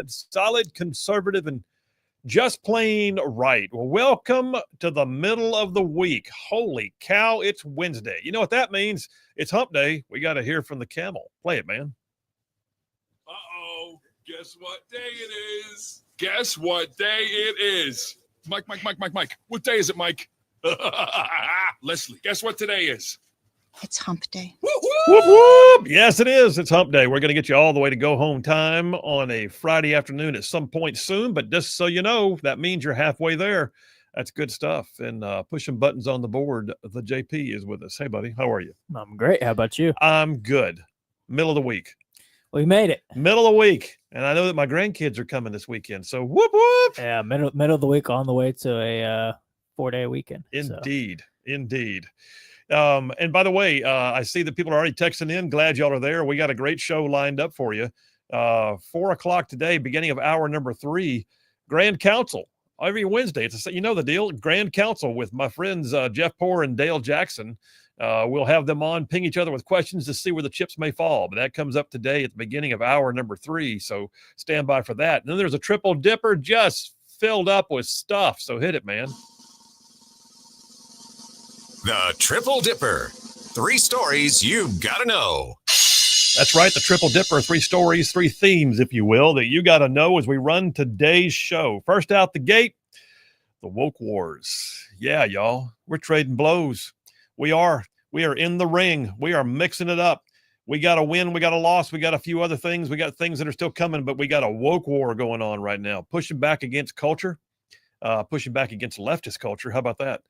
solid, conservative, and just plain right. Well, welcome to the middle of the week. Holy cow, it's Wednesday. You know what that means? It's hump day. We got to hear from the camel. Play it, man. Uh-oh. Guess what day it is? Guess what day it is? Mike. What day is it, Mike? Leslie, guess what today is? It's hump day. Whoop, whoop. Yes, it is. It's hump day. We're going to get you all the way to go home time on a Friday afternoon at some point soon. But just so you know, that means you're halfway there. That's good stuff. And pushing buttons on the board, the JP is with us. Hey, buddy. How are you? I'm great. How about you? I'm good. Middle of the week. We made it. Middle of the week. And I know that my grandkids are coming this weekend. So whoop, whoop. Yeah, middle of the week on the way to a 4-day weekend. Indeed. And by the way, I see that people are already texting in. Glad y'all are there. We got a great show lined up for you. 4:00 today, beginning of hour number 3, Grand Council. Every Wednesday, you know the deal. Grand Council with my friends Jeff Poor and Dale Jackson. We'll have them on, ping each other with questions to see where the chips may fall. But that comes up today at the beginning of hour number 3. So stand by for that. And then there's a triple dipper just filled up with stuff. So hit it, man. The Triple Dipper. 3 stories you've got to know. That's right, the Triple Dipper. 3 stories, 3 themes, if you will, that you got to know as we run today's show. First out the gate, the woke wars. Yeah, y'all, we're trading blows. We are in the ring. We are mixing it up. We got a win. We got a loss. We got a few other things. We got things that are still coming, but we got a woke war going on right now, pushing back against culture, pushing back against leftist culture. How about that?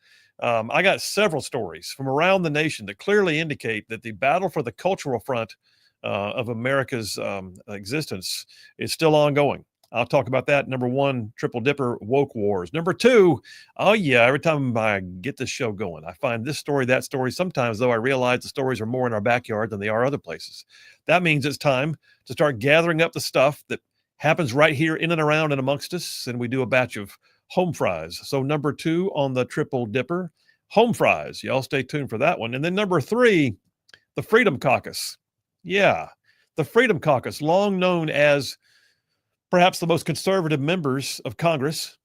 I got several stories from around the nation that clearly indicate that the battle for the cultural front of America's existence is still ongoing. I'll talk about that. Number 1, Triple Dipper, woke wars. Number 2, oh yeah, every time I get this show going, I find this story, that story. Sometimes, though, I realize the stories are more in our backyard than they are other places. That means it's time to start gathering up the stuff that happens right here in and around and amongst us, and we do a batch of home fries. So number 2 on the Triple Dipper, home fries. Y'all stay tuned for that one. And then number 3, the Freedom Caucus. Yeah, the Freedom Caucus, long known as perhaps the most conservative members of Congress,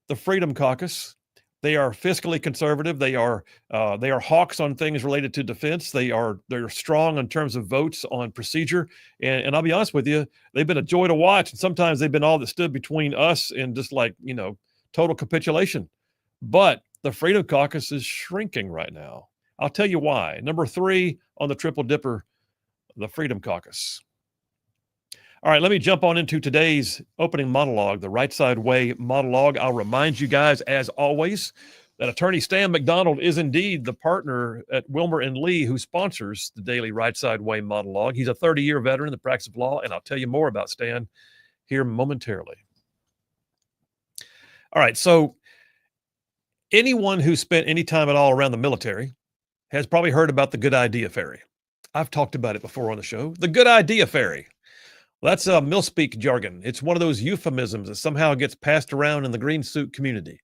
the Freedom Caucus. They are fiscally conservative. They are hawks on things related to defense. They're strong in terms of votes on procedure. And I'll be honest with you, they've been a joy to watch. And sometimes they've been all that stood between us and just total capitulation. But the Freedom Caucus is shrinking right now. I'll tell you why. Number 3 on the Triple Dipper, the Freedom Caucus. All right, let me jump on into today's opening monologue, the Rightside Way monologue. I'll remind you guys, as always, that attorney Stan McDonald is indeed the partner at Wilmer and Lee who sponsors the daily Rightside Way monologue. He's a 30-year veteran in the practice of law, and I'll tell you more about Stan here momentarily. All right, so anyone who spent any time at all around the military has probably heard about the Good Idea Ferry. I've talked about it before on the show. The Good Idea Ferry. Well, that's mil-speak jargon. It's one of those euphemisms that somehow gets passed around in the green suit community.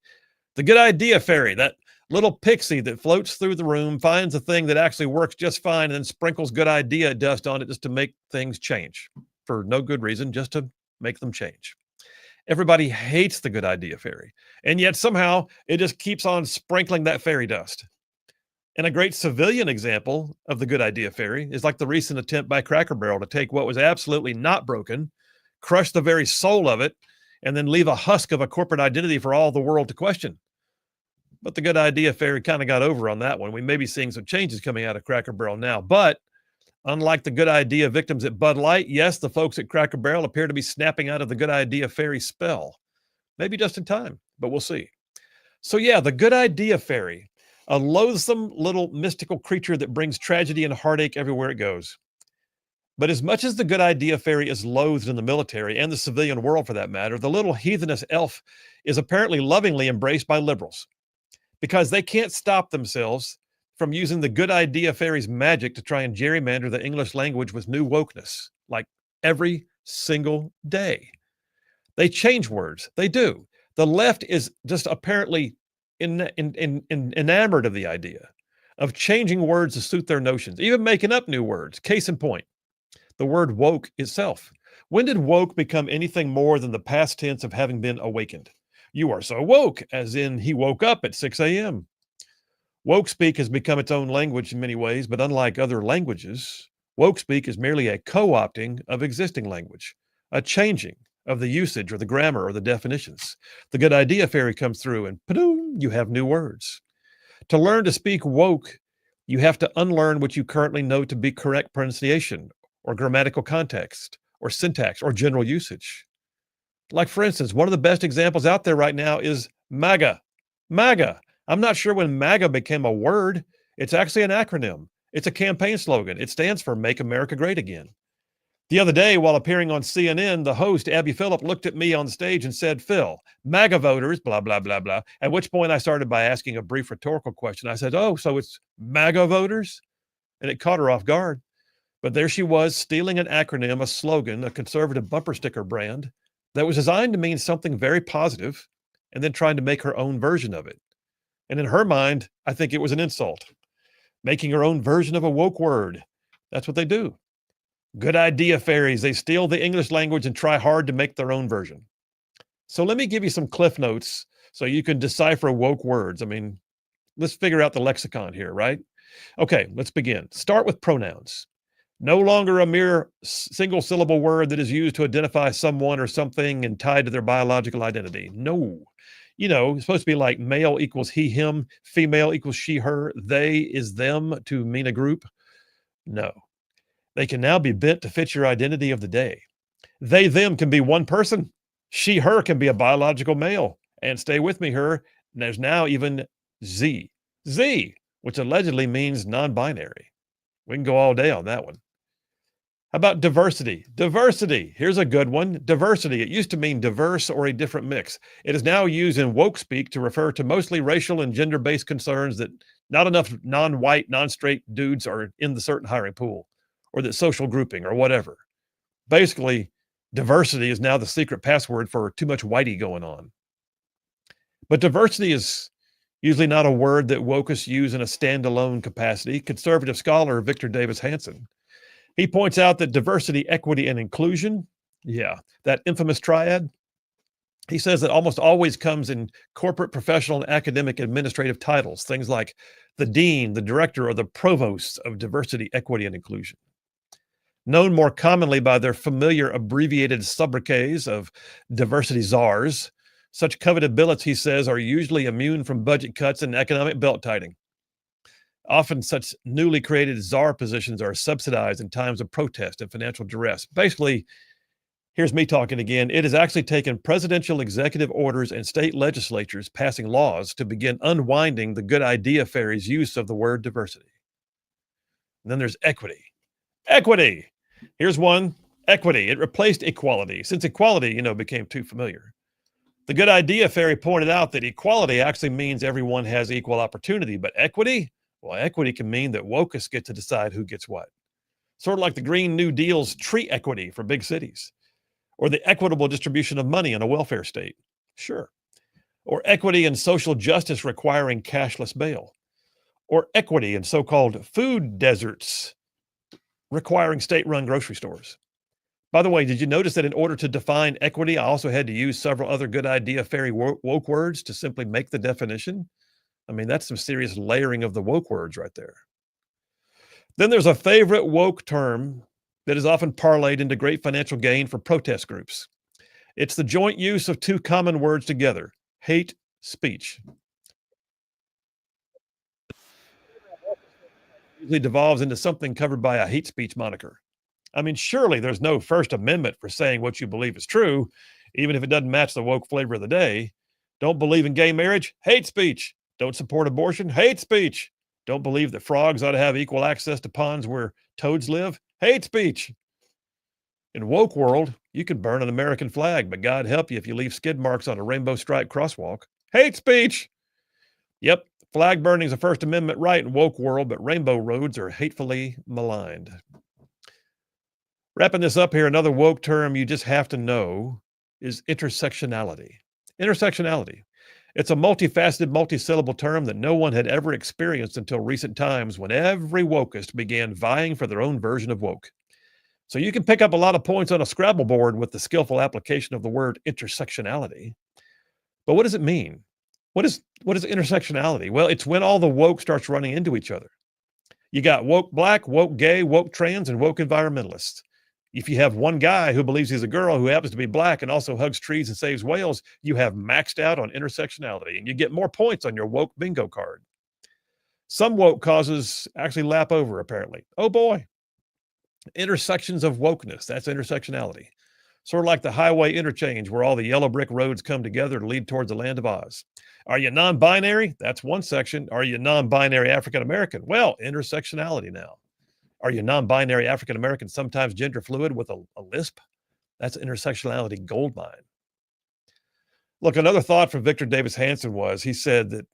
The Good Idea Ferry, that little pixie that floats through the room, finds a thing that actually works just fine, and then sprinkles good idea dust on it just to make things change for no good reason, just to make them change. Everybody hates the Good Idea Ferry, and yet somehow it just keeps on sprinkling that fairy dust. And a great civilian example of the Good Idea Ferry is like the recent attempt by Cracker Barrel to take what was absolutely not broken, crush the very soul of it, and then leave a husk of a corporate identity for all the world to question. But the Good Idea Ferry kind of got over on that one. We may be seeing some changes coming out of Cracker Barrel now, but unlike the Good Idea victims at Bud Light, yes, the folks at Cracker Barrel appear to be snapping out of the Good Idea Ferry spell. Maybe just in time, but we'll see. So yeah, the Good Idea Ferry, a loathsome little mystical creature that brings tragedy and heartache everywhere it goes. But as much as the Good Idea Ferry is loathed in the military and the civilian world for that matter, the little heathenous elf is apparently lovingly embraced by liberals because they can't stop themselves from using the Good Idea Ferry's magic to try and gerrymander the English language with new wokeness, like every single day. They change words. They do. The left is just apparently enamored of the idea of changing words to suit their notions, even making up new words. Case in point, The word woke itself. When did woke become anything more than the past tense of having been awakened? You are so woke, as in he woke up at 6 a.m. Woke speak has become its own language in many ways, but unlike other languages, woke speak is merely a co-opting of existing language, a changing of the usage or the grammar or the definitions. The good idea fairy comes through and pa-doom, you have new words. To learn to speak woke, you have to unlearn what you currently know to be correct pronunciation or grammatical context or syntax or general usage. Like, for instance, one of the best examples out there right now is MAGA. MAGA. I'm not sure when MAGA became a word. It's actually an acronym. It's a campaign slogan. It stands for Make America Great Again. The other day, while appearing on CNN, the host, Abby Phillip, looked at me on stage and said, Phil, MAGA voters, blah, blah, blah, blah. At which point I started by asking a brief rhetorical question. I said, oh, so it's MAGA voters? And it caught her off guard. But there she was, stealing an acronym, a slogan, a conservative bumper sticker brand that was designed to mean something very positive, and then trying to make her own version of it. And in her mind, I think it was an insult. Making her own version of a woke word. That's what they do. Good idea fairies. They steal the English language and try hard to make their own version. So let me give you some cliff notes so you can decipher woke words. I mean, let's figure out the lexicon here, right? Okay, let's begin. Start with pronouns. No longer a mere single syllable word that is used to identify someone or something and tied to their biological identity. No. You know, it's supposed to be like male equals he, him, female equals she, her, they is them to mean a group. No. They can now be bent to fit your identity of the day. They, them can be one person. She, her can be a biological male. And stay with me, her. There's now even Z. Z, which allegedly means non-binary. We can go all day on that one. How about diversity? Diversity. Here's a good one. Diversity. It used to mean diverse or a different mix. It is now used in woke speak to refer to mostly racial and gender-based concerns that not enough non-white, non-straight dudes are in the certain hiring pool, or that social grouping or whatever. Basically, diversity is now the secret password for too much whitey going on. But diversity is usually not a word that wokeists use in a standalone capacity. Conservative scholar Victor Davis Hanson, he points out that diversity, equity, and inclusion, that infamous triad, he says that almost always comes in corporate, professional, and academic administrative titles, things like the dean, the director, or the provost of diversity, equity, and inclusion. Known more commonly by their familiar abbreviated sobriquets of diversity czars, such coveted billets, he says, are usually immune from budget cuts and economic belt-tightening. Often such newly created czar positions are subsidized in times of protest and financial duress. Basically, here's me talking again. It has actually taken presidential executive orders and state legislatures passing laws to begin unwinding the good idea fairies' use of the word diversity. And then there's equity. Equity. Here's one. Equity. It replaced equality, since equality, became too familiar. The good idea fairy pointed out that equality actually means everyone has equal opportunity, but equity, well, equity can mean that wokeists get to decide who gets what. Sort of like the Green New Deal's tree equity for big cities, or the equitable distribution of money in a welfare state. Sure. Or equity in social justice requiring cashless bail, or equity in so-called food deserts requiring state-run grocery stores. By the way, did you notice that in order to define equity, I also had to use several other good idea fairy woke words to simply make the definition? I mean, that's some serious layering of the woke words right there. Then there's a favorite woke term that is often parlayed into great financial gain for protest groups. It's the joint use of two common words together, hate speech. Usually devolves into something covered by a hate speech moniker. I mean, surely there's no First Amendment for saying what you believe is true, even if it doesn't match the woke flavor of the day. Don't believe in gay marriage? Hate speech. Don't support abortion? Hate speech. Don't believe that frogs ought to have equal access to ponds where toads live? Hate speech. In woke world, you can burn an American flag, but God help you if you leave skid marks on a rainbow striped crosswalk. Hate speech. Yep, flag burning is a First Amendment right in woke world, but rainbow roads are hatefully maligned. Wrapping this up here, another woke term you just have to know is intersectionality. Intersectionality. It's a multifaceted, multisyllable term that no one had ever experienced until recent times when every wokeist began vying for their own version of woke. So you can pick up a lot of points on a Scrabble board with the skillful application of the word intersectionality. But what does it mean? What is intersectionality? Well, it's when all the woke starts running into each other. You got woke black, woke gay, woke trans, and woke environmentalists. If you have one guy who believes he's a girl who happens to be black and also hugs trees and saves whales, you have maxed out on intersectionality, and you get more points on your woke bingo card. Some woke causes actually lap over, apparently. Oh boy. Intersections of wokeness, that's intersectionality. Sort of like the highway interchange where all the yellow brick roads come together to lead towards the land of Oz. Are you non-binary? That's one section. Are you non-binary African-American? Well, intersectionality now. Are you non-binary African-American, sometimes gender fluid with a lisp? That's intersectionality goldmine. Look, another thought from Victor Davis Hanson was, he said that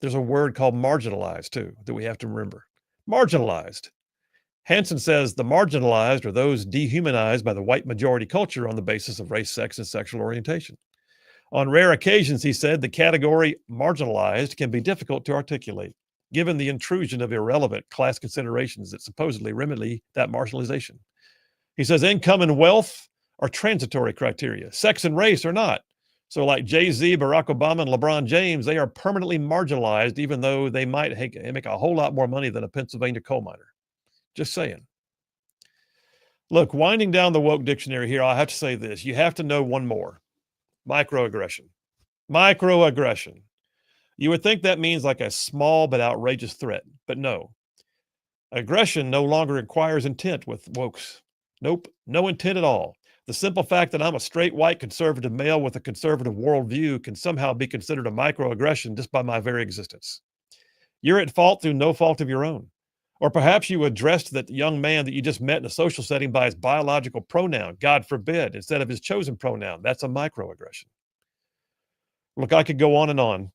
there's a word called marginalized too, that we have to remember. Marginalized. Hanson says the marginalized are those dehumanized by the white majority culture on the basis of race, sex, and sexual orientation. On rare occasions, he said, the category marginalized can be difficult to articulate, given the intrusion of irrelevant class considerations that supposedly remedy that marginalization. He says income and wealth are transitory criteria. Sex and race are not. So like Jay-Z, Barack Obama, and LeBron James, they are permanently marginalized, even though they might make a whole lot more money than a Pennsylvania coal miner. Just saying. Look, winding down the woke dictionary here, I have to say this. You have to know one more. Microaggression. Microaggression. You would think that means like a small but outrageous threat, but no. Aggression no longer requires intent with wokes. Nope, no intent at all. The simple fact that I'm a straight white conservative male with a conservative worldview can somehow be considered a microaggression just by my very existence. You're at fault through no fault of your own. Or perhaps you addressed that young man that you just met in a social setting by his biological pronoun, God forbid, instead of his chosen pronoun. That's a microaggression. Look, I could go on,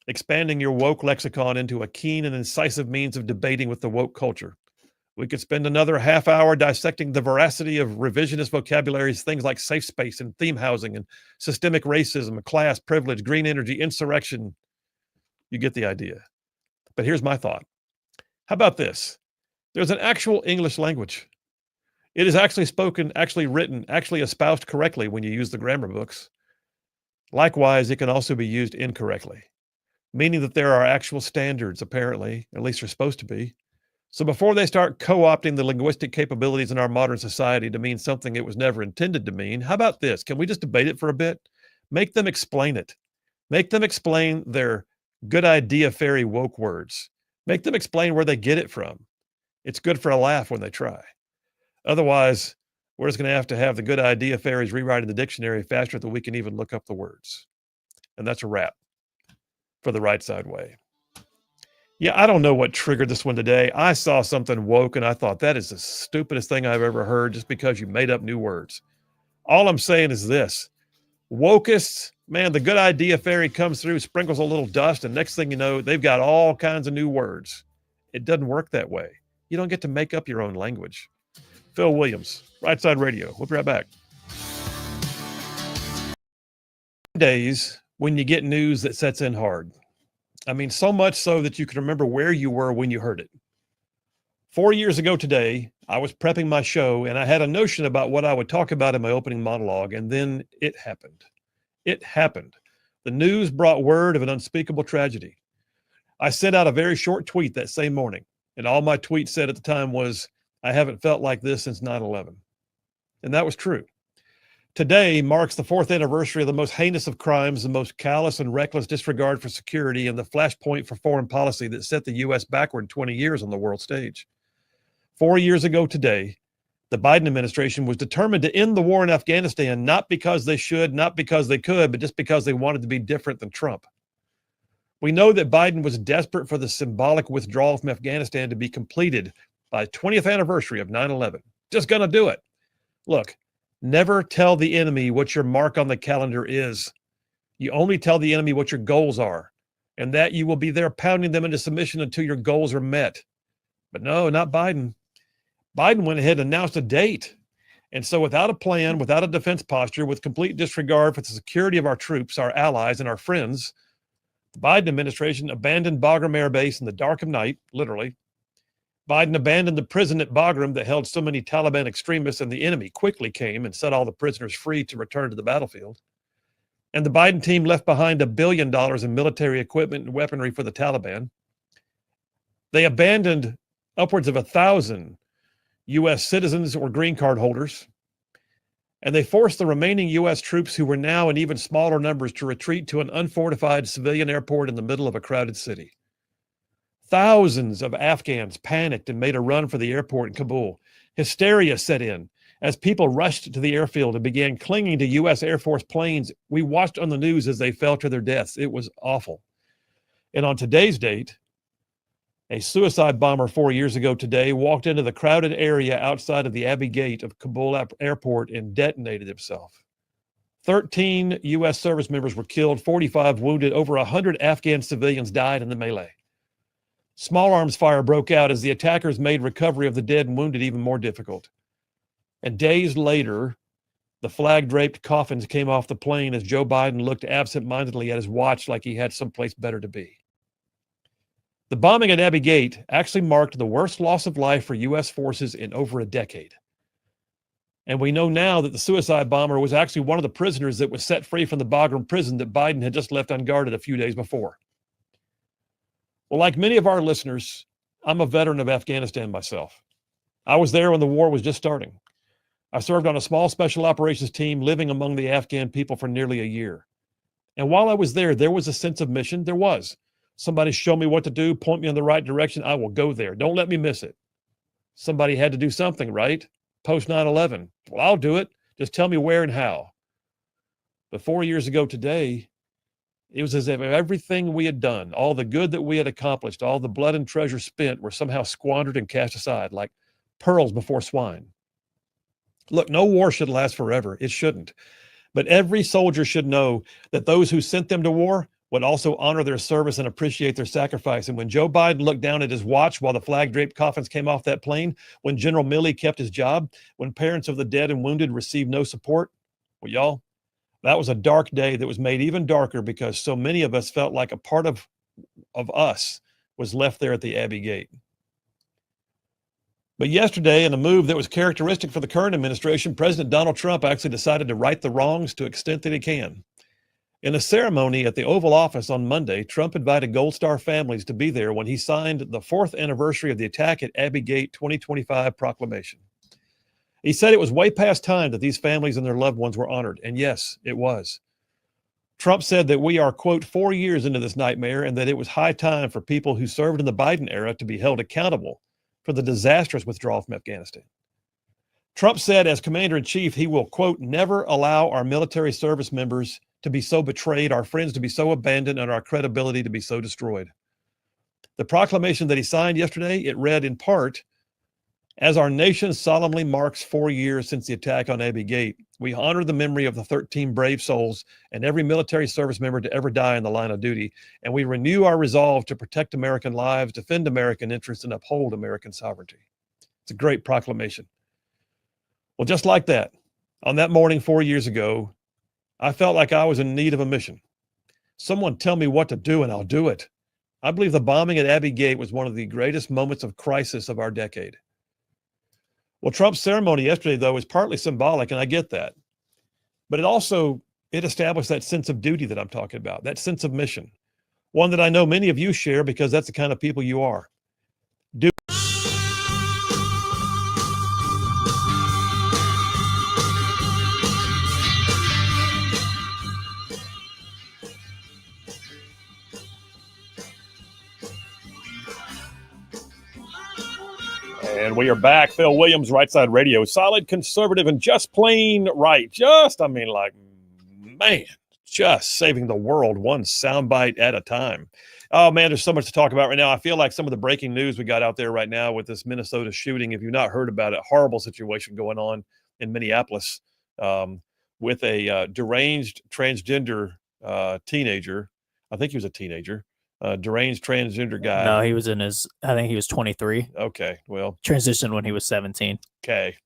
expanding your woke lexicon into a keen and incisive means of debating with the woke culture. We could spend another half hour dissecting the veracity of revisionist vocabularies, things like safe space and theme housing and systemic racism, class, privilege, green energy, insurrection. You get the idea. But here's my thought. How about this? There's an actual English language. It is actually spoken, actually written, actually espoused correctly when you use the grammar books. Likewise, it can also be used incorrectly, meaning that there are actual standards, apparently, at least they're supposed to be. So before they start co-opting the linguistic capabilities in our modern society to mean something it was never intended to mean, how about this? Can we just debate it for a bit? Make them explain it. Make them explain their good idea fairy woke words. Make them explain where they get it from. It's good for a laugh when they try. Otherwise, we're just going to have the good idea fairies rewriting the dictionary faster than we can even look up the words. And that's a wrap for the Rightside Way. Yeah, I don't know what triggered this one today. I saw something woke and I thought that is the stupidest thing I've ever heard just because you made up new words. All I'm saying is this. Wokeists, man, the good idea fairy comes through, sprinkles a little dust, and next thing you know, they've got all kinds of new words. It doesn't work that way. You don't get to make up your own language. Phil Williams, Rightside Radio. We'll be right back. Days when you get news that sets in hard. I mean, so much so that you can remember where you were when you heard it. 4 years ago today, I was prepping my show and I had a notion about what I would talk about in my opening monologue, and then it happened. It happened. The news brought word of an unspeakable tragedy. I sent out a very short tweet that same morning, and all my tweet said at the time was, I haven't felt like this since 9/11. And that was true. Today marks the 4th anniversary of the most heinous of crimes, the most callous and reckless disregard for security, and the flashpoint for foreign policy that set the U.S. backward 20 years on the world stage. 4 years ago today, the Biden administration was determined to end the war in Afghanistan, not because they should, not because they could, but just because they wanted to be different than Trump. We know that Biden was desperate for the symbolic withdrawal from Afghanistan to be completed by the 20th anniversary of 9/11. Just going to do it. Look, never tell the enemy what your mark on the calendar is. You only tell the enemy what your goals are, and that you will be there pounding them into submission until your goals are met. But no, not Biden. Biden went ahead and announced a date. And so without a plan, without a defense posture, with complete disregard for the security of our troops, our allies, and our friends, the Biden administration abandoned Bagram Air Base in the dark of night, literally. Biden abandoned the prison at Bagram that held so many Taliban extremists, and the enemy quickly came and set all the prisoners free to return to the battlefield. And the Biden team left behind $1 billion in military equipment and weaponry for the Taliban. They abandoned upwards of 1,000 U.S. citizens or green card holders. And they forced the remaining U.S. troops, who were now in even smaller numbers, to retreat to an unfortified civilian airport in the middle of a crowded city. Thousands of Afghans panicked and made a run for the airport in Kabul. Hysteria set in as people rushed to the airfield and began clinging to U.S. Air Force planes. We watched on the news as they fell to their deaths. It was awful. And on today's date, a suicide bomber 4 years ago today walked into the crowded area outside of the Abbey Gate of Kabul airport and detonated himself. 13 U.S. service members were killed, 45 wounded, over 100 Afghan civilians died in the melee. Small arms fire broke out as the attackers made recovery of the dead and wounded even more difficult. And days later, the flag-draped coffins came off the plane as Joe Biden looked absent-mindedly at his watch like he had someplace better to be. The bombing at Abbey Gate actually marked the worst loss of life for U.S. forces in over a decade. And we know now that the suicide bomber was actually one of the prisoners that was set free from the Bagram prison that Biden had just left unguarded a few days before. Well, like many of our listeners, I'm a veteran of Afghanistan myself. I was there when the war was just starting. I served on a small special operations team living among the Afghan people for nearly a year. And while I was there was a sense of mission. There was. Somebody show me what to do, point me in the right direction, I will go there. Don't let me miss it. Somebody had to do something, right? Post 9/11. Well, I'll do it. Just tell me where and how. But 4 years ago today, it was as if everything we had done, all the good that we had accomplished, all the blood and treasure spent were somehow squandered and cast aside like pearls before swine. Look, no war should last forever. It shouldn't. But every soldier should know that those who sent them to war would also honor their service and appreciate their sacrifice. And when Joe Biden looked down at his watch while the flag-draped coffins came off that plane, when General Milley kept his job, when parents of the dead and wounded received no support, well, y'all, that was a dark day that was made even darker because so many of us felt like a part of us was left there at the Abbey Gate. But yesterday, in a move that was characteristic for the current administration, President Donald Trump actually decided to right the wrongs to the extent that he can. In a ceremony at the Oval Office on Monday, Trump invited Gold Star families to be there when he signed the 4th anniversary of the attack at Abbey Gate 2025 proclamation. He said it was way past time that these families and their loved ones were honored. And yes, it was. Trump said that we are, quote, 4 years into this nightmare and that it was high time for people who served in the Biden era to be held accountable for the disastrous withdrawal from Afghanistan. Trump said as commander-in-chief, he will, quote, never allow our military service members to be so betrayed, our friends to be so abandoned, and our credibility to be so destroyed. The proclamation that he signed yesterday, it read in part, as our nation solemnly marks 4 years since the attack on Abbey Gate, we honor the memory of the 13 brave souls and every military service member to ever die in the line of duty, and we renew our resolve to protect American lives, defend American interests, and uphold American sovereignty. It's a great proclamation. Well, just like that, on that morning 4 years ago, I felt like I was in need of a mission. Someone tell me what to do and I'll do it. I believe the bombing at Abbey Gate was one of the greatest moments of crisis of our decade. Well, Trump's ceremony yesterday, though, is partly symbolic, and I get that. But it established that sense of duty that I'm talking about, that sense of mission, one that I know many of you share because that's the kind of people you are. And we are back. Phil Williams, Rightside Radio. Solid, conservative, and just plain right. Just saving the world one soundbite at a time. Oh, man, there's so much to talk about right now. I feel like some of the breaking news we got out there right now with this Minnesota shooting, if you've not heard about it, horrible situation going on in Minneapolis with a deranged transgender teenager. I think he was a teenager. Deranged transgender guy. No, he was I think he was 23. Okay, well. Transitioned when he was 17. Okay.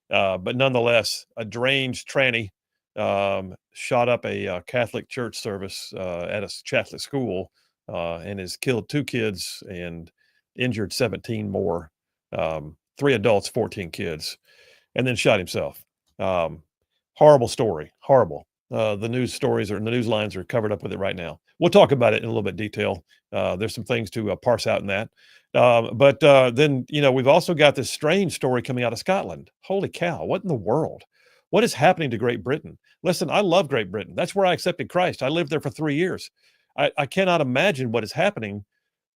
But nonetheless, a deranged tranny shot up a Catholic church service at a Catholic school and has killed 2 kids and injured 17 more. 3 adults, 14 kids, and then shot himself. Horrible story. Horrible. The news stories or the news lines are covered up with it right now. We'll talk about it in a little bit detail. There's some things to parse out in that. But then, we've also got this strange story coming out of Scotland. Holy cow. What in the world? What is happening to Great Britain? Listen, I love Great Britain. That's where I accepted Christ. I lived there for 3 years. I cannot imagine what is happening.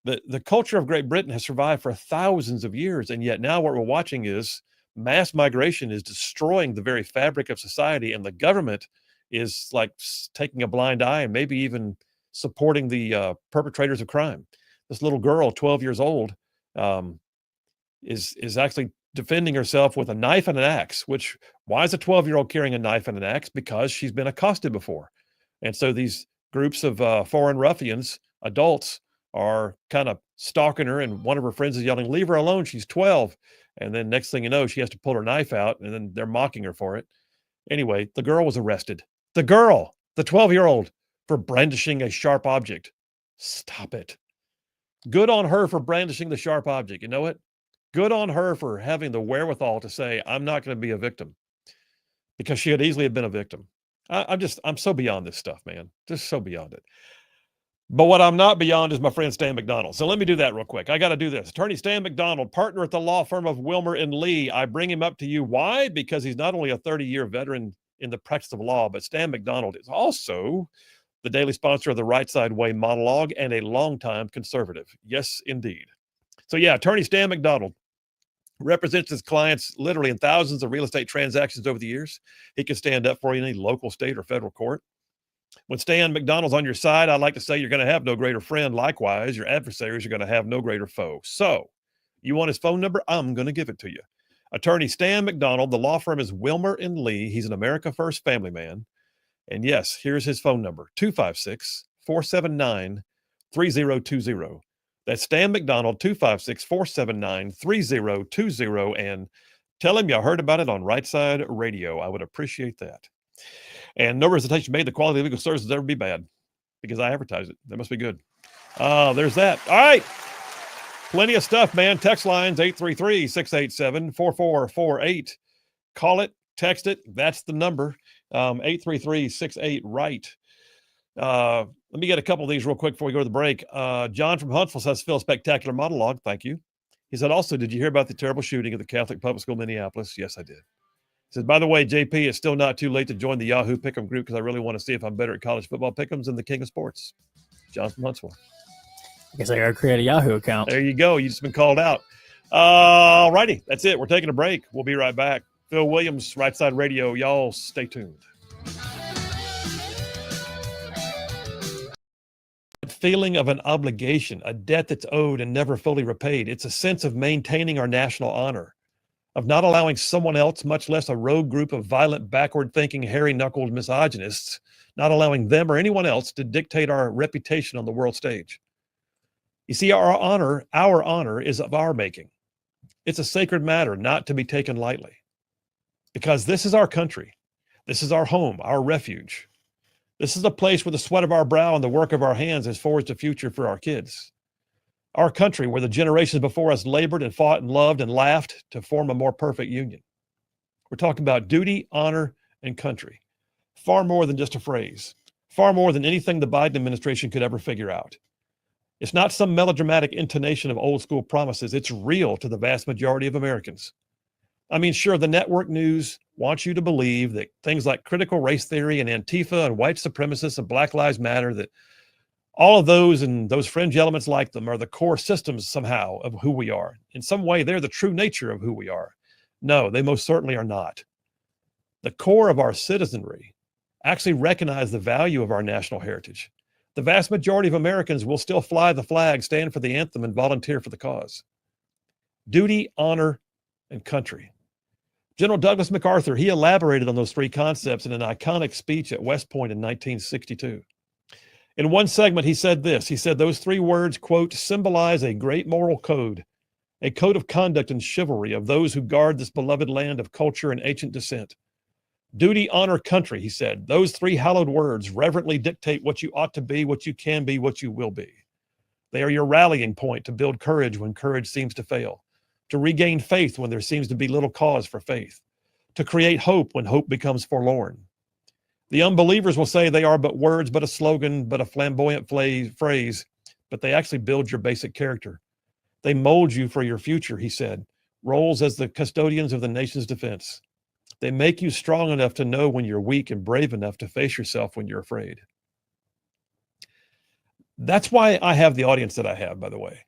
The culture of Great Britain has survived for thousands of years. And yet now what we're watching is mass migration is destroying the very fabric of society. And the government is like taking a blind eye and maybe even supporting the perpetrators of crime. This little girl, 12 years old, is actually defending herself with a knife and an axe, which, why is a 12-year-old carrying a knife and an axe? Because she's been accosted before. And so these groups of foreign ruffians, adults, are kind of stalking her, and one of her friends is yelling, "Leave her alone, she's 12." And then next thing you know, she has to pull her knife out, and then they're mocking her for it. Anyway, the girl was arrested. The girl, the 12-year-old, for brandishing a sharp object. Stop it. Good on her for brandishing the sharp object. You know what? Good on her for having the wherewithal to say, I'm not going to be a victim, because she could easily have been a victim. I'm so beyond this stuff, man. Just so beyond it. But what I'm not beyond is my friend Stan McDonald. So let me do that real quick. I got to do this. Attorney Stan McDonald, partner at the law firm of Wilmer and Lee. I bring him up to you. Why? Because he's not only a 30-year veteran in the practice of law, but Stan McDonald is also the daily sponsor of the Rightside Way monologue and a longtime conservative. Yes, indeed. So yeah, Attorney Stan McDonald represents his clients literally in thousands of real estate transactions over the years. He can stand up for you in any local, state, or federal court. When Stan McDonald's on your side, I'd like to say you're going to have no greater friend. Likewise, your adversaries are going to have no greater foe. So, you want his phone number? I'm going to give it to you. Attorney Stan McDonald, the law firm is Wilmer and Lee. He's an America First family man. And yes, here's his phone number, 256-479-3020. That's Stan McDonald, 256-479-3020. And tell him you heard about it on Rightside Radio. I would appreciate that. And no representation made, the quality of legal services ever be bad, because I advertise it. That must be good. There's that. All right. Plenty of stuff, man. Text lines, 833-687-4448. Call it, text it. That's the number. 833-68-RIGHT. Let me get a couple of these real quick before we go to the break. John from Huntsville says, Phil, spectacular monologue. Thank you. He said, also, did you hear about the terrible shooting at the Catholic Public School, Minneapolis? Yes, I did. He says, by the way, JP, it's still not too late to join the Yahoo Pick'em group, because I really want to see if I'm better at college football pick'ems than the king of sports. John from Huntsville. I guess I got to create a Yahoo account. There you go. You just been called out. All righty. That's it. We're taking a break. We'll be right back. Phil Williams, Rightside Radio. Y'all stay tuned. Feeling of an obligation, a debt that's owed and never fully repaid. It's a sense of maintaining our national honor, of not allowing someone else, much less a rogue group of violent, backward-thinking, hairy-knuckled misogynists, not allowing them or anyone else to dictate our reputation on the world stage. You see, our honor is of our making. It's a sacred matter, not to be taken lightly, because this is our country. This is our home, our refuge. This is a place where the sweat of our brow and the work of our hands has forged a future for our kids. Our country, where the generations before us labored and fought and loved and laughed to form a more perfect union. We're talking about duty, honor, and country. Far more than just a phrase. Far more than anything the Biden administration could ever figure out. It's not some melodramatic intonation of old school promises. It's real to the vast majority of Americans. I mean, sure, the network news wants you to believe that things like critical race theory and Antifa and white supremacists and Black Lives Matter, that all of those and those fringe elements like them are the core systems somehow of who we are. In some way, they're the true nature of who we are. No, they most certainly are not. The core of our citizenry actually recognize the value of our national heritage. The vast majority of Americans will still fly the flag, stand for the anthem, and volunteer for the cause. Duty, honor, and country. General Douglas MacArthur, he elaborated on those three concepts in an iconic speech at West Point in 1962. In one segment, he said this. He said those three words, quote, symbolize a great moral code, a code of conduct and chivalry of those who guard this beloved land of culture and ancient descent. Duty, honor, country, he said. Those three hallowed words reverently dictate what you ought to be, what you can be, what you will be. They are your rallying point to build courage when courage seems to fail. to regain faith when there seems to be little cause for faith, to create hope when hope becomes forlorn. The unbelievers will say they are but words, but a slogan, but a flamboyant phrase, but they actually build your basic character. They mold you for your future, he said, roles as the custodians of the nation's defense. They make you strong enough to know when you're weak and brave enough to face yourself when you're afraid. That's why I have the audience that I have, by the way.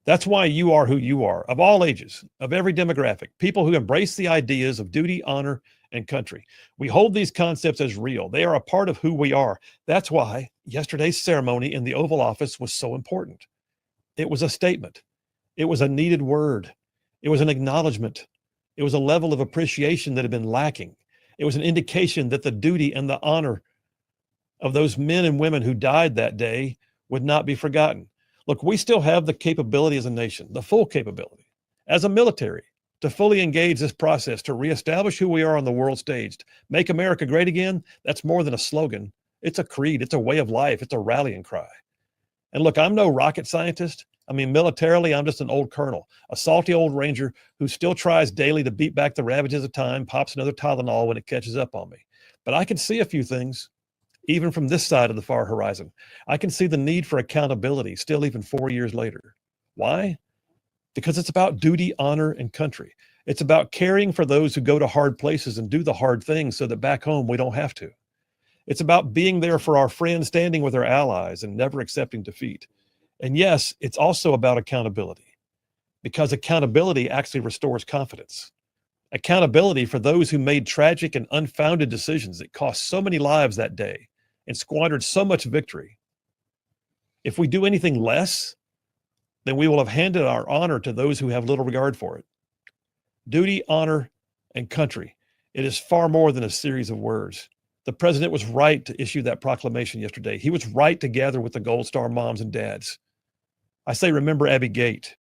That's why you are who you are, of all ages, of every demographic, people who embrace the ideas of duty, honor, and country. We hold these concepts as real. They are a part of who we are. That's why yesterday's ceremony in the Oval Office was so important. It was a statement. It was a needed word. It was an acknowledgement. It was a level of appreciation that had been lacking. It was an indication that the duty and the honor of those men and women who died that day would not be forgotten. Look, we still have the capability as a nation, the full capability, as a military, to fully engage this process, to reestablish who we are on the world stage. Make America great again, that's more than a slogan. It's a creed. It's a way of life. It's a rallying cry. And look, I'm no rocket scientist. I mean, militarily, I'm just an old colonel, a salty old ranger who still tries daily to beat back the ravages of time, pops another Tylenol when it catches up on me. But I can see a few things, even from this side of the far horizon. I can see the need for accountability still even 4 years later. Why? Because it's about duty, honor, and country. It's about caring for those who go to hard places and do the hard things so that back home we don't have to. It's about being there for our friends, standing with our allies, and never accepting defeat. And yes, it's also about accountability, because accountability actually restores confidence. Accountability for those who made tragic and unfounded decisions that cost so many lives that day and squandered so much victory. If we do anything less, then we will have handed our honor to those who have little regard for it. Duty, honor, and country. It is far more than a series of words. The president was right to issue that proclamation yesterday. He was right to gather with the Gold Star moms and dads. I say, remember Abby Gate.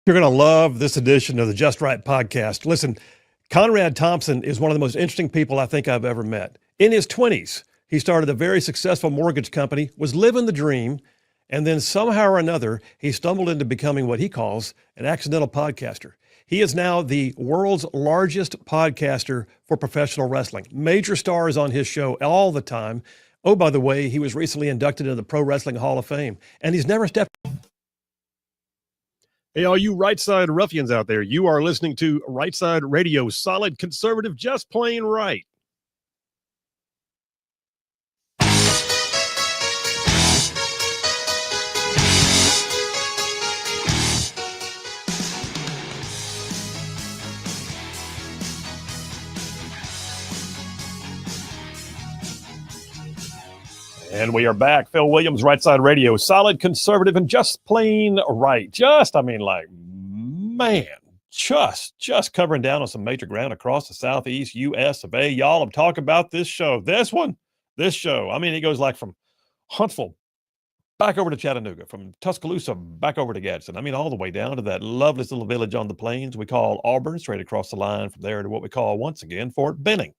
You're going to love this edition of the Just Right podcast. Listen, Conrad Thompson is one of the most interesting people I think I've ever met. In his 20s, he started a very successful mortgage company, was living the dream, and then somehow or another, he stumbled into becoming what he calls an accidental podcaster. He is now the world's largest podcaster for professional wrestling. Major stars on his show all the time. Oh, by the way, he was recently inducted into the Pro Wrestling Hall of Fame, and he's never stepped. Hey, all you Rightside ruffians out there, you are listening to Rightside Radio, solid conservative, just plain right. And we are back. Phil Williams, Rightside Radio, solid conservative and just plain right. Just covering down on some major ground across the Southeast U.S. of A. Y'all, I'm talking about this show. This show. I mean, it goes like from Huntsville back over to Chattanooga, from Tuscaloosa back over to Gadsden. I mean, all the way down to that lovely little village on the plains we call Auburn, straight across the line from there to what we call, once again, Fort Benning.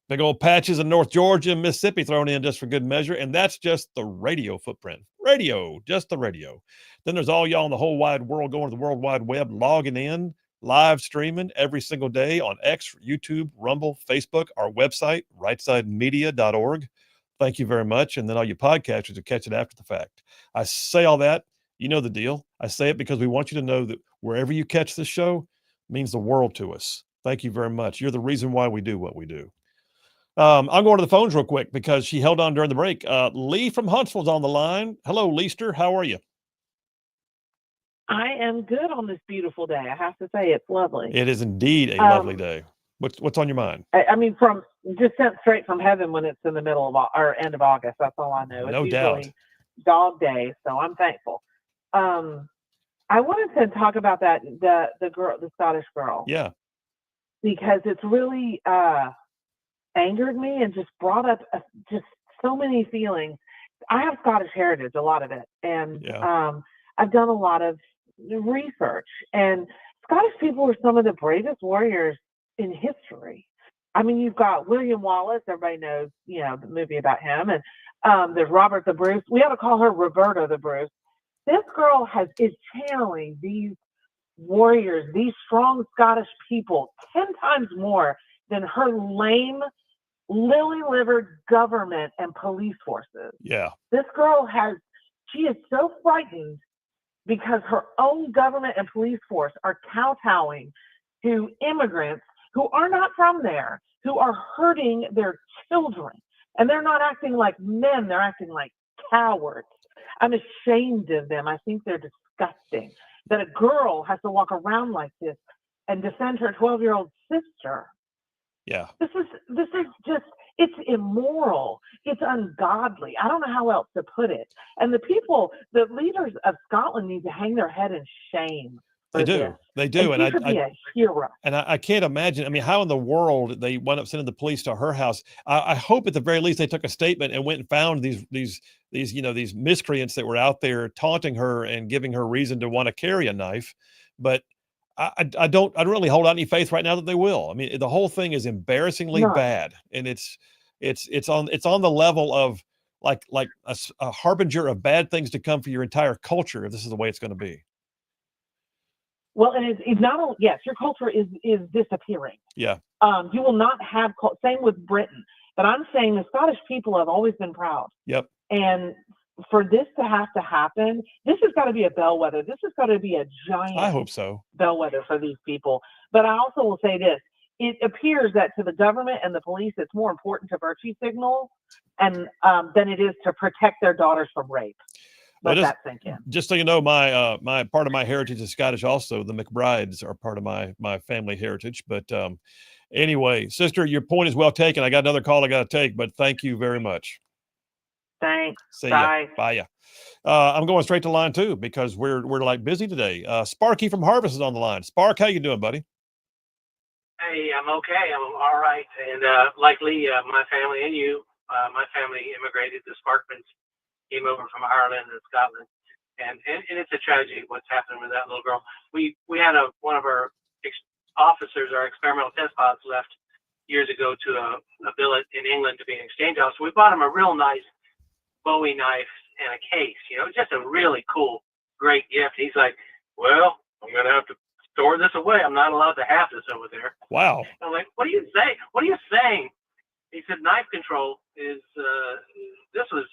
Big old patches in North Georgia and Mississippi thrown in just for good measure. And that's just the radio footprint. Just the radio. Then there's all y'all in the whole wide world going to the World Wide Web, logging in, live streaming every single day on X, YouTube, Rumble, Facebook, our website, rightsidemedia.org. Thank you very much. And then all you podcasters who catch it after the fact. I say all that, you know the deal. I say it because we want you to know that wherever you catch this show means the world to us. Thank you very much. You're the reason why we do what we do. I'm going to the phones real quick because she held on during the break. Lee from Huntsville's on the line. Hello, Leester. How are you? I am good on this beautiful day. I have to say, it's lovely. It is indeed a lovely day. What's on your mind? I mean, from just sent straight from heaven when it's in the middle of or end of August. That's all I know. It's No usually doubt. dog day, so I'm thankful. I wanted to talk about that the girl, the Scottish girl. Yeah. Because it's really angered me and just brought up just so many feelings. I have Scottish heritage, a lot of it, and I've done a lot of research. And Scottish people were some of the bravest warriors in history. I mean, you've got William Wallace. Everybody knows, the movie about him. And there's Robert the Bruce. We ought to call her Roberta the Bruce. This girl is channeling these warriors, these strong Scottish people 10 times more than her lame, lily-livered government and police forces. Yeah. This girl she is so frightened because her own government and police force are kowtowing to immigrants who are not from there, who are hurting their children. And they're not acting like men, they're acting like cowards. I'm ashamed of them. I think they're disgusting. That a girl has to walk around like this and defend her 12-year-old sister. Yeah. This is just, it's immoral. It's ungodly. I don't know how else to put it. And the leaders of Scotland need to hang their head in shame. They do. They do. And she could be a hero. And I can't imagine. I mean, how in the world they wound up sending the police to her house? I hope at the very least they took a statement and went and found these miscreants that were out there taunting her and giving her reason to want to carry a knife. But I don't really hold out any faith right now that they will. I mean, the whole thing is embarrassingly bad, and it's on the level of like a harbinger of bad things to come for your entire culture if this is the way it's going to be. Well, and it's not only, yes, your culture is disappearing. Yeah. You will not have, same with Britain. But I'm saying the Scottish people have always been proud. Yep. And for this to have to happen, this has got to be a bellwether. This has got to be a giant, I hope so, bellwether for these people. But I also will say this. It appears that to the government and the police, it's more important to virtue signal and than it is to protect their daughters from rape. Let that sink in. Just so you know, my part of my heritage is Scottish also. The McBrides are part of my family heritage. But anyway, sister, your point is well taken. I got another call I got to take, but thank you very much. Thanks. See Bye. Ya. Bye. Ya. I'm going straight to line 2 because we're like busy today. Sparky from Harvest is on the line. Spark, how you doing, buddy? Hey, I'm okay. I'm all right. And likely my family and you, my family immigrated. The Sparkmans came over from Ireland and Scotland. And it's a tragedy what's happened with that little girl. We had one of our officers, our experimental test pilots, left years ago to a billet in England to be an exchange officer. We bought him a real nice Bowie knife and a case, just a really cool, great gift. He's like, well, I'm going to have to store this away. I'm not allowed to have this over there. Wow. I'm like, what are you saying? What are you saying? He said, knife control is, this was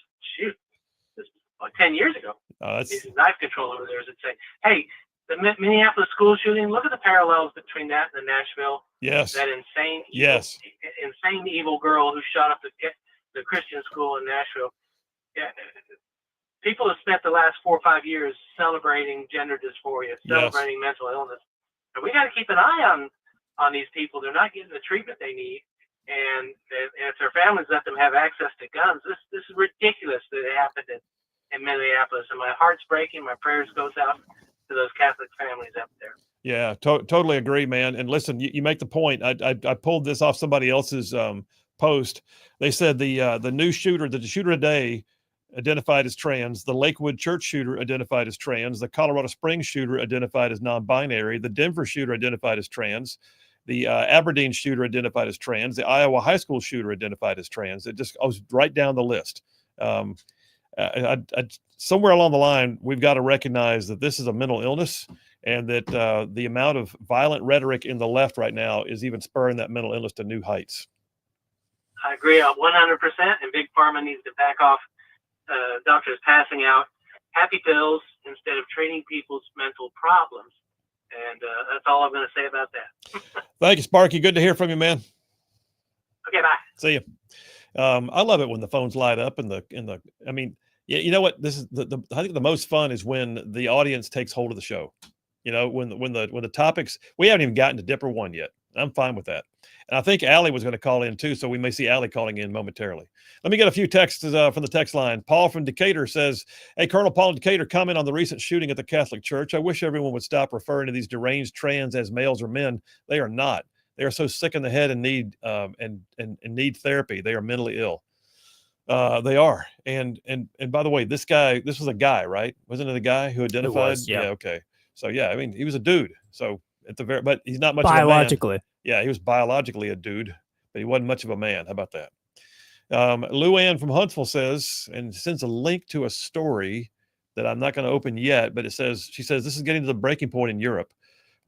10 years ago. Knife control over there is saying, hey, the Minneapolis school shooting, look at the parallels between that and the Nashville. Yes. That insane, evil girl who shot up the Christian school in Nashville. Yeah. People have spent the last 4 or 5 years celebrating gender dysphoria, celebrating mental illness. And we got to keep an eye on these people. They're not getting the treatment they need. And if their families let them have access to guns, this is ridiculous that it happened in Minneapolis. And my heart's breaking. My prayers goes out to those Catholic families up there. Yeah, totally agree, man. And listen, you make the point. I pulled this off somebody else's post. They said the new shooter, the shooter today, identified as trans. The Lakewood church shooter identified as trans. The Colorado Springs shooter identified as non-binary. The Denver shooter identified as trans. The Aberdeen shooter identified as trans. The Iowa high school shooter identified as trans. It just goes right down the list. Somewhere along the line, we've got to recognize that this is a mental illness, and that the amount of violent rhetoric in the left right now is even spurring that mental illness to new heights. I agree 100%, and Big Pharma needs to back off doctors passing out happy pills instead of treating people's mental problems. And that's all I'm going to say about that. Thank you, Sparky. Good to hear from you, man. Okay, bye. See you. I love it when the phones light up I mean, yeah, you know what? This is I think the most fun is when the audience takes hold of the show. When the topics, we haven't even gotten to Dipper 1 yet. I'm fine with that. And I think Allie was going to call in too, so we may see Allie calling in momentarily. Let me get a few texts from the text line. Paul from Decatur says, hey, Colonel Paul in Decatur, comment on the recent shooting at the Catholic Church. I wish everyone would stop referring to these deranged trans as males or men. They are not. They are so sick in the head and need need therapy. They are mentally ill. They are. And by the way, this was a guy, right? Wasn't it a guy who identified? Yeah. Okay. So yeah, I mean, he was a dude. So but he's not much biologically. Of a man. Yeah, he was biologically a dude, but he wasn't much of a man. How about that? Lou Ann from Huntsville says, and sends a link to a story that I'm not going to open yet, but she says, this is getting to the breaking point in Europe.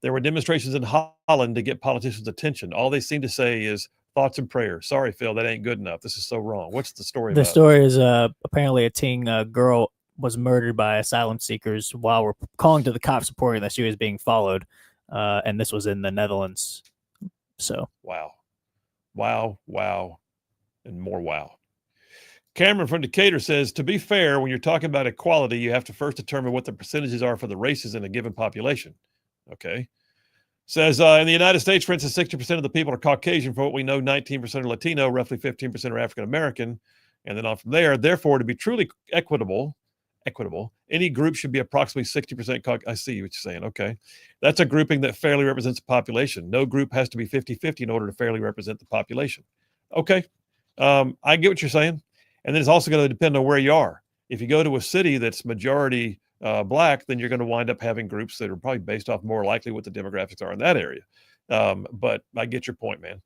There were demonstrations in Holland to get politicians' attention. All they seem to say is thoughts and prayers. Sorry, Phil, that ain't good enough. This is so wrong. What's the story about? The story is apparently a teen girl was murdered by asylum seekers while we're calling to the cops reporting that she was being followed. And this was in the Netherlands. So wow, and more wow. Cameron from Decatur says, to be fair, when you're talking about equality, you have to first determine what the percentages are for the races in a given population. Okay. Says, in the United States, for instance, 60% of the people are Caucasian. For what we know, 19% are Latino, roughly 15% are African-American, and then on from there. Therefore, to be truly equitable, any group should be approximately 60% I see what you're saying. Okay. That's a grouping that fairly represents the population. No group has to be 50-50 in order to fairly represent the population. Okay. I get what you're saying. And then it's also going to depend on where you are. If you go to a city that's majority Black, then you're going to wind up having groups that are probably based off more likely what the demographics are in that area. But I get your point, man.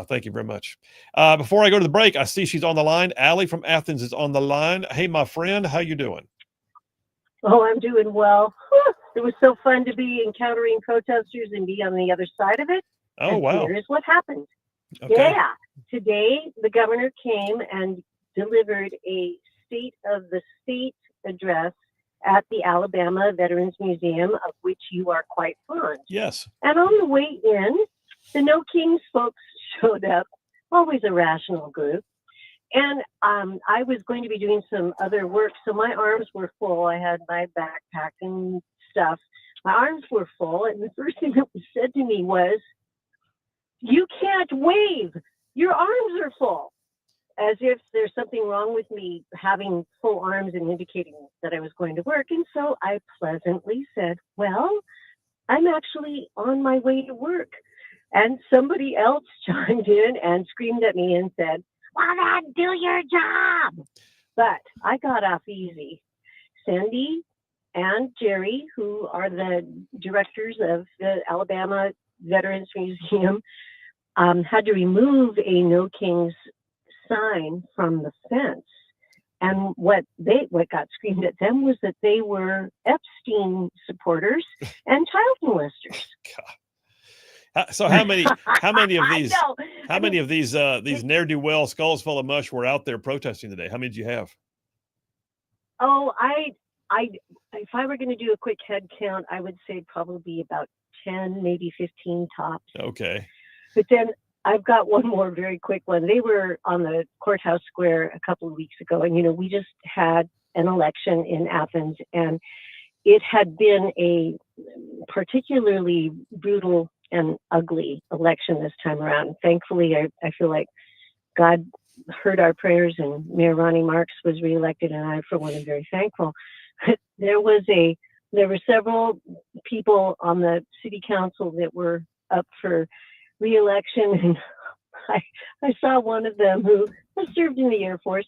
Thank you very much. Before I go to the break, I see she's on the line. Allie from Athens is on the line. Hey, my friend, how you doing? Oh, I'm doing well. It was so fun to be encountering protesters and be on the other side of it. Oh, and wow. Here's what happened. Okay. Yeah. Today, the governor came and delivered a State of the State address at the Alabama Veterans Museum, of which you are quite fond. Yes. And on the way in, the No Kings folks showed up, always a rational group. And I was going to be doing some other work, so my arms were full. I had my backpack and stuff. My arms were full, and the first thing that was said to me was, "You can't wave. Your arms are full." As if there's something wrong with me having full arms and indicating that I was going to work. And so I pleasantly said, "Well, I'm actually on my way to work." And somebody else chimed in and screamed at me and said, "Well, then do your job." But I got off easy. Sandy and Jerry, who are the directors of the Alabama Veterans Museum, had to remove a No Kings sign from the fence. And what got screamed at them was that they were Epstein supporters and child molesters. God. So how many of these ne'er-do-well skulls full of mush were out there protesting today? How many did you have? Oh, if I were going to do a quick head count, I would say probably about 10, maybe 15 tops. Okay. But then I've got one more very quick one. They were on the courthouse square a couple of weeks ago, and we just had an election in Athens, and it had been a particularly brutal and ugly election this time around. Thankfully, I feel like God heard our prayers, and Mayor Ronnie Marks was reelected, and I, for one, am very thankful. There were several people on the city council that were up for reelection, and I saw one of them who served in the Air Force,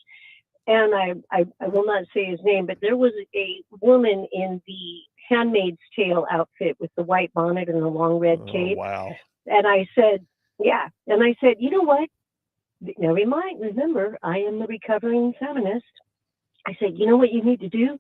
and I will not say his name, but there was a woman in the Handmaid's Tale outfit with the white bonnet and the long red cape. Wow. And I said, you know what? Now remember, I am the recovering feminist. I said, you know what you need to do?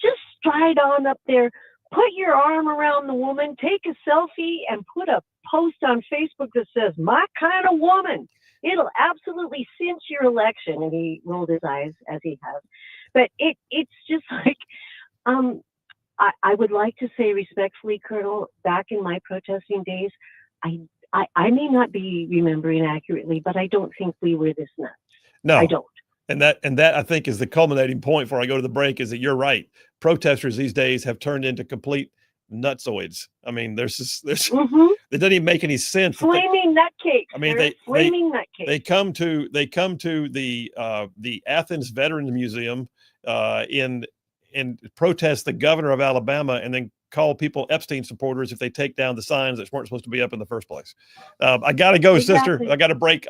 Just stride on up there, put your arm around the woman, take a selfie, and put a post on Facebook that says, "My kind of woman." It'll absolutely cinch your election. And he rolled his eyes, as he has. But it's just like, I would like to say respectfully, Colonel, back in my protesting days, I may not be remembering accurately, but I don't think we were this nuts. No, I don't. And that I think is the culminating point before I go to the break, is that you're right. Protesters these days have turned into complete nutsoids. I mean, there's it doesn't even make any sense. Flaming nutcakes. I mean, they come to the Athens Veterans Museum and protest the governor of Alabama, and then call people Epstein supporters if they take down the signs that weren't supposed to be up in the first place. I gotta go, sister. I got a break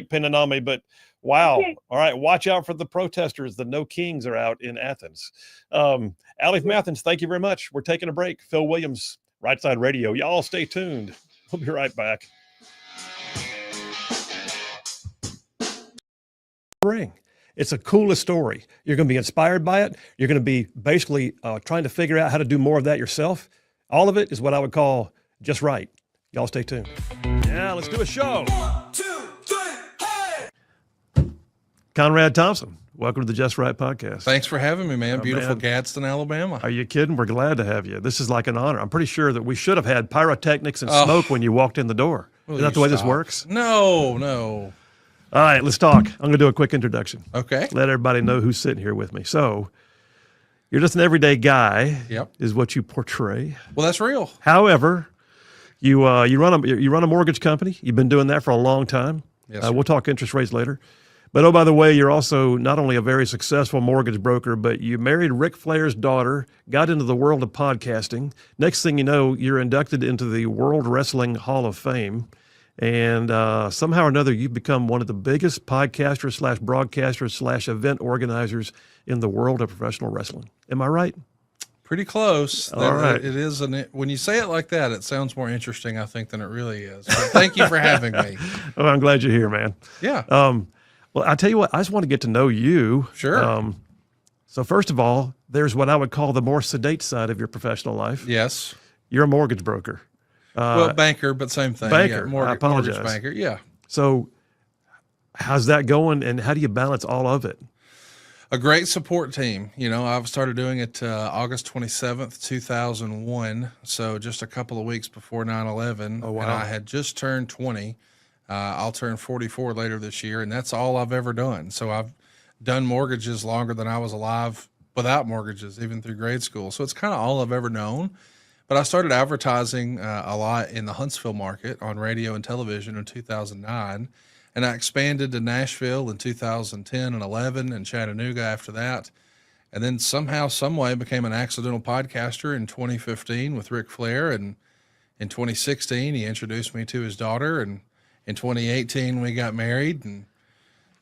pinning on me, but wow. Okay. All right. Watch out for the protesters. The No Kings are out in Athens. Allie from Athens, thank you very much. We're taking a break. Phil Williams, Rightside Radio. Y'all stay tuned. We'll be right back. Ring. It's the coolest story. You're going to be inspired by it. You're going to be basically trying to figure out how to do more of that yourself. All of it is what I would call just right. Y'all stay tuned. Yeah, let's do a show. 1, 2, 3, hey! Conrad Thompson, welcome to the Just Right podcast. Thanks for having me, man. Beautiful man. Gadsden, Alabama. Are you kidding? We're glad to have you. This is like an honor. I'm pretty sure that we should have had pyrotechnics and smoke when you walked in the door. Is that the way this works? No. All right, let's talk. I'm going to do a quick introduction. Okay. Let everybody know who's sitting here with me. So, you're just an everyday guy. Yep. Is what you portray. Well, that's real. However, you run a mortgage company. You've been doing that for a long time. Yes, we'll talk interest rates later. But, oh, by the way, you're also not only a very successful mortgage broker, but you married Ric Flair's daughter, got into the world of podcasting. Next thing you know, you're inducted into the World Wrestling Hall of Fame. And somehow or another, you've become one of the biggest podcasters / broadcasters / event organizers in the world of professional wrestling. Am I right? Pretty close. All right. It is when you say it like that, it sounds more interesting, I think, than it really is. But thank you for having me. Oh, I'm glad you're here, man. Yeah. Well, I tell you what, I just want to get to know you. Sure. So first of all, there's what I would call the more sedate side of your professional life. Yes. You're a mortgage broker. Well, banker, but same thing. Banker. Yeah, I apologize. Mortgage banker. Yeah. So how's that going, and how do you balance all of it? A great support team. You know, I've started doing it August 27th, 2001. So just a couple of weeks before 9/11. Oh, wow. And I had just turned 20. I'll turn 44 later this year, and that's all I've ever done. So I've done mortgages longer than I was alive without mortgages, even through grade school. So it's kind of all I've ever known. But I started advertising a lot in the Huntsville market on radio and television in 2009. And I expanded to Nashville in 2010 and 11 and Chattanooga after that. And then somehow, some way became an accidental podcaster in 2015 with Ric Flair. And in 2016, he introduced me to his daughter. And in 2018, we got married. And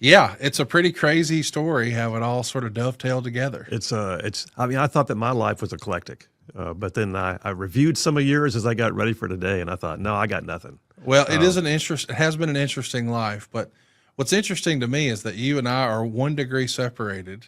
yeah, it's a pretty crazy story how it all sort of dovetailed together. I mean, I thought that my life was eclectic. But then I reviewed some of yours as I got ready for today, and I thought, no, I got nothing. Well, it has been an interesting life, but what's interesting to me is that you and I are 1 degree separated,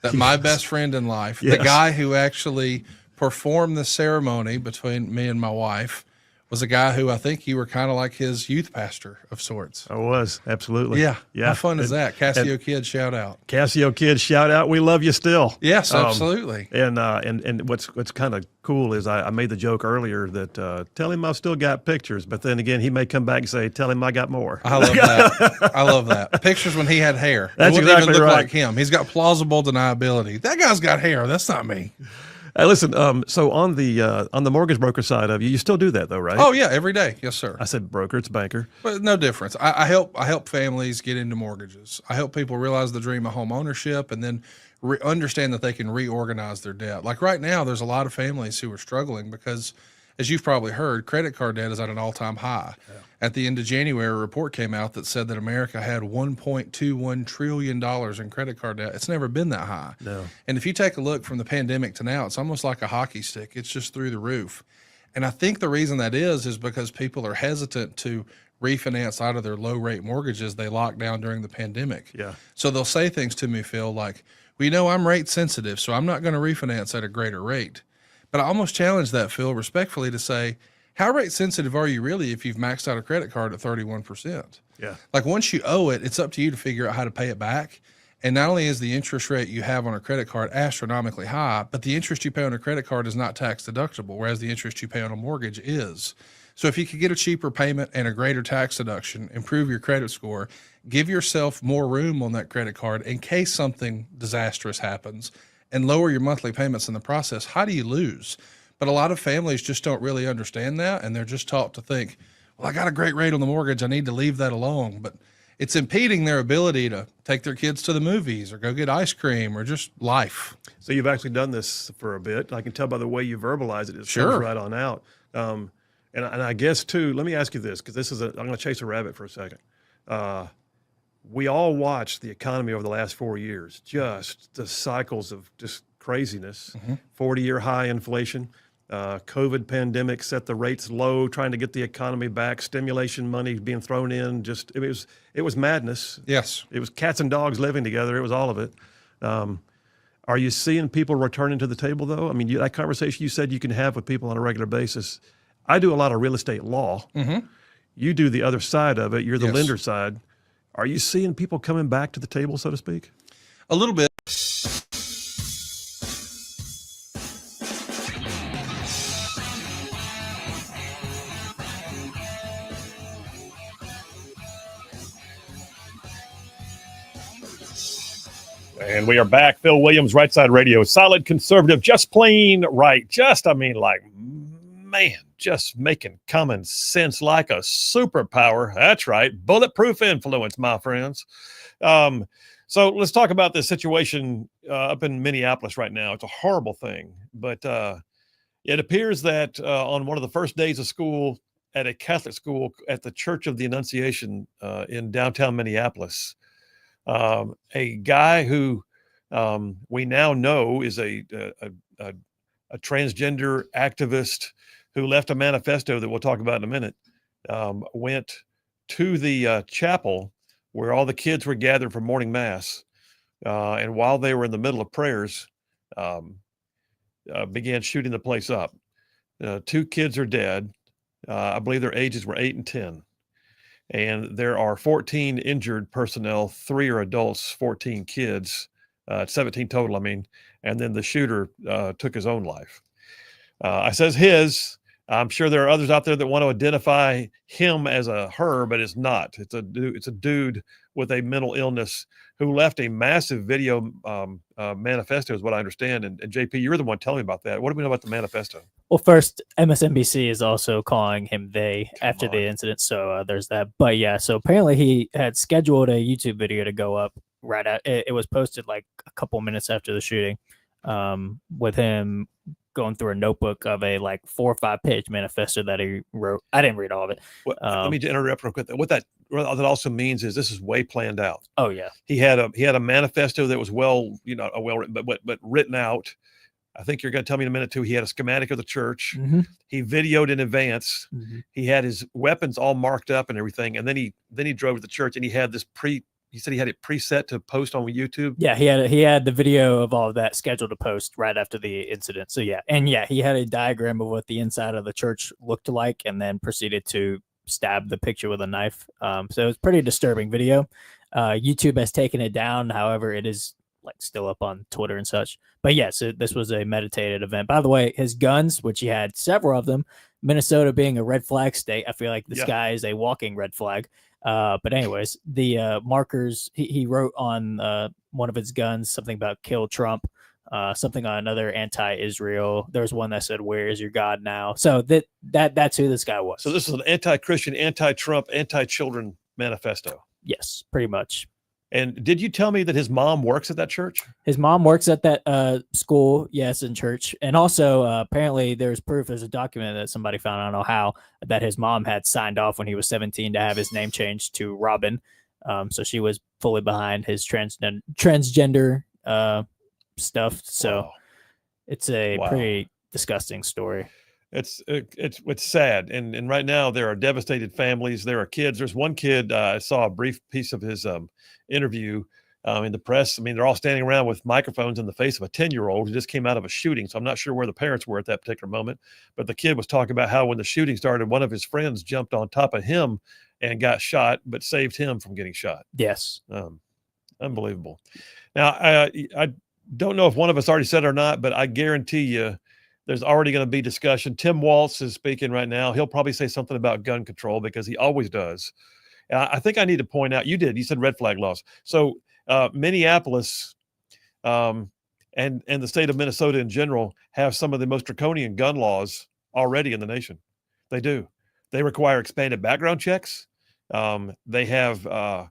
that my best friend in life, the guy who actually performed the ceremony between me and my wife, was a guy who I think you were kind of like his youth pastor of sorts. I was, absolutely. Yeah. Yeah. How fun is that? Cassio Kids, shout out. Cassio Kids, shout out. We love you still. Yes, absolutely. And what's kind of cool is I made the joke earlier that tell him I've still got pictures, but then again, he may come back and say, tell him I got more. I love that. I love that. Pictures when he had hair. That's it wouldn't exactly even look right. like him. He's got plausible deniability. That guy's got hair. That's not me. Hey, listen. So on the mortgage broker side of you still do that though, right? Oh yeah, every day. Yes, sir. I said broker, it's banker. But no difference. I help families get into mortgages. I help people realize the dream of home ownership and then understand that they can reorganize their debt. Like right now, there's a lot of families who are struggling because, as you've probably heard, credit card debt is at an all-time high. Yeah. At the end of January, a report came out that said that America had $1.21 trillion in credit card debt. It's never been that high. No. And if you take a look from the pandemic to now, it's almost like a hockey stick. It's just through the roof. And I think the reason that is because people are hesitant to refinance out of their low-rate mortgages they locked down during the pandemic. Yeah. So they'll say things to me, Phil, like, well, you know, I'm rate sensitive, so I'm not going to refinance at a greater rate. But I almost challenge that, Phil, respectfully to say, how rate sensitive are you really if you've maxed out a credit card at 31%? Yeah. Like once you owe it, it's up to you to figure out how to pay it back. And not only is the interest rate you have on a credit card astronomically high, but the interest you pay on a credit card is not tax deductible, whereas the interest you pay on a mortgage is. So if you could get a cheaper payment and a greater tax deduction, improve your credit score, give yourself more room on that credit card in case something disastrous happens, and lower your monthly payments in the process, how do you lose? But a lot of families just don't really understand that, and they're just taught to think, well, I got a great rate on the mortgage, I need to leave that alone. But it's impeding their ability to take their kids to the movies or go get ice cream or just life. So you've actually done this for a bit. I can tell by the way you verbalize it. It Sure. comes right on out. And I guess, too, let me ask you this, because I'm going to chase a rabbit for a second. We all watched the economy over the last 4 years, just the cycles of just craziness, 40-year high inflation. COVID pandemic set the rates low, trying to get the economy back, stimulation money being thrown in. Just it was madness. Yes. It was cats and dogs living together. It was all of it. Are you seeing people returning to the table, though? I mean, that conversation you said you can have with people on a regular basis. I do a lot of real estate law. Mm-hmm. You do the other side of it. You're the Yes. lender side. Are you seeing people coming back to the table, so to speak? A little bit. And we are back. Phil Williams, Rightside Radio. Solid conservative, just plain right. Just making common sense like a superpower. That's right. Bulletproof influence, my friends. So let's talk about this situation up in Minneapolis right now. It's a horrible thing. But it appears that on one of the first days of school at a Catholic school at the Church of the Annunciation in downtown Minneapolis, a guy who we now know is a transgender activist who left a manifesto that we'll talk about in a minute, went to the chapel where all the kids were gathered for morning mass. And while they were in the middle of prayers, began shooting the place up. 2 kids are dead. I believe their ages were 8 and 10. And there are 14 injured personnel, 3 are adults, 14 kids, 17 total, I mean. And then the shooter took his own life. I says his. I'm sure there are others out there that want to identify him as a her, but it's not. It's a dude with a mental illness who left a massive video manifesto, is what I understand. And JP, you were the one telling me about that. What do we know about the manifesto? Well, first, MSNBC is also calling him they after the incident, so there's that. But yeah, so apparently he had scheduled a YouTube video to go up right at it was posted like a couple minutes after the shooting, with him going through a notebook of a like 4 or 5 page manifesto that he wrote. I didn't read all of it. Well, let me interrupt real quick. What that also means is this is way planned out. Oh yeah, he had a manifesto that was well written, but written out. I think you're going to tell me in a minute too. He had a schematic of the church. Mm-hmm. He videoed in advance. Mm-hmm. He had his weapons all marked up and everything, and then he drove to the church and he had this He said he had it preset to post on YouTube. Yeah, he had the video of all of that scheduled to post right after the incident. So yeah, and yeah, he had a diagram of what the inside of the church looked like, and then proceeded to stab the picture with a knife. So it was pretty disturbing video. YouTube has taken it down. However, it is like still up on Twitter and such. But yes, this was a meditated event. By the way, his guns, which he had several of them, Minnesota being a red flag state, I feel like this guy is a walking red flag. But anyways, the markers he wrote on one of his guns, something about kill Trump, something on another anti-Israel. There's one that said, "Where is your God now?" So that's who this guy was. So this is an anti-Christian, anti-Trump, anti-children manifesto. Yes, pretty much. And did you tell me that his mom works at that church? His mom works at that school, yes, in church. And also, apparently, there's proof, there's a document that somebody found, I don't know how, that his mom had signed off when he was 17 to have his name changed to Robin. So she was fully behind his transgender stuff. So it's a pretty disgusting story. It's sad. And right now there are devastated families. There are kids. There's one kid, I saw a brief piece of his interview in the press. I mean, they're all standing around with microphones in the face of a 10-year-old who just came out of a shooting. So I'm not sure where the parents were at that particular moment, but the kid was talking about how when the shooting started, one of his friends jumped on top of him and got shot, but saved him from getting shot. Yes. Unbelievable. Now, I don't know if one of us already said it or not, but I guarantee you there's already going to be discussion. Tim Waltz is speaking right now. He'll probably say something about gun control because he always does. I think I need to point out, you said red flag laws. So Minneapolis and the state of Minnesota in general have some of the most draconian gun laws already in the nation. They do. They require expanded background checks. They have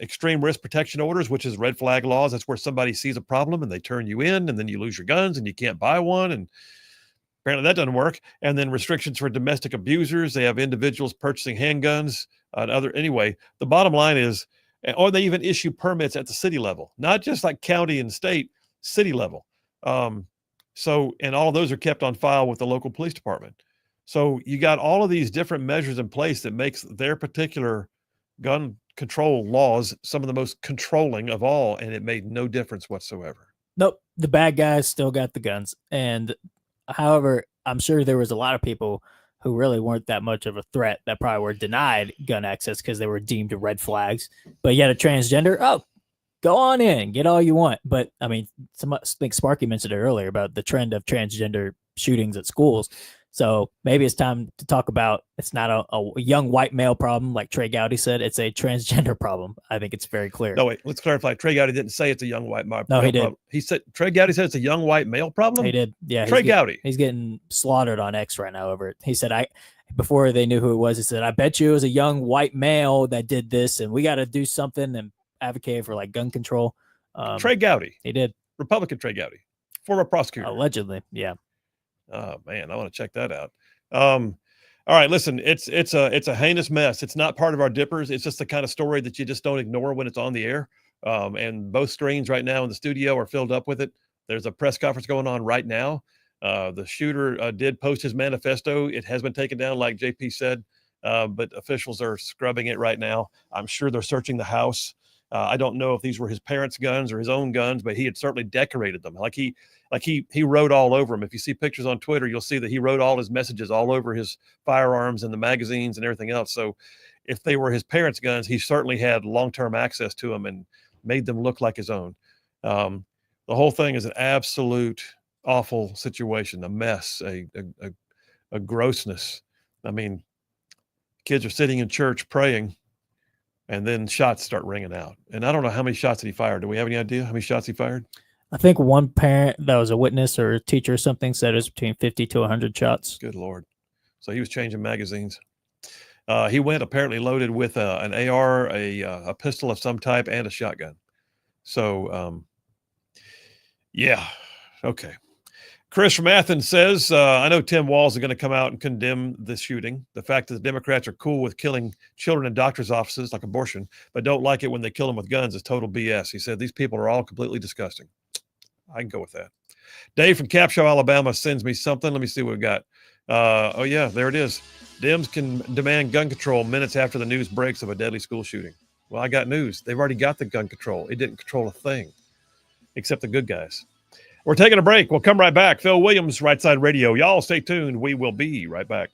extreme risk protection orders, which is red flag laws. That's where somebody sees a problem and they turn you in, and then you lose your guns and you can't buy one. And apparently that doesn't work. And then restrictions for domestic abusers. They have individuals purchasing handguns and anyway, the bottom line is, or they even issue permits at the city level, not just like county and state, city level. So, and all of those are kept on file with the local police department. So you got all of these different measures in place that makes their particular gun control laws some of the most controlling of all, and it made no difference whatsoever. Nope, the bad guys still got the guns. And however, I'm sure there was a lot of people who really weren't that much of a threat that probably were denied gun access because they were deemed red flags. But yet a transgender, oh, go on in, get all you want. But I mean, I think Sparky mentioned it earlier about the trend of transgender shootings at schools. So maybe it's time to talk about it's not a young white male problem, like Trey Gowdy said. It's a transgender problem. I think it's very clear. No, wait, let's clarify. Trey Gowdy didn't say it's a young white male No, he did. problem. He said Trey Gowdy said it's a young white male problem. He did. Yeah. Trey Gowdy. He's getting slaughtered on X right now over it. He said, before they knew who it was, he said, I bet you it was a young white male that did this, and we got to do something and advocate for like gun control. Trey Gowdy. He did. Republican Trey Gowdy, former prosecutor. Allegedly. Yeah. Oh man, I want to check that out. All right, listen, it's a heinous mess. It's not part of our dippers. It's just the kind of story that you just don't ignore when it's on the air. And both screens right now in the studio are filled up with it. There's a press conference going on right now. The shooter did post his manifesto. It has been taken down, like JP said, but officials are scrubbing it right now. I'm sure they're searching the house. I don't know if these were his parents' guns or his own guns, but he had certainly decorated them. Like he wrote all over them. If you see pictures on Twitter, you'll see that he wrote all his messages all over his firearms and the magazines and everything else. So if they were his parents' guns, he certainly had long-term access to them and made them look like his own. The whole thing is an absolute awful situation, a mess, a grossness. I mean, kids are sitting in church praying, and then shots start ringing out. And I don't know how many shots did he fire. Do we have any idea how many shots he fired? I think one parent that was a witness or a teacher or something said it was between 50 to 100 shots. Good Lord. So he was changing magazines. He went apparently loaded with an AR, a pistol of some type, and a shotgun. So, yeah. Okay. Chris from Athens says, I know Tim Walz is going to come out and condemn the shooting. The fact that the Democrats are cool with killing children in doctors' offices like abortion, but don't like it when they kill them with guns is total BS. He said, these people are all completely disgusting. I can go with that. Dave from Capshaw, Alabama sends me something. Let me see what we got. Oh, yeah, there it is. Dems can demand gun control minutes after the news breaks of a deadly school shooting. Well, I got news. They've already got the gun control. It didn't control a thing except the good guys. We're taking a break. We'll come right back. Phil Williams, Rightside Radio. Y'all stay tuned. We will be right back.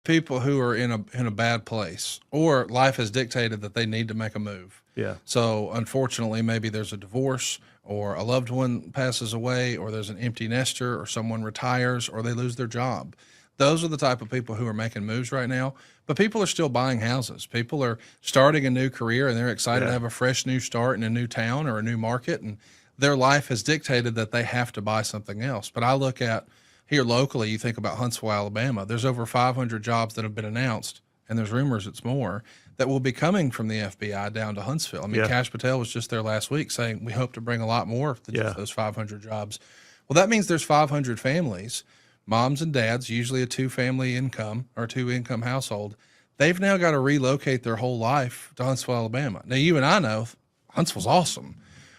People who are in a bad place, or life has dictated that they need to make a move. Yeah. So unfortunately, maybe there's a divorce, or a loved one passes away, or there's an empty nester, or someone retires, or they lose their job. Those are the type of people who are making moves right now. But people are still buying houses. People are starting a new career, and they're excited to have a fresh new start in a new town or a new market. And their life has dictated that they have to buy something else. But I look at here locally, you think about Huntsville, Alabama. There's over 500 jobs that have been announced, and there's rumors it's more, that will be coming from the FBI down to Huntsville. I mean, Kash Patel was just there last week saying we hope to bring a lot more than just those 500 jobs. Well, that means there's 500 families, moms and dads, usually a two-family income or two-income household. They've now got to relocate their whole life to Huntsville, Alabama. Now, you and I know Huntsville's awesome,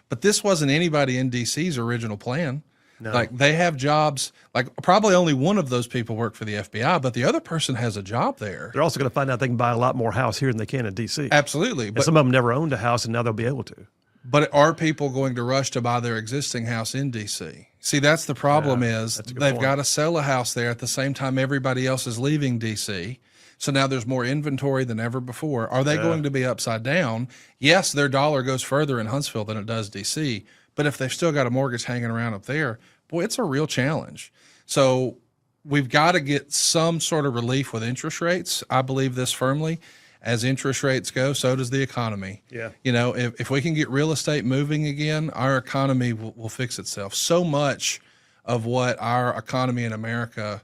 but this wasn't anybody in D.C.'s original plan. No. Like, they have jobs, like probably only one of those people work for the FBI, but the other person has a job there. They're also going to find out they can buy a lot more house here than they can in D.C. Absolutely. But some of them never owned a house, and now they'll be able to. But are people going to rush to buy their existing house in D.C.? See, that's the problem is they've got to sell a house there at the same time everybody else is leaving D.C., so now there's more inventory than ever before. Are they going to be upside down? Yes, their dollar goes further in Huntsville than it does D.C., but if they've still got a mortgage hanging around up there, boy, it's a real challenge. So we've got to get some sort of relief with interest rates. I believe this firmly. As interest rates go, so does the economy. Yeah. You know, if we can get real estate moving again, our economy will fix itself. So much of what our economy in America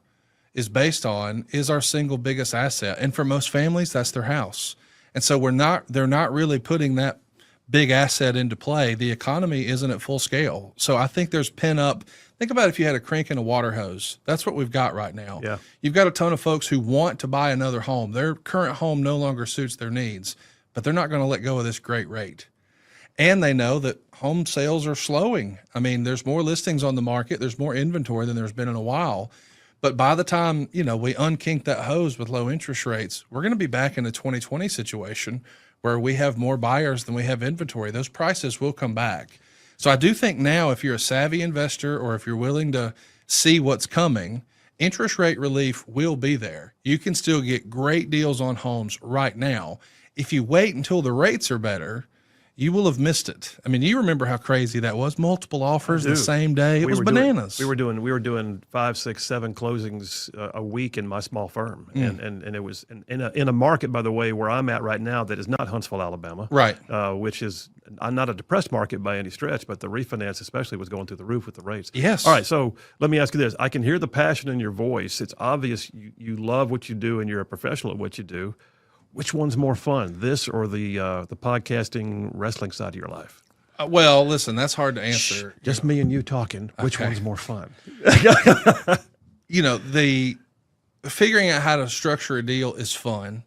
is based on is our single biggest asset. And for most families, that's their house. And so they're not really putting that big asset into play. The economy isn't at full scale. So I think there's pent up. Think about if you had a crank and a water hose. That's what we've got right now. Yeah. You've got a ton of folks who want to buy another home. Their current home no longer suits their needs, but they're not going to let go of this great rate. And they know that home sales are slowing. I mean, there's more listings on the market. There's more inventory than there's been in a while. But by the time, we unkink that hose with low interest rates, we're going to be back in a 2020 situation where we have more buyers than we have inventory. Those prices will come back. So I do think now, if you're a savvy investor or if you're willing to see what's coming, interest rate relief will be there. You can still get great deals on homes right now. If you wait until the rates are better, you will have missed it. I mean, you remember how crazy that was? Multiple offers the same day. It was bananas. We were doing 5, 6, 7 closings a week in my small firm, and it was in a market, by the way, where I'm at right now that is not Huntsville, Alabama, right? Which is not a depressed market by any stretch, but the refinance especially was going through the roof with the rates. Yes. All right, so let me ask you this: I can hear the passion in your voice. It's obvious you love what you do and you're a professional at what you do. Which one's more fun, this or the podcasting wrestling side of your life? Well, listen, that's hard to answer. Just me and you talking. Which one's more fun? The figuring out how to structure a deal is fun.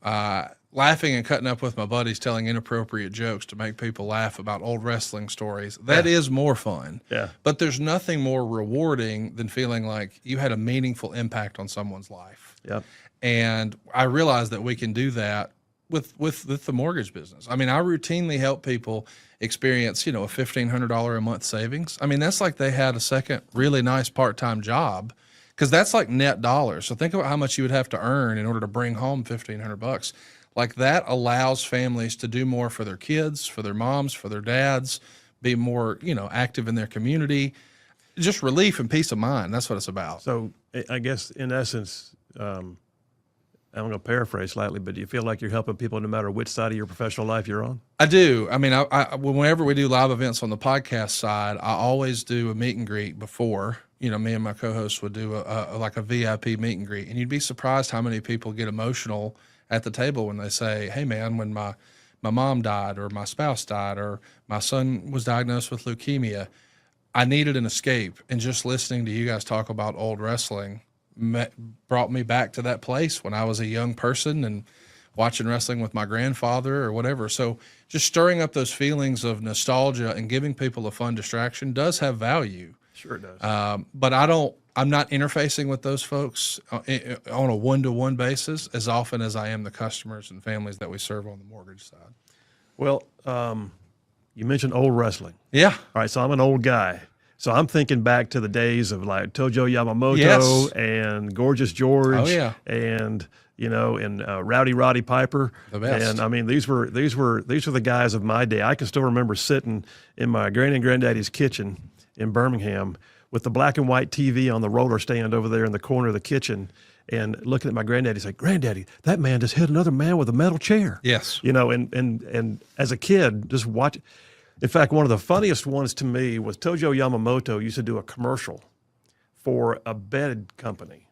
Laughing and cutting up with my buddies, telling inappropriate jokes to make people laugh about old wrestling stories, that is more fun. Yeah. But there's nothing more rewarding than feeling like you had a meaningful impact on someone's life. Yep. And I realized that we can do that with the mortgage business. I mean, I routinely help people experience, a $1,500 a month savings. I mean, that's like they had a second really nice part-time job, because that's like net dollars. So think about how much you would have to earn in order to bring home $1,500. Like, that allows families to do more for their kids, for their moms, for their dads, be more, active in their community. Just relief and peace of mind. That's what it's about. So I guess in essence, I'm going to paraphrase slightly, but do you feel like you're helping people no matter which side of your professional life you're on? I do. I mean, whenever we do live events on the podcast side, I always do a meet and greet before. Me and my co-hosts would do a VIP meet and greet, and you'd be surprised how many people get emotional at the table when they say, "Hey, man, when my mom died, or my spouse died, or my son was diagnosed with leukemia, I needed an escape." And just listening to you guys talk about old wrestling brought me back to that place when I was a young person and watching wrestling with my grandfather or whatever. So just stirring up those feelings of nostalgia and giving people a fun distraction does have value. Sure it does. But I'm not interfacing with those folks on a one-to-one basis as often as I am the customers and families that we serve on the mortgage side. Well, you mentioned old wrestling. Yeah. All right, so I'm an old guy. So I'm thinking back to the days of like Tojo Yamamoto and Gorgeous George and Rowdy Roddy Piper. The best. And I mean, these were the guys of my day. I can still remember sitting in my granny and granddaddy's kitchen in Birmingham with the black and white TV on the roller stand over there in the corner of the kitchen, and looking at my granddaddy, say, "Granddaddy, that man just hit another man with a metal chair." Yes. And as a kid, just watch. In fact, one of the funniest ones to me was Tojo Yamamoto used to do a commercial for a bed company,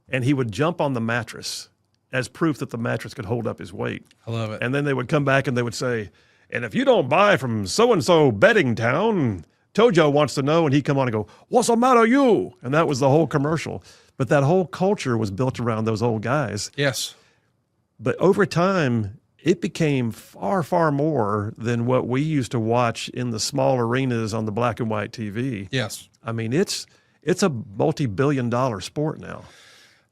and he would jump on the mattress as proof that the mattress could hold up his weight. I love it. And then they would come back and they would say, "And if you don't buy from so-and-so bedding town, Tojo wants to know," and he'd come on and go, "What's the matter, you?" And that was the whole commercial. But that whole culture was built around those old guys. Yes. But over time, it became far, far more than what we used to watch in the small arenas on the black and white TV. Yes. I mean, it's a multi-billion-dollar sport now.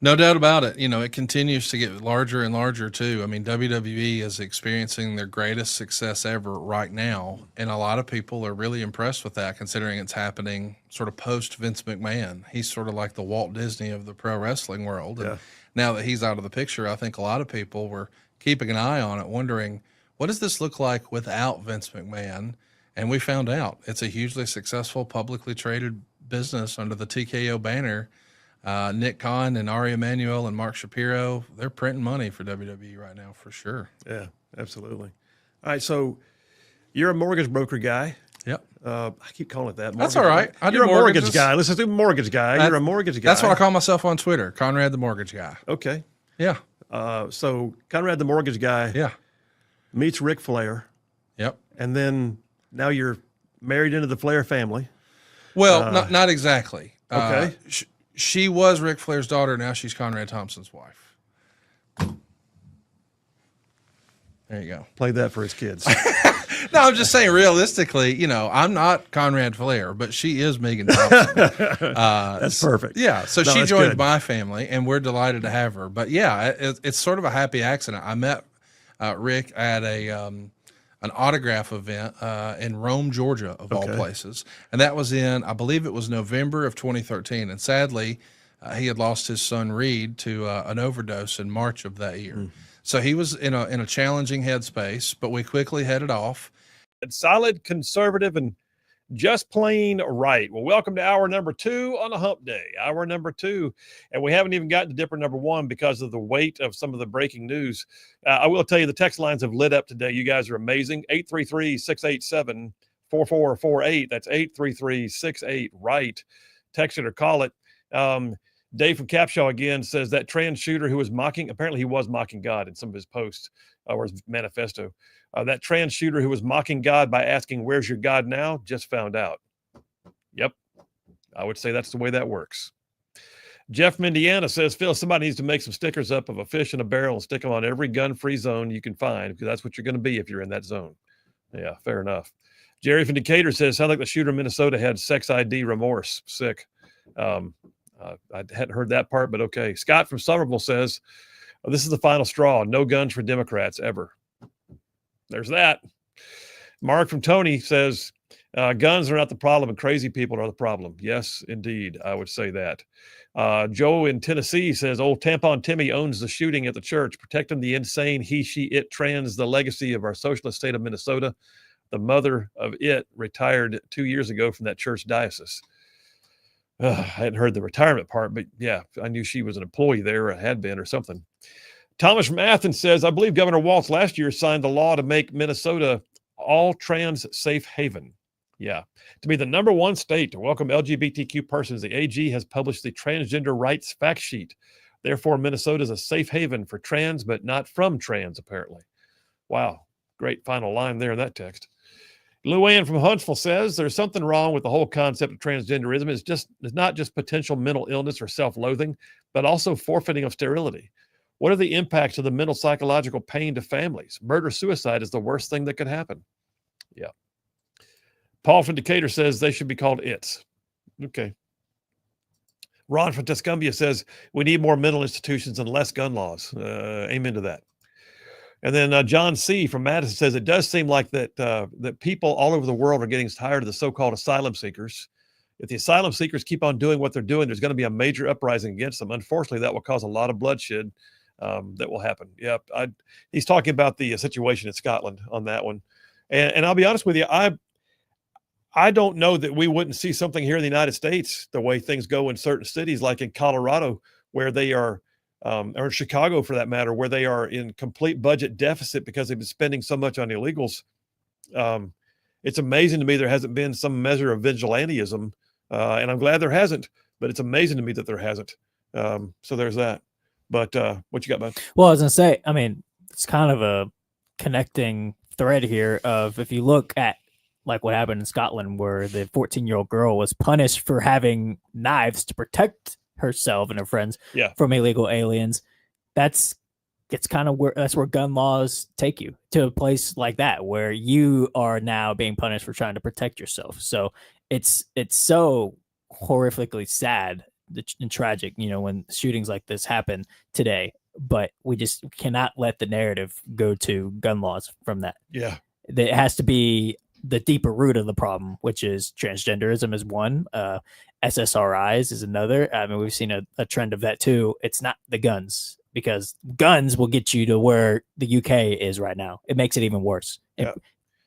No doubt about it. It continues to get larger and larger too. I mean, WWE is experiencing their greatest success ever right now. And a lot of people are really impressed with that, considering it's happening sort of post Vince McMahon. He's sort of like the Walt Disney of the pro wrestling world. And now that he's out of the picture, I think a lot of people were keeping an eye on it, wondering, what does this look like without Vince McMahon? And we found out it's a hugely successful publicly traded business under the TKO banner. Nick Khan and Ari Emanuel and Mark Shapiro, they're printing money for WWE right now for sure. Yeah, absolutely. All right, so you're a mortgage broker guy. Yep. I keep calling it that. That's all right. You're a mortgage guy. Let's do mortgage guy. You're a mortgage guy. That's what I call myself on Twitter, Conrad the Mortgage Guy. Okay. Yeah. So Conrad the Mortgage Guy meets Ric Flair. Yep. And then now you're married into the Flair family. Well, not exactly. Okay. She was Ric Flair's daughter. Now she's Conrad Thompson's wife. There you go. Play that for his kids. No, I'm just saying realistically, I'm not Conrad Flair, but she is Megan Thompson. That's perfect. Yeah. So No, she that's joined good. my family, and we're delighted to have her. But yeah, it's sort of a happy accident. I met Rick at an autograph event in Rome, Georgia, of all places. And that was in, I believe it was November of 2013. And sadly, he had lost his son Reed to an overdose in March of that year. So he was in a challenging headspace, but we quickly headed off. Solid, conservative, and just plain right. Well, welcome to hour number 2 on a hump day. Hour number 2. And we haven't even gotten to Dipper number 1 because of the weight of some of the breaking news. I will tell you, the text lines have lit up today. You guys are amazing. 833-687-4448. That's 833-68-RIGHT. Text it or call it. Dave from Capshaw again says that trans shooter who was mocking, apparently he was mocking God in some of his posts or his manifesto. That trans shooter who was mocking God by asking, "Where's your God now?" just found out. Yep. I would say that's the way that works. Jeff from Indiana says, Phil, somebody needs to make some stickers up of a fish in a barrel and stick them on every gun-free zone you can find, because that's what you're going to be if you're in that zone. Yeah, fair enough. Jerry from Decatur says, sounds like the shooter in Minnesota had sex ID remorse. Sick. I hadn't heard that part, but okay. Scott from Somerville says, this is the final straw. No guns for Democrats ever. There's that. Mark from Tony says, guns are not the problem and crazy people are the problem. Yes, indeed. I would say that. Joe in Tennessee says, old Tampon Timmy owns the shooting at the church, protecting the insane he, she, it trans, the legacy of our socialist state of Minnesota. The mother of it retired 2 years ago from that church diocese. I hadn't heard the retirement part, but yeah, I knew she was an employee there or had been or something. Thomas from Athens says, I believe Governor Walz last year signed the law to make Minnesota all trans safe haven. Yeah. To be the number 1 state to welcome LGBTQ persons, the AG has published the transgender rights fact sheet. Therefore, Minnesota is a safe haven for trans, but not from trans, apparently. Wow. Great final line there in that text. Luann from Huntsville says there's something wrong with the whole concept of transgenderism. It's not just potential mental illness or self-loathing, but also forfeiting of sterility. What are the impacts of the mental psychological pain to families? Murder-suicide is the worst thing that could happen. Yeah. Paul from Decatur says they should be called its. Okay. Ron from Tuscumbia says we need more mental institutions and less gun laws. Amen to that. And then John C. from Madison says it does seem like that people all over the world are getting tired of the so-called asylum seekers. If the asylum seekers keep on doing what they're doing, there's going to be a major uprising against them. Unfortunately, that will cause a lot of bloodshed that will happen. Yeah, he's talking about the situation in Scotland on that one. And I'll be honest with you, I don't know that we wouldn't see something here in the United States the way things go in certain cities, like in Colorado, where they are, or Chicago for that matter, where they are in complete budget deficit because they've been spending so much on illegals. It's amazing to me there hasn't been some measure of vigilantism, and I'm glad there hasn't, but it's amazing to me that there hasn't. So there's that. But what you got, bud? Well, I was going to say, I mean, it's kind of a connecting thread here of if you look at like what happened in Scotland, where the 14-year-old girl was punished for having knives to protect herself and her friends from illegal aliens. It's kind of that's where gun laws take you, to a place like that where you are now being punished for trying to protect yourself. So it's so horrifically sad and tragic, when shootings like this happen today. But we just cannot let the narrative go to gun laws from that. Yeah, it has to be the deeper root of the problem, which is transgenderism is one, SSRIs is another. I mean, we've seen a trend of that too. It's not the guns, because guns will get you to where the UK is right now. It makes it even worse. It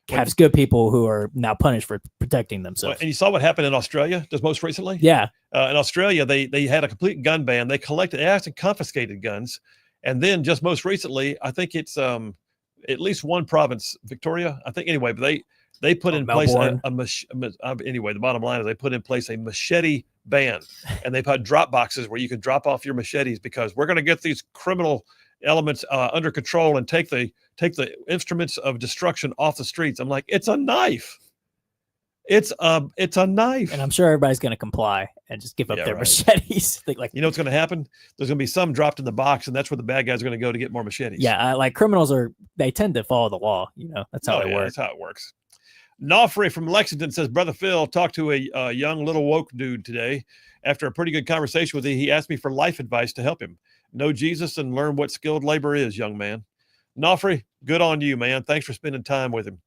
has good people who are now punished for protecting themselves. And you saw what happened in Australia just most recently? Yeah. In Australia, they had a complete gun ban. They actually confiscated guns. And then just most recently, I think it's at least one province, Victoria, I think, anyway, but they put in place anyway, the bottom line is they put in place a machete ban, and they put drop boxes where you can drop off your machetes, because we're going to get these criminal elements under control and take the instruments of destruction off the streets. I'm like, it's a knife. It's a knife. And I'm sure everybody's going to comply and just give up their machetes. Like, you know what's going to happen? There's going to be some dropped in the box, and that's where the bad guys are going to go to get more machetes. Yeah, like criminals are they tend to follow the law. That's how they work. That's how it works. Nofri from Lexington says, Brother Phil, talked to a young little woke dude today. After a pretty good conversation with him, he asked me for life advice to help him know Jesus and learn what skilled labor is, young man. Nofri, good on you, man. Thanks for spending time with him.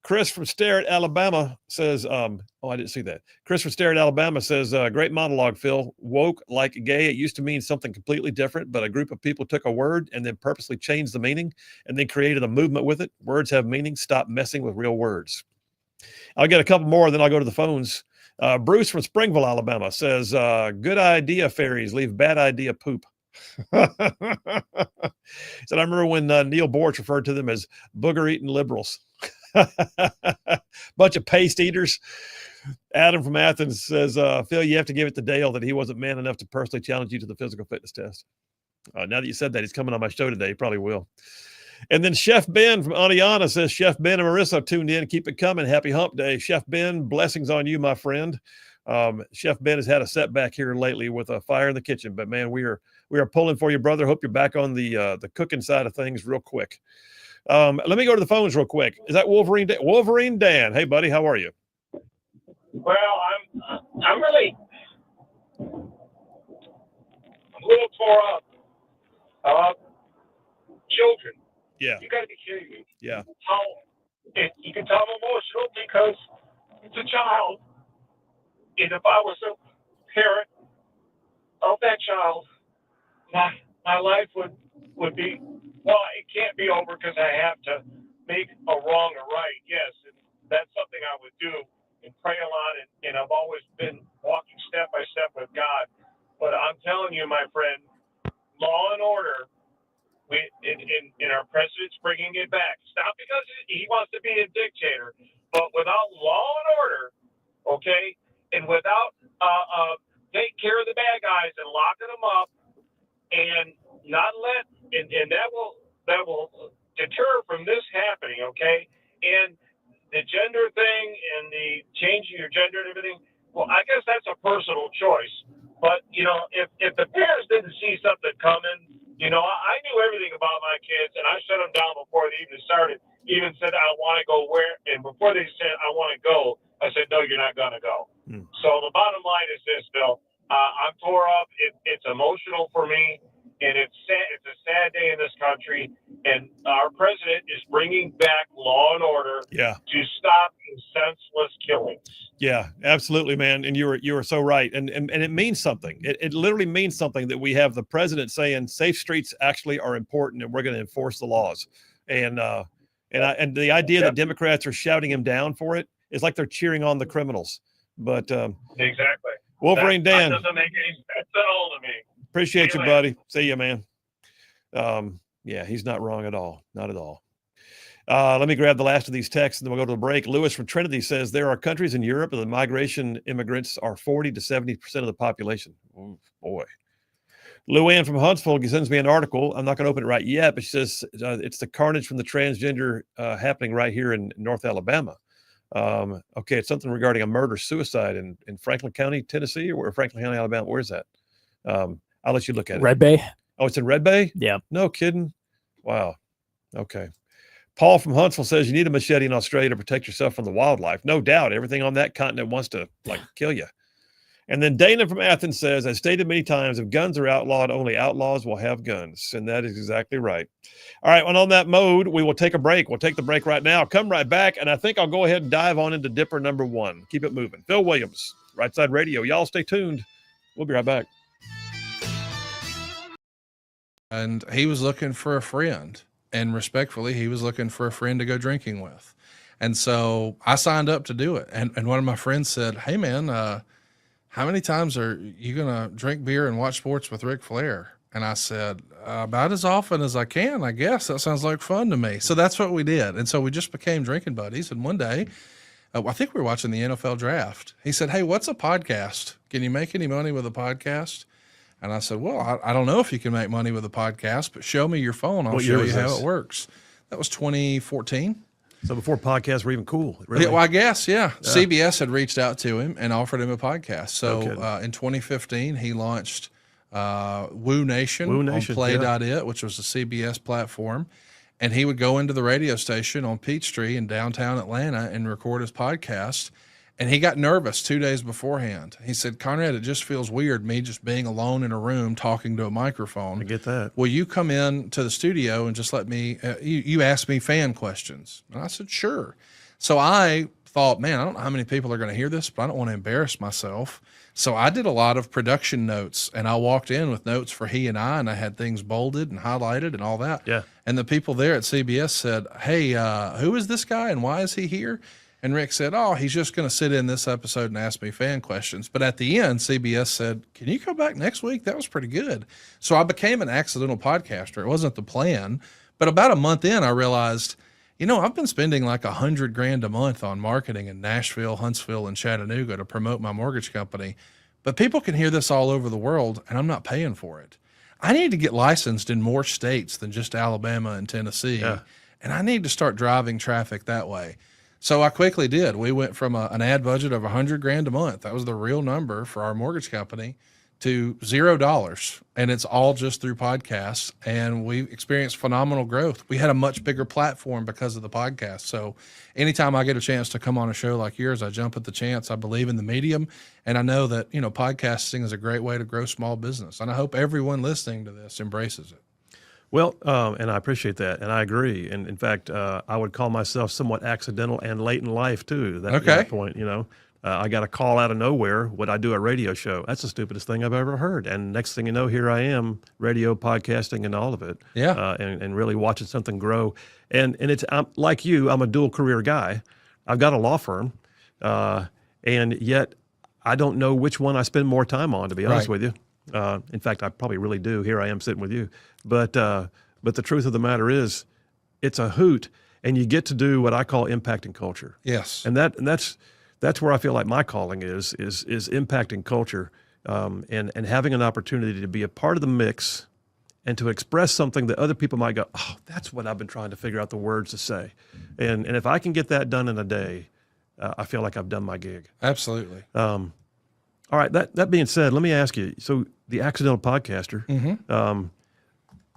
Chris from Starrett, Alabama says, I didn't see that. Chris from Starrett, Alabama says, great monologue, Phil. Woke like gay. It used to mean something completely different, but a group of people took a word and then purposely changed the meaning and then created a movement with it. Words have meaning. Stop messing with real words. I'll get a couple more, then I'll go to the phones. Bruce from Springville, Alabama says, good idea, fairies. Leave bad idea poop. Said, I remember when Neil Borch referred to them as booger-eating liberals. Bunch of paste eaters. Adam from Athens says, Phil, you have to give it to Dale that he wasn't man enough to personally challenge you to the physical fitness test. Now that you said that, he's coming on my show today. He probably will. And then Chef Ben from Aniana says, Chef Ben and Marissa tuned in. Keep it coming. Happy hump day. Chef Ben, blessings on you, my friend. Chef Ben has had a setback here lately with a fire in the kitchen, but man, we are pulling for you, brother. Hope you're back on the cooking side of things real quick. Let me go to the phones real quick. Is that Wolverine Dan? Wolverine Dan. Hey, buddy, how are you? Well, I'm really a little tore up. Children. Yeah. You got to be kidding me. Yeah. You can tell I'm emotional because it's a child. And if I was a parent of that child, my life would be, well, it can't be over because I have to make a wrong a right. Yes, and that's something I would do and pray a lot. And I've always been walking step by step with God. But I'm telling you, my friend, law and order, and our president's bringing it back. It's not because he wants to be a dictator, but without law and order, okay, and without taking care of the bad guys and locking them up, and not and that will deter from this happening, okay? And the gender thing and the changing your gender and everything, well, I guess that's a personal choice. But if the parents didn't see something coming, I knew everything about my kids, and I shut them down before they even started. Even said, I want to go where, and before they said, I want to go, I said, no, you're not going to go. So the bottom line is this, Bill. I'm tore up. It's emotional for me, and it's sad. It's a sad day in this country, and our president is bringing back law and order to stop senseless killings. Yeah, absolutely, man. And you were so right. And it means something. It literally means something that we have the president saying safe streets actually are important and we're going to enforce the laws. And the idea that Democrats are shouting him down for it is like they're cheering on the criminals. But exactly. Wolverine Dan. That doesn't make any sense at all to me. Appreciate you, buddy. See you, man. Yeah, he's not wrong at all. Not at all. Let me grab the last of these texts and then we'll go to the break. Lewis from Trinity says there are countries in Europe where the migration immigrants are 40 to 70% of the population. Oh, boy. Luann from Huntsville sends me an article. I'm not going to open it right yet, but she says it's the carnage from the transgender happening right here in North Alabama. Okay, it's something regarding a murder-suicide in Franklin County, Tennessee, or Franklin County, Alabama. Where's that? I'll let you look at it. Red Bay. Oh, it's in Red Bay? Yeah. No kidding. Wow. Okay. Paul from Huntsville says you need a machete in Australia to protect yourself from the wildlife. No doubt. Everything on that continent wants to kill you. And then Dana from Athens says, as stated many times, if guns are outlawed, only outlaws will have guns. And that is exactly right. All right. Well, on that mode, we will take a break. We'll take the break right now. Come right back. And I think I'll go ahead and dive on into Dipper number 1. Keep it moving. Phil Williams, Rightside Radio. Y'all stay tuned. We'll be right back. And he was looking for a friend. And respectfully, he was looking for a friend to go drinking with. And so I signed up to do it. And one of my friends said, hey, man, how many times are you going to drink beer and watch sports with Ric Flair? And I said, about as often as I can, I guess. That sounds like fun to me. So that's what we did. And so we just became drinking buddies. And one day, I think we were watching the NFL draft. He said, hey, what's a podcast? Can you make any money with a podcast? And I said, well, I don't know if you can make money with a podcast, but show me your phone. I'll show you how it works. That was 2014. So before podcasts were even cool. Really? Yeah, well, I guess, yeah. CBS had reached out to him and offered him a podcast. So in 2015, he launched Woo Nation on Play.it, which was a CBS platform. And he would go into the radio station on Peachtree in downtown Atlanta and record his podcast. And he got nervous 2 days beforehand. He said, Conrad, it just feels weird, me just being alone in a room talking to a microphone. I get that. Will you come in to the studio and just let me, you ask me fan questions? And I said, sure. So I thought, man, I don't know how many people are going to hear this, but I don't want to embarrass myself. So I did a lot of production notes, and I walked in with notes for he and I had things bolded and highlighted and all that. Yeah. And the people there at CBS said, hey, who is this guy and why is he here? And Rick said, oh, he's just going to sit in this episode and ask me fan questions. But at the end, CBS said, can you come back next week? That was pretty good. So I became an accidental podcaster. It wasn't the plan. But about a month in, I realized, I've been spending like $100,000 a month on marketing in Nashville, Huntsville, and Chattanooga to promote my mortgage company. But people can hear this all over the world, and I'm not paying for it. I need to get licensed in more states than just Alabama and Tennessee. Yeah. And I need to start driving traffic that way. So I quickly did. We went from an ad budget of $100,000 a month. That was the real number for our mortgage company to $0. And it's all just through podcasts. And we experienced phenomenal growth. We had a much bigger platform because of the podcast. So anytime I get a chance to come on a show like yours, I jump at the chance. I believe in the medium. And I know that, podcasting is a great way to grow small business. And I hope everyone listening to this embraces it. Well, and I appreciate that, and I agree. And in fact, I would call myself somewhat accidental and late in life too. That point, I got a call out of nowhere. Would I do a radio show? That's the stupidest thing I've ever heard. And next thing you know, here I am, radio, podcasting, and all of it. Yeah. And really watching something grow. And I'm like you. I'm a dual career guy. I've got a law firm, and yet I don't know which one I spend more time on. To be honest with you. In fact, I probably really do. Here I am sitting with you. But the truth of the matter is, it's a hoot, and you get to do what I call impacting culture. Yes. And that's where I feel like my calling is impacting culture, and having an opportunity to be a part of the mix, and to express something that other people might go, oh, that's what I've been trying to figure out the words to say, and if I can get that done in a day, I feel like I've done my gig. Absolutely. All right. That being said, let me ask you. So the accidental podcaster,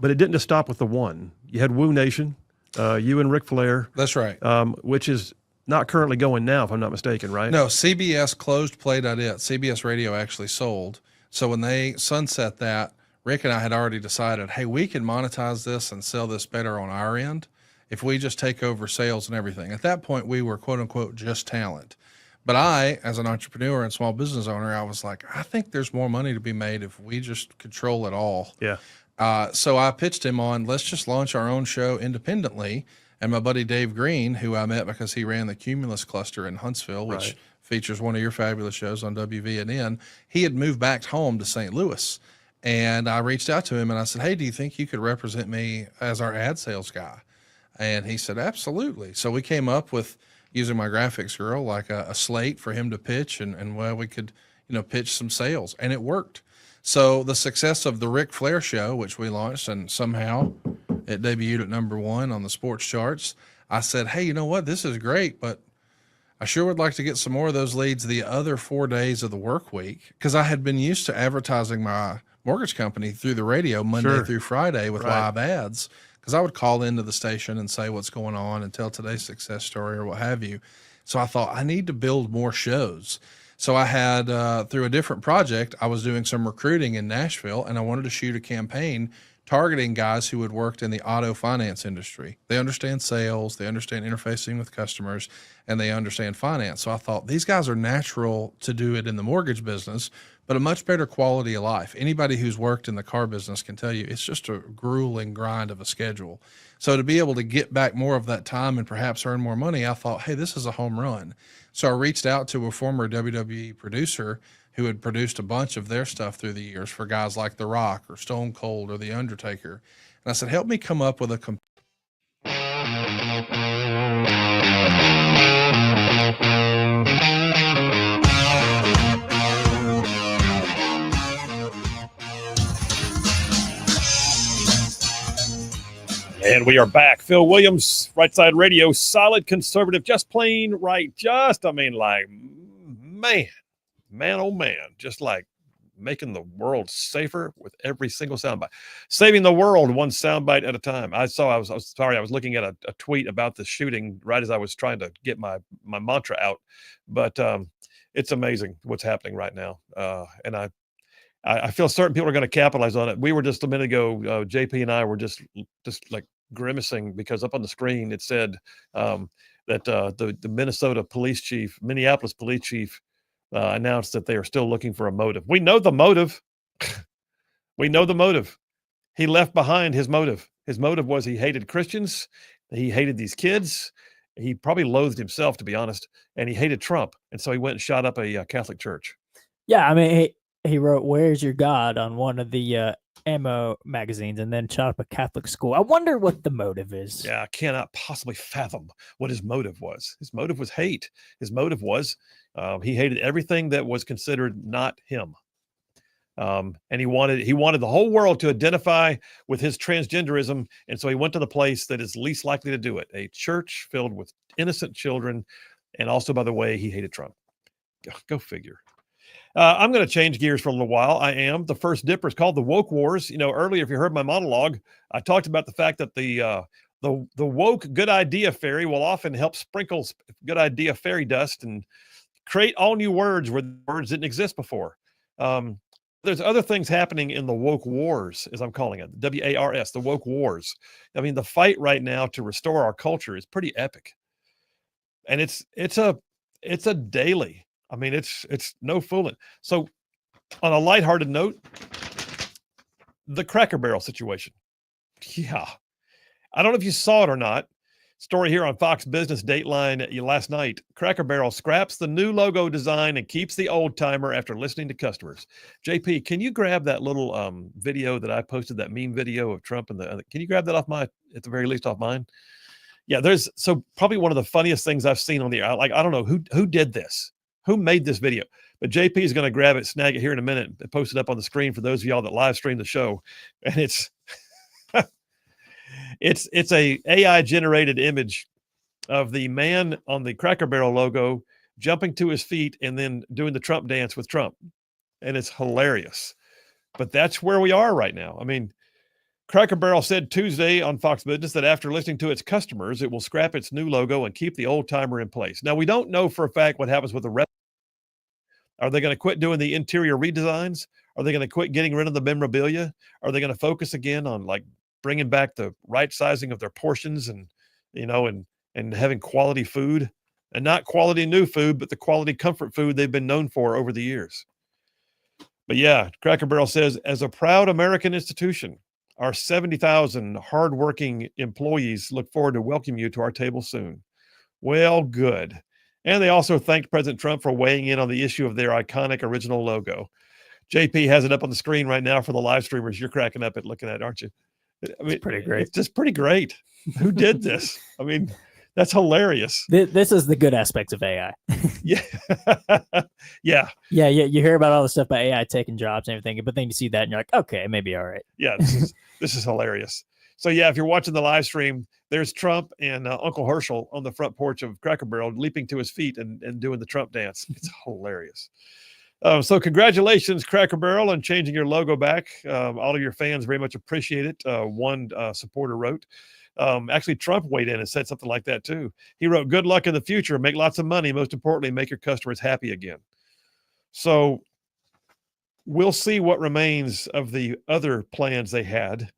but it didn't just stop with the one. You had Woo Nation, you and Ric Flair. That's right. Which is not currently going now, if I'm not mistaken, right? No, CBS closed Play.it. CBS Radio actually sold. So when they sunset that, Rick and I had already decided, hey, we can monetize this and sell this better on our end if we just take over sales and everything. At that point, we were quote unquote just talent. But I, as an entrepreneur and small business owner, I was like, I think there's more money to be made if we just control it all. Yeah. So I pitched him on, let's just launch our own show independently. And my buddy Dave Green, who I met because he ran the Cumulus cluster in Huntsville, which features one of your fabulous shows on WVNN, he had moved back home to St. Louis. And I reached out to him and I said, hey, do you think you could represent me as our ad sales guy? And he said, absolutely. So we came up with, using my graphics girl, like a slate for him to pitch, and well, we could, pitch some sales, and it worked. So the success of the Ric Flair show, which we launched, and somehow it debuted at #1 on the sports charts, I said, hey, you know what? This is great, but I sure would like to get some more of those leads the other 4 days of the work week, because I had been used to advertising my mortgage company through the radio Monday through Friday with live ads, because I would call into the station and say what's going on and tell today's success story or what have you. So I thought I need to build more shows. So I had, through a different project, I was doing some recruiting in Nashville, and I wanted to shoot a campaign targeting guys who had worked in the auto finance industry. They understand sales, they understand interfacing with customers, and they understand finance. So I thought these guys are natural to do it in the mortgage business, but a much better quality of life. Anybody who's worked in the car business can tell you it's just a grueling grind of a schedule. So to be able to get back more of that time and perhaps earn more money, I thought, hey, this is a home run. So I reached out to a former WWE producer who had produced a bunch of their stuff through the years for guys like The Rock or Stone Cold or The Undertaker. And I said, help me come up with a And we are back. Phil Williams, Rightside Radio, solid conservative, just plain right. Man, oh man, just like making the world safer with every single soundbite, saving the world one soundbite at a time. I was sorry, I was looking at a tweet about the shooting right as I was trying to get my mantra out, but it's amazing what's happening right now, and I feel certain people are going to capitalize on it. We were just a minute ago, JP and I were just like grimacing because up on the screen it said that the Minneapolis police chief announced that they are still looking for a motive. We know the motive. We know the motive. He left behind his motive. His motive was he hated Christians. He hated these kids. He probably loathed himself, to be honest, and he hated Trump. And so he went and shot up a Catholic church. Yeah, I mean, he wrote "Where's Your God" on one of the ammo magazines, and then shot up a Catholic school. I wonder what the motive is. Yeah, I cannot possibly fathom what his motive was. His motive was hate. His motive was he hated everything that was considered not him. And he wanted the whole world to identify with his transgenderism, and so he went to the place that is least likely to do it, a church filled with innocent children. And also, by the way, he hated Trump. Go figure. I'm going to change gears for a little while. I am. The first dipper is called the Woke Wars. Earlier, if you heard my monologue, I talked about the fact that the woke good idea fairy will often help sprinkle good idea fairy dust and create all new words where words didn't exist before. There's other things happening in the woke wars, as I'm calling it, WARS, the woke wars. I mean, the fight right now to restore our culture is pretty epic, and it's a daily. I mean, it's no fooling. So, on a lighthearted note, the Cracker Barrel situation. Yeah, I don't know if you saw it or not. Story here on Fox Business Dateline last night. Cracker Barrel scraps the new logo design and keeps the old timer after listening to customers. JP, can you grab that little video that I posted, that meme video of Trump and can you grab that off at the very least off mine? Yeah, so probably one of the funniest things I've seen on the air. Like, I don't know who did this, who made this video, but JP is going to grab it, snag it here in a minute, and post it up on the screen for those of y'all that live stream the show. And it's it's a AI generated image of the man on the Cracker Barrel logo jumping to his feet and then doing the Trump dance with Trump. And it's hilarious. But that's where we are right now. I mean, Cracker Barrel said Tuesday on Fox Business that after listening to its customers, it will scrap its new logo and keep the old timer in place. Now, we don't know for a fact what happens with the rest. Are they going to quit doing the interior redesigns? Are they going to quit getting rid of the memorabilia? Are they going to focus again on like bringing back the right sizing of their portions and having quality food, and not quality new food, but the quality comfort food they've been known for over the years? But yeah, Cracker Barrel says, as a proud American institution, our 70,000 hardworking employees look forward to welcoming you to our table soon. Well, good. And they also thanked President Trump for weighing in on the issue of their iconic original logo. JP has it up on the screen right now for the live streamers. You're cracking up at looking at it, aren't you? I mean, it's pretty great. It's just pretty great. Who did this? I mean, that's hilarious. This is the good aspects of AI. Yeah. Yeah. Yeah. You hear about all the stuff about AI taking jobs and everything, but then you see that and you're like, okay, maybe all right. Yeah, this is hilarious. So yeah, if you're watching the live stream, there's Trump and Uncle Herschel on the front porch of Cracker Barrel leaping to his feet and doing the Trump dance. It's hilarious. So congratulations, Cracker Barrel, on changing your logo back. All of your fans very much appreciate it. One supporter wrote. Actually, Trump weighed in and said something like that too. He wrote, "Good luck in the future. Make lots of money. Most importantly, make your customers happy again." So we'll see what remains of the other plans they had.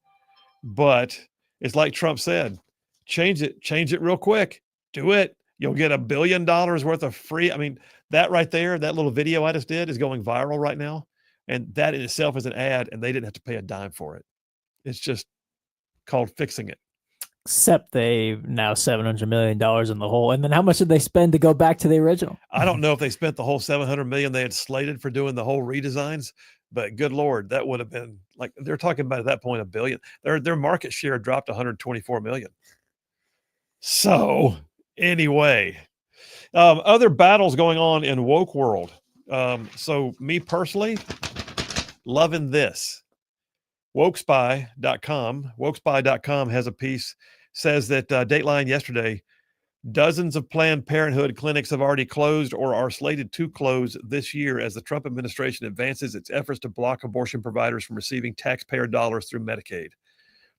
But it's like Trump said, change it real quick. Do it. You'll get $1 billion worth of free. I mean, that right there, that little video I just did is going viral right now. And that in itself is an ad, and they didn't have to pay a dime for it. It's just called fixing it. Except they now $700 million in the hole. And then how much did they spend to go back to the original? I don't know if they spent the whole $700 million they had slated for doing the whole redesigns, but good Lord, that would have been like, they're talking about at that point, $1 billion. Their market share dropped to 124 million. So anyway, other battles going on in woke world. So me personally, loving this. Wokespy.com has a piece, says that Dateline yesterday Dozens of Planned Parenthood clinics have already closed or are slated to close this year as the Trump administration advances its efforts to block abortion providers from receiving taxpayer dollars through Medicaid.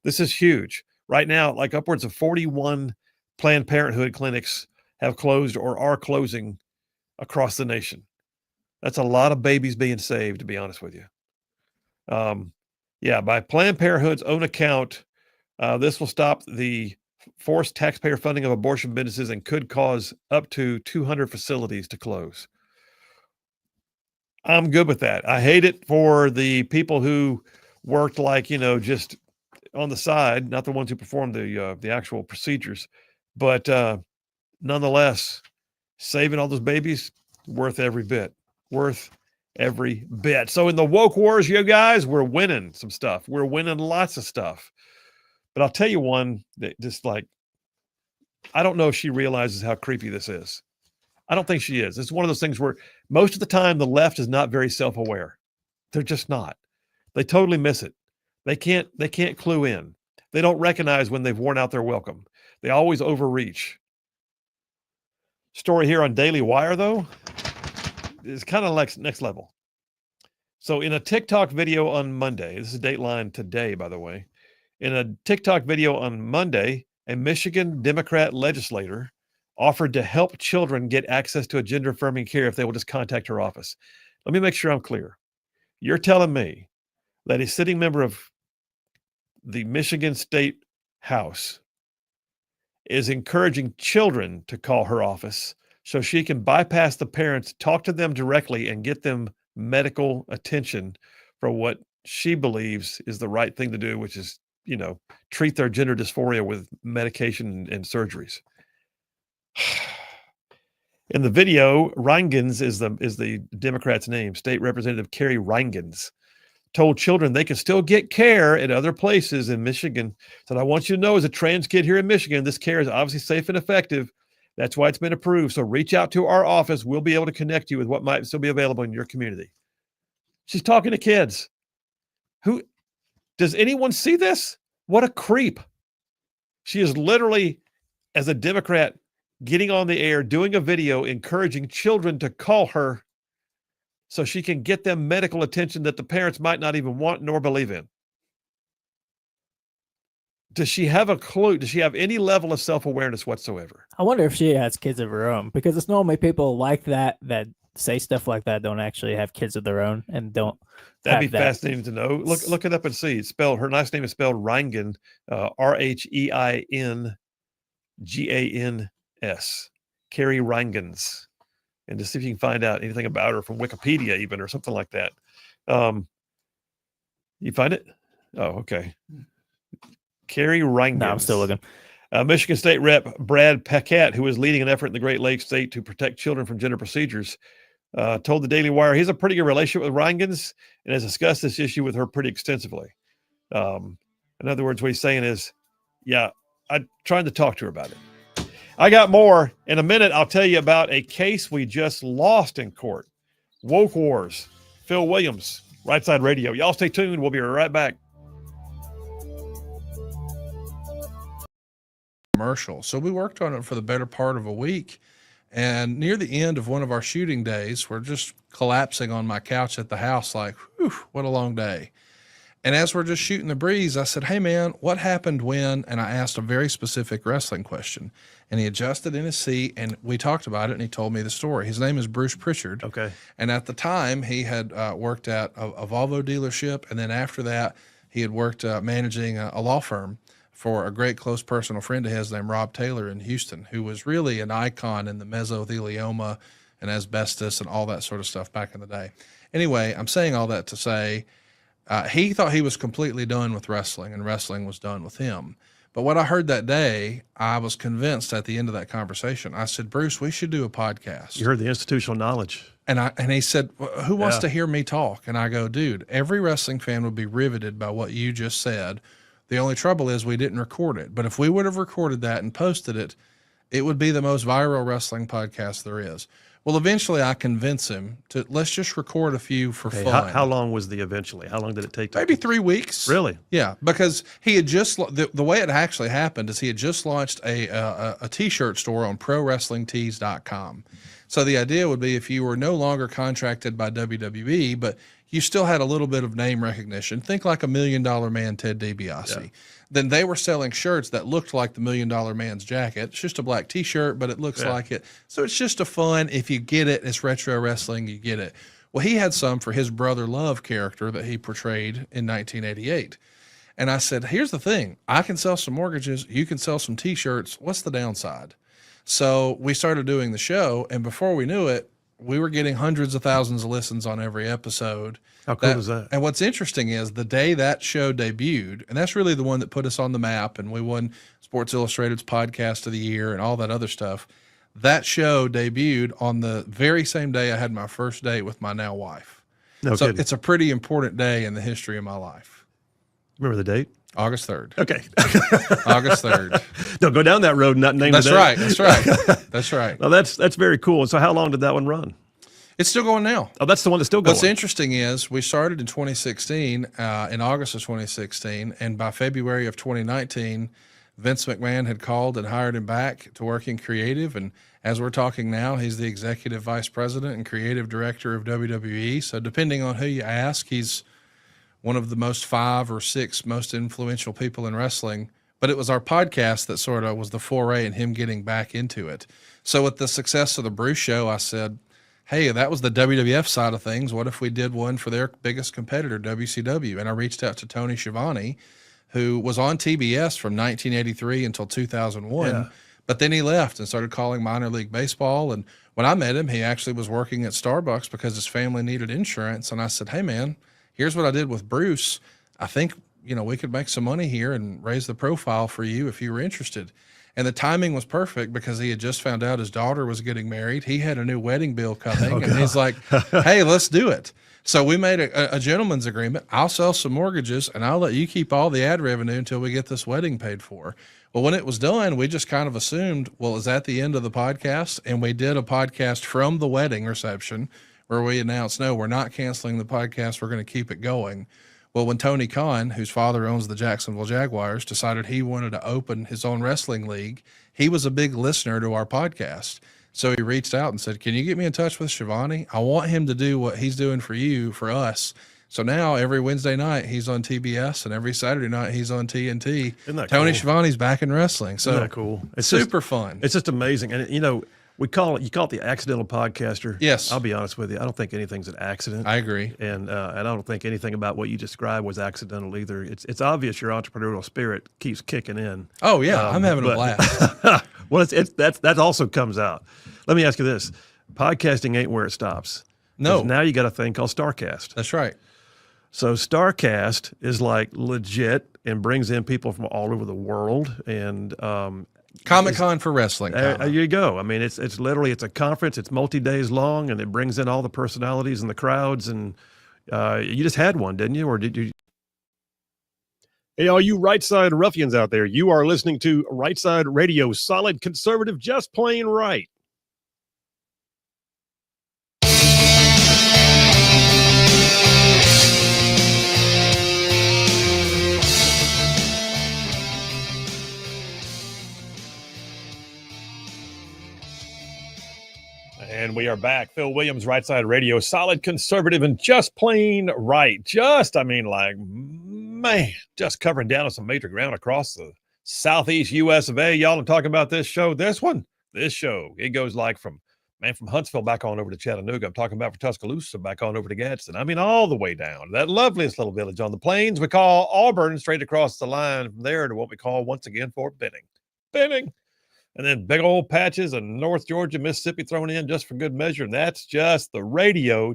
This is huge. Right now, like upwards of 41 Planned Parenthood clinics have closed or are closing across the nation. That's a lot of babies being saved, to be honest with you. By Planned Parenthood's own account, this will stop the forced taxpayer funding of abortion businesses and could cause up to 200 facilities to close. I'm good with that. I hate it for the people who worked just on the side, not the ones who performed the actual procedures, but nonetheless, saving all those babies, worth every bit. So in the woke wars, you guys, we're winning some stuff. We're winning lots of stuff. But I'll tell you one that I don't know if she realizes how creepy this is. I don't think she is. It's one of those things where most of the time the left is not very self-aware. They're just not. They totally miss it. They can't clue in. They don't recognize when they've worn out their welcome. They always overreach. Story here on Daily Wire, though, is kind of like next level. So in a TikTok video on Monday, this is Dateline today, by the way. In a TikTok video on Monday, a Michigan Democrat legislator offered to help children get access to a gender-affirming care if they will just contact her office. Let me make sure I'm clear. You're telling me that a sitting member of the Michigan State House is encouraging children to call her office so she can bypass the parents, talk to them directly, and get them medical attention for what she believes is the right thing to do, which is, treat their gender dysphoria with medication and surgeries. In the video, Reingens is the Democrat's name. State Representative Carrie Reingens told children they can still get care at other places in Michigan. Said, I want you to know, as a trans kid here in Michigan, this care is obviously safe and effective. That's why it's been approved. So reach out to our office. We'll be able to connect you with what might still be available in your community. She's talking to kids. Who does anyone see this? What a creep. She is literally, as a Democrat, getting on the air, doing a video, encouraging children to call her so she can get them medical attention that the parents might not even want nor believe in. Does she have a clue? Does she have any level of self-awareness whatsoever? I wonder if she has kids of her own, because it's normally people like that say stuff like that don't actually have kids of their oon and don't. That'd be fascinating to know. Look it up and see. It's spelled. Her last name is spelled Reingens, Rheingens, Carrie Reingens, and to see if you can find out anything about her from Wikipedia, even, or something like that. You find it? Oh, okay. Carrie Reingens. No, I'm still looking. Michigan State Rep Brad Paquette, who is leading an effort in the Great Lakes State to protect children from gender procedures, told the Daily Wire he has a pretty good relationship with Reingens and has discussed this issue with her pretty extensively. In other words, what he's saying is, yeah, I'm trying to talk to her about it. I got more. In a minute, I'll tell you about a case we just lost in court. Woke Wars. Phil Williams, Rightside Radio. Y'all stay tuned. We'll be right back. Commercial. So we worked on it for the better part of a week. And near the end of one of our shooting days, we're just collapsing on my couch at the house like, whew, what a long day. And as we're just shooting the breeze, I said, hey, man, what happened when? And I asked a very specific wrestling question. And he adjusted in his seat, and we talked about it, and he told me the story. His name is Bruce Pritchard. Okay. And at the time, he had worked at a Volvo dealership. And then after that, he had worked managing a law firm for a great close personal friend of his named Rob Taylor in Houston, who was really an icon in the mesothelioma and asbestos and all that sort of stuff back in the day. Anyway, I'm saying all that to say he thought he was completely done with wrestling, and wrestling was done with him. But what I heard that day, I was convinced at the end of that conversation. I said, Bruce, we should do a podcast. You heard the institutional knowledge. And he said, well, who wants to hear me talk? And I go, dude, every wrestling fan would be riveted by what you just said. The only trouble is we didn't record it. But if we would have recorded that and posted it, it would be the most viral wrestling podcast there is. Well, eventually I convince him to let's just record a few for fun. How long was the eventually? How long did it take? Maybe 3 weeks. Really? Yeah, because he had just the way it actually happened is he had just launched a t-shirt store on ProWrestlingTees.com. So the idea would be if you were no longer contracted by WWE, but you still had a little bit of name recognition, think like $1 Million Man Ted DiBiase. Yeah. Then they were selling shirts that looked like the $1 Million Man's jacket. It's just a black t-shirt, but it looks like it. So it's just a fun, if you get it, it's retro wrestling, you get it. Well, he had some for his Brother Love character that he portrayed in 1988. And I said, here's the thing. I can sell some mortgages. You can sell some t-shirts. What's the downside? So we started doing the show, and before we knew it, we were getting hundreds of thousands of listens on every episode. How cool is that? And what's interesting is the day that show debuted, and that's really the one that put us on the map, and we won Sports Illustrated's Podcast of the Year and all that other stuff. That show debuted on the very same day I had my first date with my now wife. No so kidding. It's a pretty important day in the history of my life. Remember the date? August 3rd. Okay. August 3rd. Don't go down that road and not name That's the date. right. That's right. That's right. Well, that's very cool. And so how long did that one run? It's still going now. Oh, that's the one that's still going. What's interesting is we started in 2016, in August of 2016, and by February of 2019, Vince McMahon had called and hired him back to work in creative. And as we're talking now, he's the executive vice president and creative director of WWE. So depending on who you ask, he's one of the most 5 or 6 most influential people in wrestling. But it was our podcast that sort of was the foray in him getting back into it. So with the success of the Bruce Show, I said, hey, that was the WWF side of things. What if we did one for their biggest competitor, WCW? And I reached out to Tony Schiavone, who was on TBS from 1983 until 2001. Yeah. But then he left and started calling minor league baseball. And when I met him, he actually was working at Starbucks because his family needed insurance. And I said, hey, man, here's what I did with Bruce. I think, we could make some money here and raise the profile for you if you were interested. And the timing was perfect because he had just found out his daughter was getting married. He had a new wedding bill coming, and he's like, hey, let's do it. So we made a gentleman's agreement. I'll sell some mortgages, and I'll let you keep all the ad revenue until we get this wedding paid for. Well, when it was done, we just kind of assumed, well, is that the end of the podcast? And we did a podcast from the wedding reception where we announced, no, we're not canceling the podcast. We're going to keep it going. Well, when Tony Khan, whose father owns the Jacksonville Jaguars, decided he wanted to open his own wrestling league, he was a big listener to our podcast. So he reached out and said, can you get me in touch with Schiavone? I want him to do what he's doing for you, for us. So now every Wednesday night he's on TBS and every Saturday night he's on TNT. Isn't that Tony cool? Schiavone's back in wrestling. So Isn't that cool? It's super fun. It's just amazing. And you call it the accidental podcaster. Yes. I'll be honest with you. I don't think anything's an accident. I agree. And I don't think anything about what you described was accidental either. It's obvious your entrepreneurial spirit keeps kicking in. Oh yeah. I'm having a blast. Well, that also comes out. Let me ask you this. Podcasting ain't where it stops. No. Now you got a thing called StarCast. That's right. So StarCast is like legit and brings in people from all over the world and Comic-Con for wrestling. There you go. I mean, it's literally, it's a conference. It's multi-days long, and it brings in all the personalities and the crowds. And you just had one, didn't you? Or did you? Hey, all you Rightside ruffians out there, you are listening to Rightside Radio, solid conservative, just plain right. And we are back. Phil Williams, Rightside Radio, solid conservative and just plain right. Just covering down on some major ground across the southeast U.S. of A. Y'all, I'm talking about this show. This show. It goes like from Huntsville back on over to Chattanooga. I'm talking about from Tuscaloosa back on over to Gadsden. I mean, all the way down to that loveliest little village on the plains we call Auburn, straight across the line from there to what we call once again Fort Benning. And then big old patches of North Georgia, Mississippi thrown in just for good measure. And that's just the radio.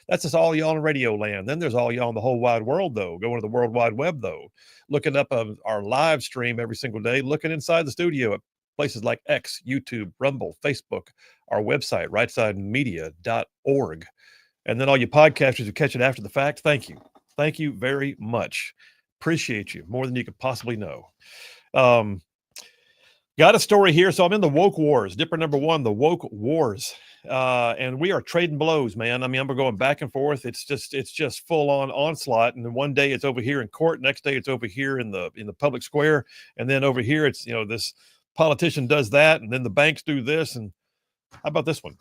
That's just all y'all in radio land. Then there's all y'all in the whole wide world, though. Going to the World Wide Web, though. Looking up our live stream every single day. Looking inside the studio at places like X, YouTube, Rumble, Facebook, our website, rightsidemedia.org. And then all you podcasters who catch it after the fact, thank you. Thank you very much. Appreciate you more than you could possibly know. Got a story here. So I'm in the woke wars, Dipper number one, the woke wars. And we are trading blows, man. I mean, we're going back and forth. It's just full on onslaught. And then one day it's over here in court. Next day it's over here in the public square. And then over here, it's, this politician does that. And then the banks do this. And how about this one?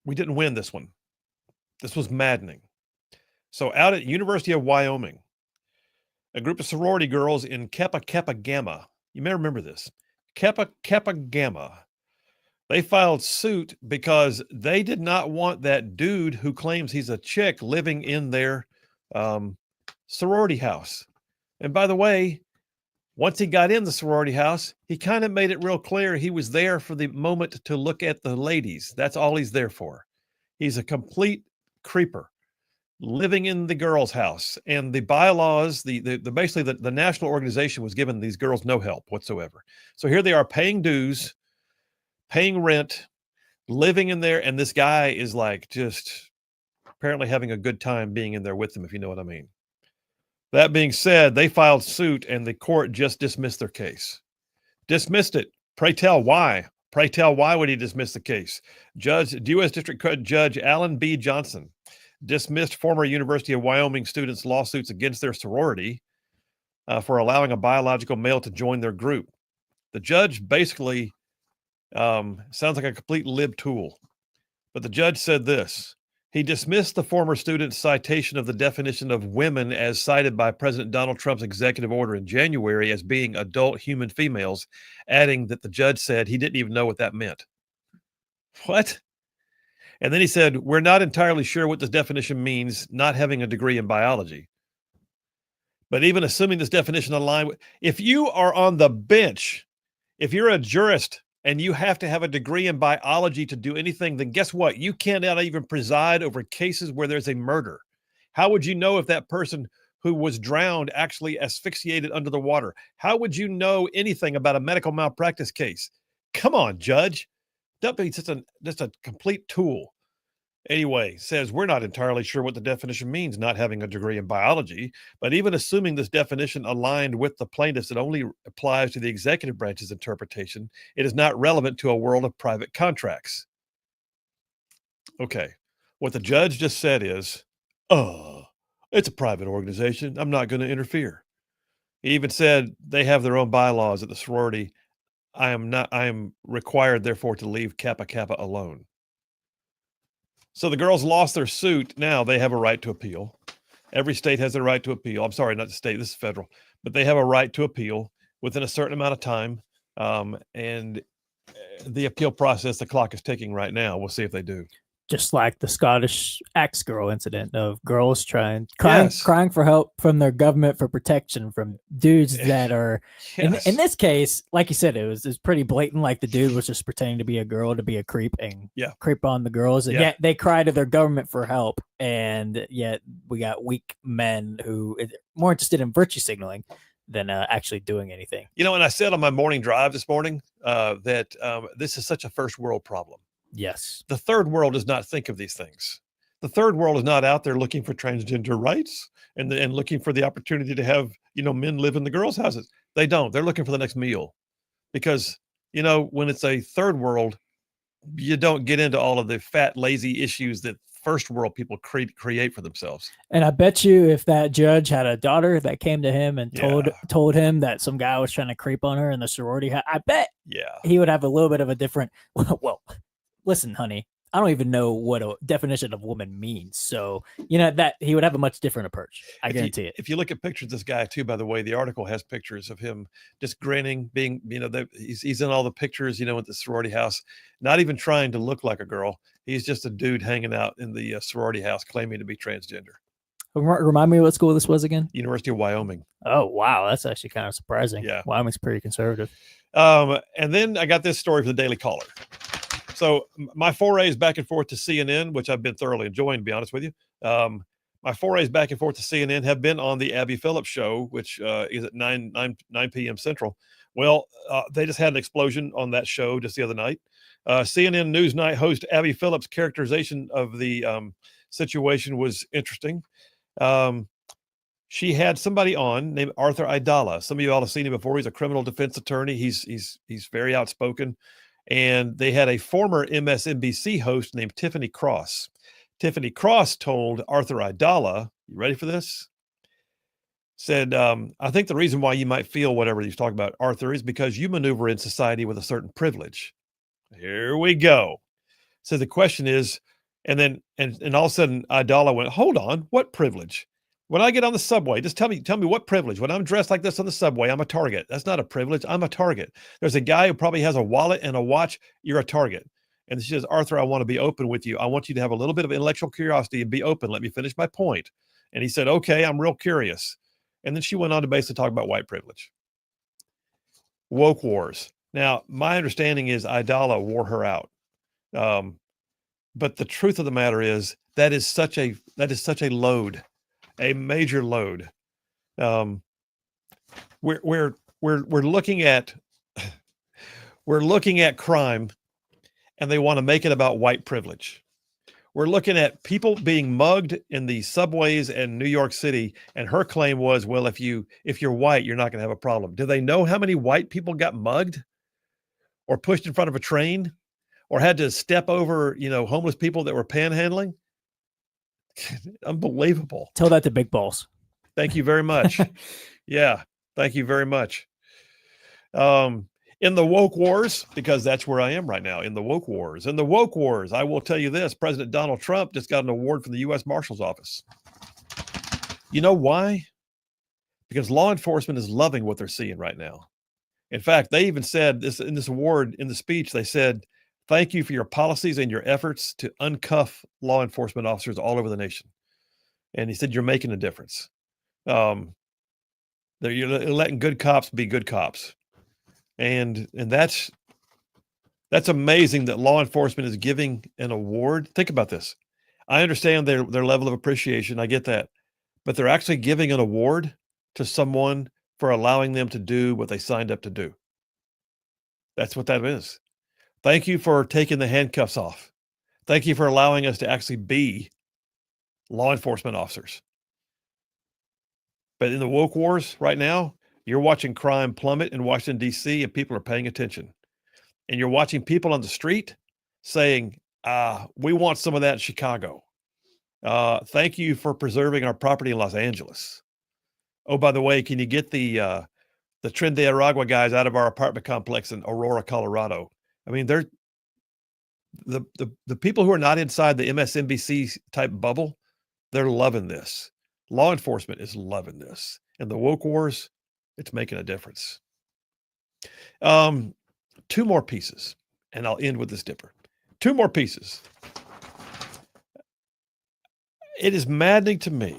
We didn't win this one. This was maddening. So out at University of Wyoming, a group of sorority girls in Kappa Kappa Gamma, you may remember this, Kappa Kappa Gamma, they filed suit because they did not want that dude who claims he's a chick living in their sorority house. And by the way, once he got in the sorority house, he kind of made it real clear he was there for the moment to look at the ladies. That's all he's there for. He's a complete creeper living in the girls' house. And the bylaws, basically the national organization was giving these girls no help whatsoever. So here they are paying dues, paying rent, living in there, and this guy is like just apparently having a good time being in there with them, if you know what I mean. That being said, they filed suit and the court just dismissed their case. Dismissed it. Pray tell why. Pray tell why would he dismiss the case? U.S. District Judge Alan B. Johnson dismissed former University of Wyoming students' lawsuits against their sorority for allowing a biological male to join their group. The judge basically sounds like a complete lib tool, but the judge said this. He dismissed the former student's citation of the definition of women as cited by President Donald Trump's executive order in January as being adult human females, adding that the judge said he didn't even know what that meant. What? And then he said, we're not entirely sure what this definition means, not having a degree in biology. But even assuming this definition aligned with, if you are on the bench, if you're a jurist and you have to have a degree in biology to do anything, then guess what? You cannot even preside over cases where there's a murder. How would you know if that person who was drowned actually asphyxiated under the water? How would you know anything about a medical malpractice case? Come on, judge. Don't be just a complete tool. Anyway, says we're not entirely sure what the definition means, not having a degree in biology, but even assuming this definition aligned with the plaintiffs, it only applies to the executive branch's interpretation. It is not relevant to a world of private contracts. Okay, what the judge just said is, it's a private organization. I'm not going to interfere. He even said they have their own bylaws at the sorority. I am required, therefore, to leave Kappa Kappa alone. So the girls lost their suit. Now they have a right to appeal. Every state has a right to appeal. I'm sorry, not the state. This is federal. But they have a right to appeal within a certain amount of time. And the appeal process, the clock is ticking right now. We'll see if they do. Just like the Scottish axe girl incident of girls crying for help from their government for protection from dudes that are, in this case, like you said, it was pretty blatant. Like the dude was just pretending to be a girl to be a creep and creep on the girls. And yet they cry to their government for help. And yet we got weak men who are more interested in virtue signaling than actually doing anything. And I said on my morning drive this morning that this is such a first world problem. Yes. The third world does not think of these things. The third world is not out there looking for transgender rights and looking for the opportunity to have, men live in the girls' houses. They don't. They're looking for the next meal because, when it's a third world, you don't get into all of the fat, lazy issues that first world people create for themselves. And I bet you if that judge had a daughter that came to him and told him that some guy was trying to creep on her in the sorority, I bet he would have a little bit of a different, well, listen, honey, I don't even know what a definition of woman means. So, that he would have a much different approach. I guarantee it. If you look at pictures of this guy too, by the way, the article has pictures of him just grinning, being, he's in all the pictures, at the sorority house, not even trying to look like a girl. He's just a dude hanging out in the sorority house claiming to be transgender. Remind me what school this was again? University of Wyoming. Oh, wow. That's actually kind of surprising. Yeah. Wyoming's pretty conservative. And then I got this story for the Daily Caller. So my forays back and forth to CNN, which I've been thoroughly enjoying, to be honest with you. My forays back and forth to CNN have been on the Abby Phillips show, which is at 9 p.m. Central. Well, they just had an explosion on that show just the other night. CNN Newsnight host Abby Phillips' characterization of the situation was interesting. she had somebody on named Arthur Aidala. Some of you all have seen him before. He's a criminal defense attorney. He's very outspoken. And they had a former MSNBC host named Tiffany Cross. Tiffany Cross told Arthur Aidala, you ready for this? Said, I think the reason why you might feel whatever he's talking about, Arthur, is because you maneuver in society with a certain privilege. Here we go. So the question is, and then all of a sudden Aidala went, hold on, what privilege? When I get on the subway, just tell me what privilege. When I'm dressed like this on the subway, I'm a target. That's not a privilege. I'm a target. There's a guy who probably has a wallet and a watch. You're a target. And she says, Arthur, I want to be open with you. I want you to have a little bit of intellectual curiosity and be open. Let me finish my point. And he said, okay, I'm real curious. And then she went on to basically talk about white privilege. Woke wars. Now, my understanding is Aidala wore her out. But the truth of the matter is that is such a load. A major load. We're looking at crime, and they want to make it about white privilege. We're looking at people being mugged in the subways in New York City, and her claim was, well, if you're white, you're not going to have a problem. Do they know how many white people got mugged, or pushed in front of a train, or had to step over, homeless people that were panhandling? Unbelievable. Tell that to Big Balls. Thank you very much. Yeah, thank you very much. In the woke wars, because that's where I am right now, in the woke wars. In the woke wars, I will tell you this, President Donald Trump just got an award from the U.S. Marshal's Office. You know why? Because law enforcement is loving what they're seeing right now. In fact, they even said this in this award, in the speech, they said, thank you for your policies and your efforts to uncuff law enforcement officers all over the nation. And he said, you're making a difference. You're letting good cops be good cops. And that's amazing that law enforcement is giving an award. Think about this. I understand their level of appreciation. I get that. But they're actually giving an award to someone for allowing them to do what they signed up to do. That's what that is. Thank you for taking the handcuffs off. Thank you for allowing us to actually be law enforcement officers. But in the woke wars right now, you're watching crime plummet in Washington, D.C., and people are paying attention. And you're watching people on the street saying, we want some of that in Chicago. Thank you for preserving our property in Los Angeles. Oh, by the way, can you get the Tren de Aragua guys out of our apartment complex in Aurora, Colorado? I mean, they're the people who are not inside the MSNBC type bubble, they're loving this. Law enforcement is loving this. And the woke wars, it's making a difference. Two more pieces, and I'll end with this dipper. Two more pieces. It is maddening to me.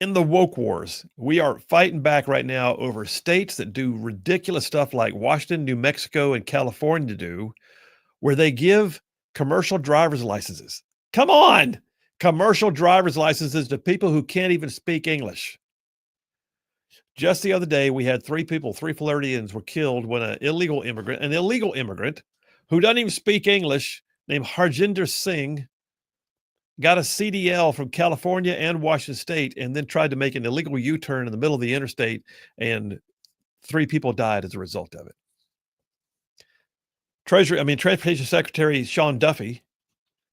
In the woke wars, we are fighting back right now over states that do ridiculous stuff like Washington, New Mexico, and California do, where they give commercial driver's licenses. Come on! Commercial driver's licenses to people who can't even speak English. Just the other day, we had three Floridians were killed when an illegal immigrant who doesn't even speak English, named Harjinder Singh, got a CDL from California and Washington State, and then tried to make an illegal U-turn in the middle of the interstate, and 3 people died as a result of it. Transportation Secretary Sean Duffy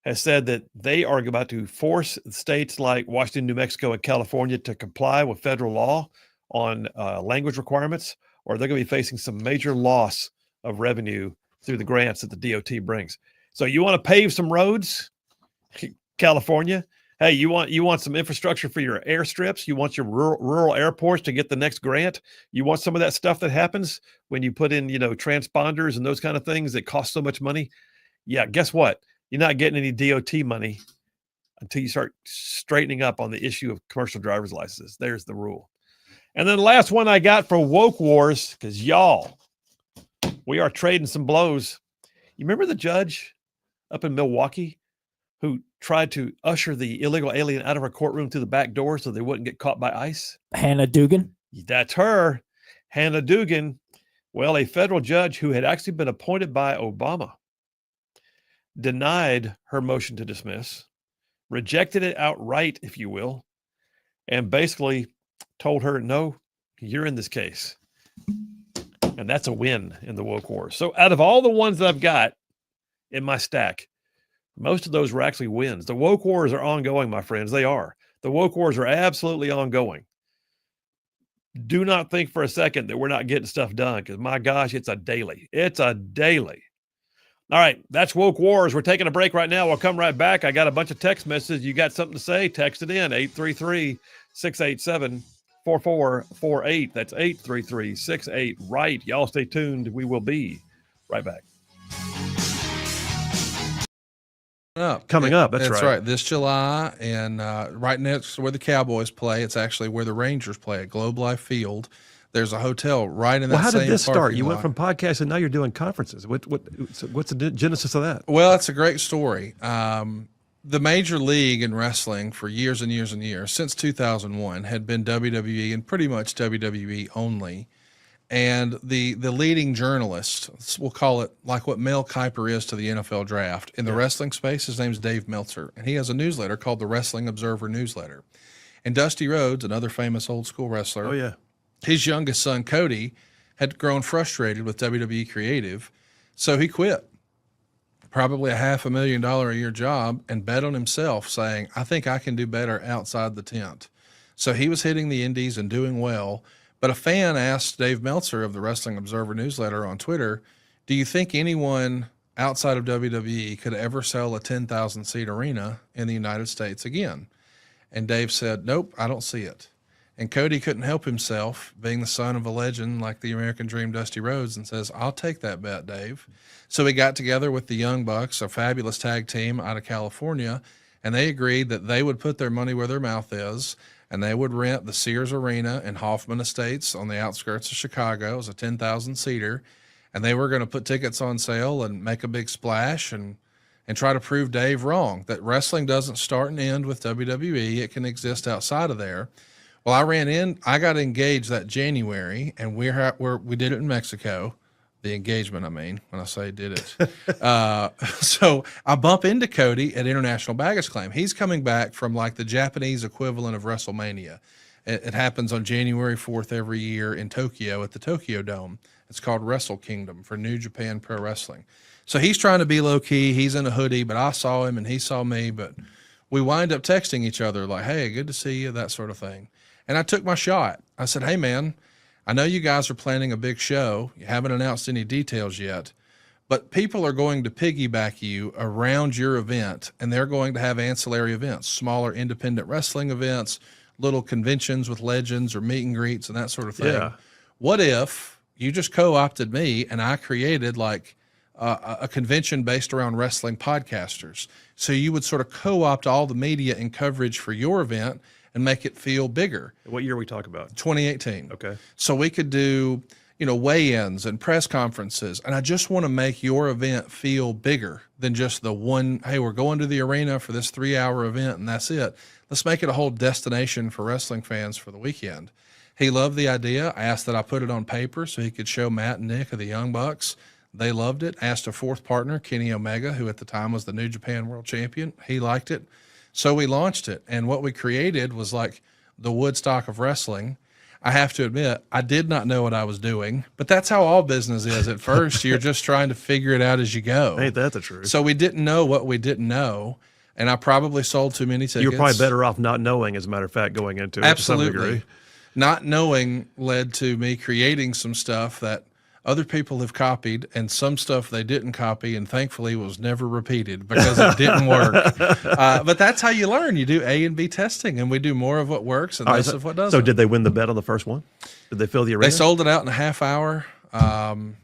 has said that they are about to force states like Washington, New Mexico, and California to comply with federal law on language requirements, or they're going to be facing some major loss of revenue through the grants that the DOT brings. So you want to pave some roads, California? Hey, you want some infrastructure for your airstrips? You want your rural airports to get the next grant? You want some of that stuff that happens when you put in, transponders and those kind of things that cost so much money? Yeah, guess what? You're not getting any DOT money until you start straightening up on the issue of commercial driver's licenses. There's the rule. And then the last one I got for woke wars, because y'all, we are trading some blows. You remember the judge up in Milwaukee who tried to usher the illegal alien out of her courtroom through the back door so they wouldn't get caught by ICE? Hannah Dugan? That's her, Hannah Dugan. Well, a federal judge who had actually been appointed by Obama denied her motion to dismiss, rejected it outright, if you will, and basically told her, no, you're in this case. And that's a win in the woke wars. So out of all the ones that I've got in my stack, most of those were actually wins. The woke wars are ongoing, my friends. They are. The woke wars are absolutely ongoing. Do not think for a second that we're not getting stuff done, because my gosh, it's a daily. It's a daily. All right, that's woke wars. We're taking a break right now. We'll come right back. I got a bunch of text messages. You got something to say? Text it in, 833-687-4448. That's 833-68-RIGHT. Y'all stay tuned. We will be right back. Coming up, that's right. This July, and right next to where the Cowboys play, it's actually where the Rangers play at Globe Life Field. There's a hotel right in that same Well, how did this start? You lot. went from podcasts and now you're doing conferences. What's the genesis of that? Well, it's a great story. The major league in wrestling for years and years and years, since 2001, had been WWE and pretty much WWE only. And the leading journalist, we'll call it like what Mel Kiper is to the NFL draft, in the wrestling space, his name's Dave Meltzer. And he has a newsletter called the Wrestling Observer Newsletter. And Dusty Rhodes, another famous old school wrestler, his youngest son, Cody, had grown frustrated with WWE Creative. So he quit. Probably a $500,000 a year job, and bet on himself, saying, I think I can do better outside the tent. So he was hitting the indies and doing well. But a fan asked Dave Meltzer of the Wrestling Observer Newsletter on Twitter, do you think anyone outside of WWE could ever sell a 10,000-seat arena in the United States again? And Dave said, nope, I don't see it. And Cody couldn't help himself, being the son of a legend like the American Dream, Dusty Rhodes, and says, I'll take that bet, Dave. So he got together with the Young Bucks, a fabulous tag team out of California, and they agreed that they would put their money where their mouth is, and they would rent the Sears Arena in Hoffman Estates on the outskirts of Chicago. It was a 10,000-seater, and they were going to put tickets on sale and make a big splash and try to prove Dave wrong, that wrestling doesn't start and end with WWE. It can exist outside of there. Well, I got engaged that January, and we did it in Mexico. The engagement, I mean, when I say did it. So I bump into Cody at International Baggage Claim. He's coming back from like the Japanese equivalent of WrestleMania. It happens on January 4th every year in Tokyo at the Tokyo Dome. It's called Wrestle Kingdom for New Japan Pro Wrestling. So he's trying to be low key. He's in a hoodie, but I saw him and he saw me, but we wind up texting each other like, hey, good to see you, that sort of thing. And I took my shot. I said, hey, man, I know you guys are planning a big show. You haven't announced any details yet, but people are going to piggyback you around your event, and they're going to have ancillary events, smaller independent wrestling events, little conventions with legends or meet and greets and that sort of thing. Yeah. What if you just co-opted me and I created like a convention based around wrestling podcasters? So you would sort of co-opt all the media and coverage for your event and make it feel bigger. What year are we talking about? 2018. Okay. So we could do, weigh-ins and press conferences. And I just want to make your event feel bigger than just the one, hey, we're going to the arena for this 3-hour event and that's it. Let's make it a whole destination for wrestling fans for the weekend. He loved the idea. I asked that I put it on paper so he could show Matt and Nick of the Young Bucks. They loved it. Asked a fourth partner, Kenny Omega, who at the time was the New Japan World Champion. He liked it. So we launched it, and what we created was like the Woodstock of wrestling. I have to admit, I did not know what I was doing, but that's how all business is at first. You're just trying to figure it out as you go. Ain't that the truth? So we didn't know what we didn't know, and I probably sold too many tickets. You were probably better off not knowing, as a matter of fact, going into it. Absolutely. To some degree. Not knowing led to me creating some stuff that other people have copied, and some stuff they didn't copy, and thankfully was never repeated because it didn't work. But that's how you learn. You do A and B testing, and we do more of what works and less of what doesn't. So did they win the bet on the first one? Did they fill the arena? They sold it out in a half hour.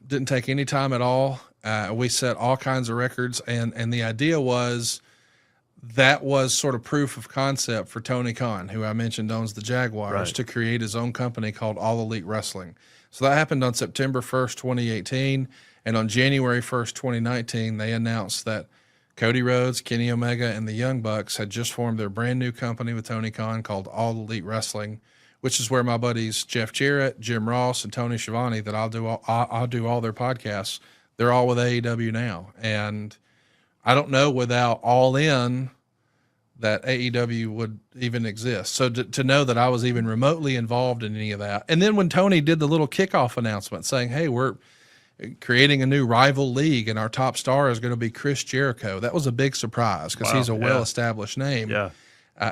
Didn't take any time at all. We set all kinds of records, and the idea was that was sort of proof of concept for Tony Khan, who I mentioned owns the Jaguars, Right. to create his own company called All Elite Wrestling. So that happened on September 1st, 2018. And on January 1st, 2019, they announced that Cody Rhodes, Kenny Omega, and the Young Bucks had just formed their brand new company with Tony Khan called All Elite Wrestling, which is where my buddies Jeff Jarrett, Jim Ross, and Tony Schiavone, that I'll do all their podcasts, they're all with AEW now. And I don't know, without All In, that AEW would even exist. So to know that I was even remotely involved in any of that. And then when Tony did the little kickoff announcement saying, hey, we're creating a new rival league and our top star is going to be Chris Jericho, that was a big surprise because he's a well-established name. Yeah.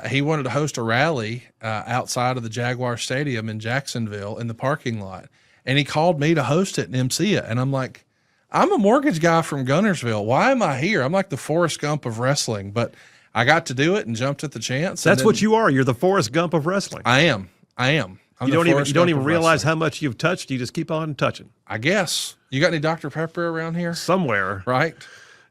He wanted to host a rally outside of the Jaguar Stadium in Jacksonville in the parking lot. And he called me to host it and MC it. And I'm like, I'm a mortgage guy from Gunnersville. Why am I here? I'm like the Forrest Gump of wrestling, but I got to do it and jumped at the chance. That's what you are. You're the Forrest Gump of wrestling. I am. I'm you don't even realize how much you've touched. You just keep on touching. I guess. You got any Dr. Pepper around here? Somewhere. Right?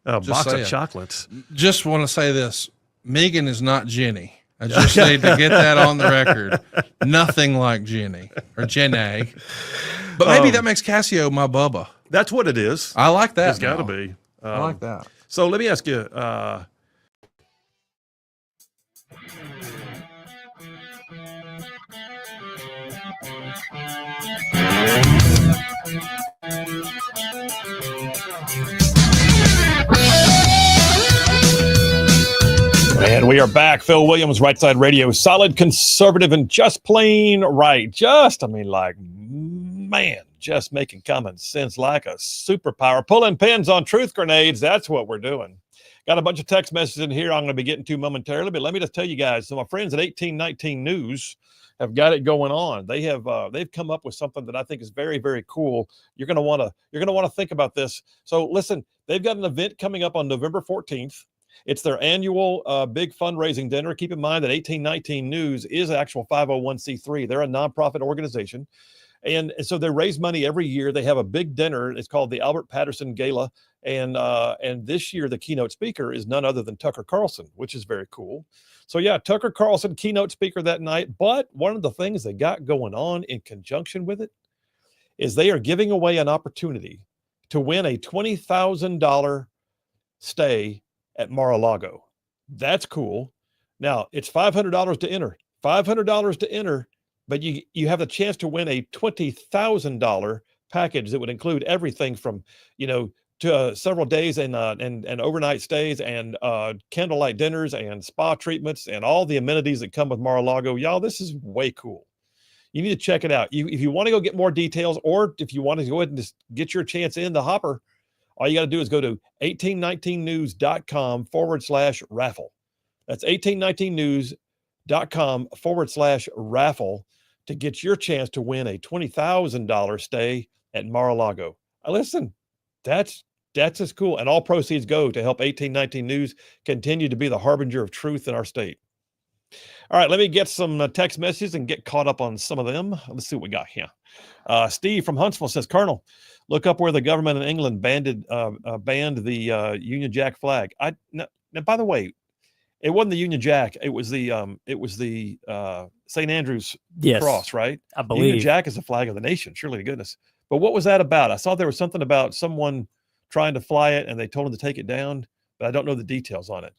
A box of chocolates. Just want to say this. Megan is not Jenny. I just need to get that on the record. Nothing like Jenny or Jenny. But maybe that makes Cassio my Bubba. That's what it is. I like that. It's got to be. I like that. So let me ask you. And we are back. Phil Williams, Rightside Radio. Solid, conservative, and just plain right. Just making common sense like a superpower. Pulling pins on truth grenades. That's what we're doing. Got a bunch of text messages in here I'm going to be getting to momentarily, but let me just tell you guys. So my friends at 1819 News have got it going on. They've come up with something that I think is very, very cool. You're going to want to think about this. So listen, they've got an event coming up on November 14th. It's their annual big fundraising dinner. Keep in mind that 1819 News is an actual 501c3. They're a nonprofit organization. And so they raise money every year. They have a big dinner. It's called the Albert Patterson Gala. And this year, the keynote speaker is none other than Tucker Carlson, which is very cool. So yeah, Tucker Carlson, keynote speaker that night. But one of the things they got going on in conjunction with it is they are giving away an opportunity to win a $20,000 stay at Mar-a-Lago. That's cool. Now, it's $500 to enter. $500 to enter, but you have the chance to win a $20,000 package that would include everything from, to several days and overnight stays and candlelight dinners and spa treatments and all the amenities that come with Mar-a-Lago. Y'all, this is way cool. You need to check it out. If you want to go get more details, or if you want to go ahead and just get your chance in the hopper, all you got to do is go to 1819news.com/raffle. That's 1819news.com/raffle to get your chance to win a $20,000 stay at Mar-a-Lago. Listen, that's just cool. And all proceeds go to help 1819 News continue to be the harbinger of truth in our state. All right, let me get some text messages and get caught up on some of them. Let's see what we got here. Steve from Huntsville says, Colonel, look up where the government in England banned the Union Jack flag. Now, by the way, it wasn't the Union Jack. It was the St. Andrew's cross, right? I believe. Union Jack is the flag of the nation, surely to goodness. But what was that about? I saw there was something about someone trying to fly it and they told him to take it down, but I don't know the details on it.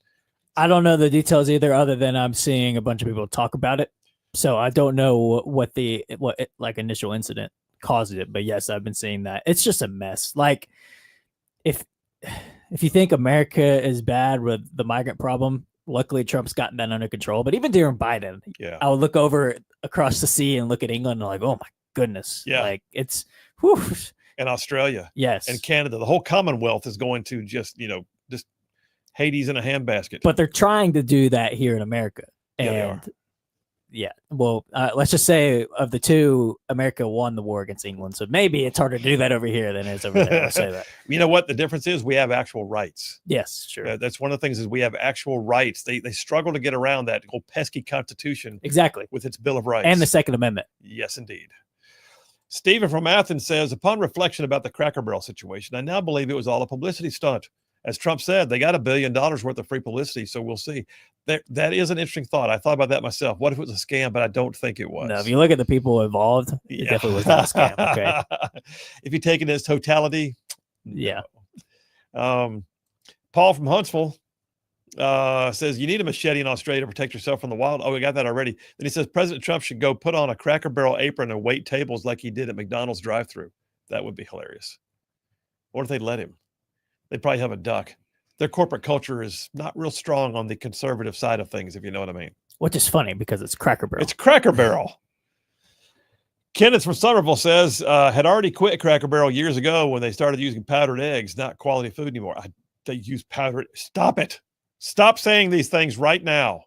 I don't know the details either, other than I'm seeing a bunch of people talk about it. So I don't know what initial incident caused it, but yes, I've been seeing that. It's just a mess. Like if you think America is bad with the migrant problem, luckily Trump's gotten that under control. But even during Biden, I would look over across the sea and look at England and like, oh my goodness. Yeah. Like it's whew. And Australia. Yes. And Canada. The whole Commonwealth is going to just Hades in a handbasket. But they're trying to do that here in America. And well, let's just say of the two, America won the war against England. So maybe it's harder to do that over here than it is over there. I'll say that. You know what? The difference is we have actual rights. Yes, sure. That's one of the things is we have actual rights. They struggle to get around that whole pesky Constitution. Exactly. With its Bill of Rights. And the Second Amendment. Yes, indeed. Stephen from Athens says, upon reflection about the Cracker Barrel situation, I now believe it was all a publicity stunt. As Trump said, they got $1 billion worth of free publicity, so we'll see. That is an interesting thought. I thought about that myself. What if it was a scam? But I don't think it was. No, if you look at the people involved, it definitely was not a scam. Okay. If you take it as totality, yeah. No. Paul from Huntsville says, you need a machete in Australia to protect yourself from the wild. Oh, we got that already. Then he says, President Trump should go put on a Cracker Barrel apron and wait tables like he did at McDonald's drive-thru. That would be hilarious. Or if they'd let him. They'd probably have a duck. their corporate culture is not real strong on the conservative side of things, if you know what I mean. Which is funny because it's Cracker Barrel. It's Cracker Barrel. Kenneth from Somerville says, had already quit Cracker Barrel years ago when they started using powdered eggs, not quality food anymore. They use powdered. Stop it. Stop saying these things right now.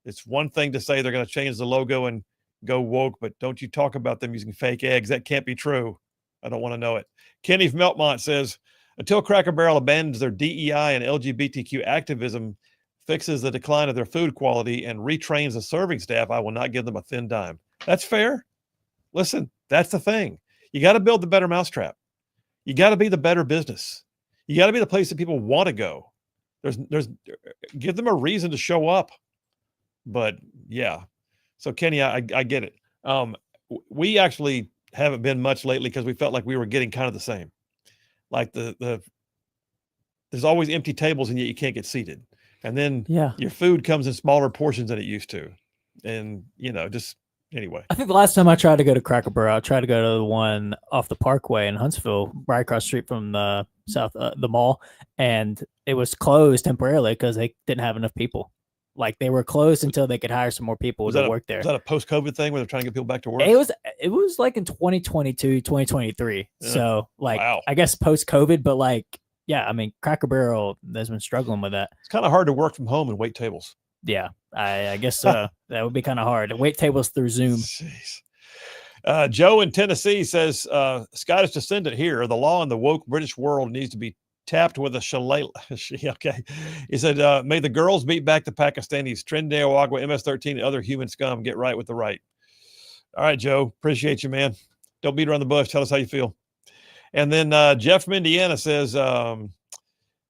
It's one thing to say they're going to change the logo and go woke, but don't you talk about them using fake eggs. That can't be true. I don't want to know it. Kenny from Meltmont says, until Cracker Barrel abandons their DEI and LGBTQ activism, fixes the decline of their food quality, and retrains the serving staff, I will not give them a thin dime. That's fair. Listen, that's the thing. You got to build the better mousetrap. You got to be the better business. You got to be the place that people want to go. There's give them a reason to show up. But yeah. So Kenny, I get it. We actually haven't been much lately because we felt like we were getting kind of the same. Like there's always empty tables and yet you can't get seated. And then your food comes in smaller portions than it used to. And just anyway. I think the last time I tried to go to Cracker Barrel, I tried to go to the one off the Parkway in Huntsville, right across the street from the the mall, and it was closed temporarily because they didn't have enough people. Like they were closed until they could hire some more people to work there. Was that a post-COVID thing where they're trying to get people back to work? It was like in 2022, 2023. Yeah. So wow. I guess post-COVID, but I mean, Cracker Barrel has been struggling with that. It's kind of hard to work from home and wait tables. Yeah, I guess that would be kind of hard. Wait tables through Zoom. Jeez. Joe in Tennessee says, Scottish descendant here, the law in the woke British world needs to be tapped with a shillelagh. Okay. He said, may the girls beat back the Pakistanis, Trinidad, Agua, MS-13, and other human scum. Get right with the right. All right, Joe. Appreciate you, man. Don't beat around the bush. Tell us how you feel. And then Jeff from Indiana says,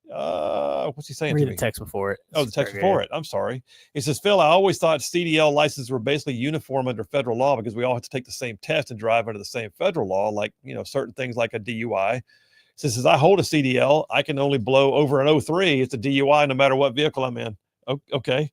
what's he saying? Read the text before it. Oh, the text before it. I'm sorry. He says, Phil, I always thought CDL licenses were basically uniform under federal law because we all have to take the same test and drive under the same federal law, like, certain things like a DUI. He says, I hold a CDL. I can only blow over an 03. It's a DUI no matter what vehicle I'm in. Okay.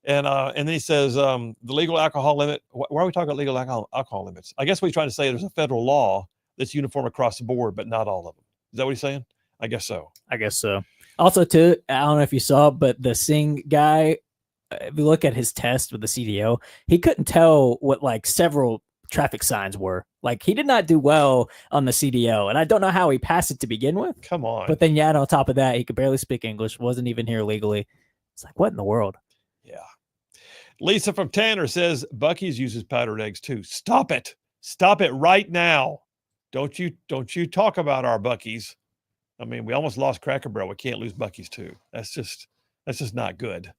And then he says, the legal alcohol limit. Why are we talking about legal alcohol limits? I guess what he's trying to say, there's a federal law that's uniform across the board, but not all of them. Is that what he's saying? I guess so. Also, too, I don't know if you saw, but the Singh guy, if you look at his test with the CDL, he couldn't tell what several traffic signs were. He did not do well on the CDL, and I don't know how he passed it to begin with. Come on. But then, on top of that, he could barely speak English, wasn't even here legally. It's what in the world? Yeah. Lisa from Tanner says, Buc-ee's uses powdered eggs too. Stop it. Stop it right now. Don't you talk about our Buc-ee's. I mean, we almost lost Cracker Barrel. We can't lose Buc-ee's too. That's just not good.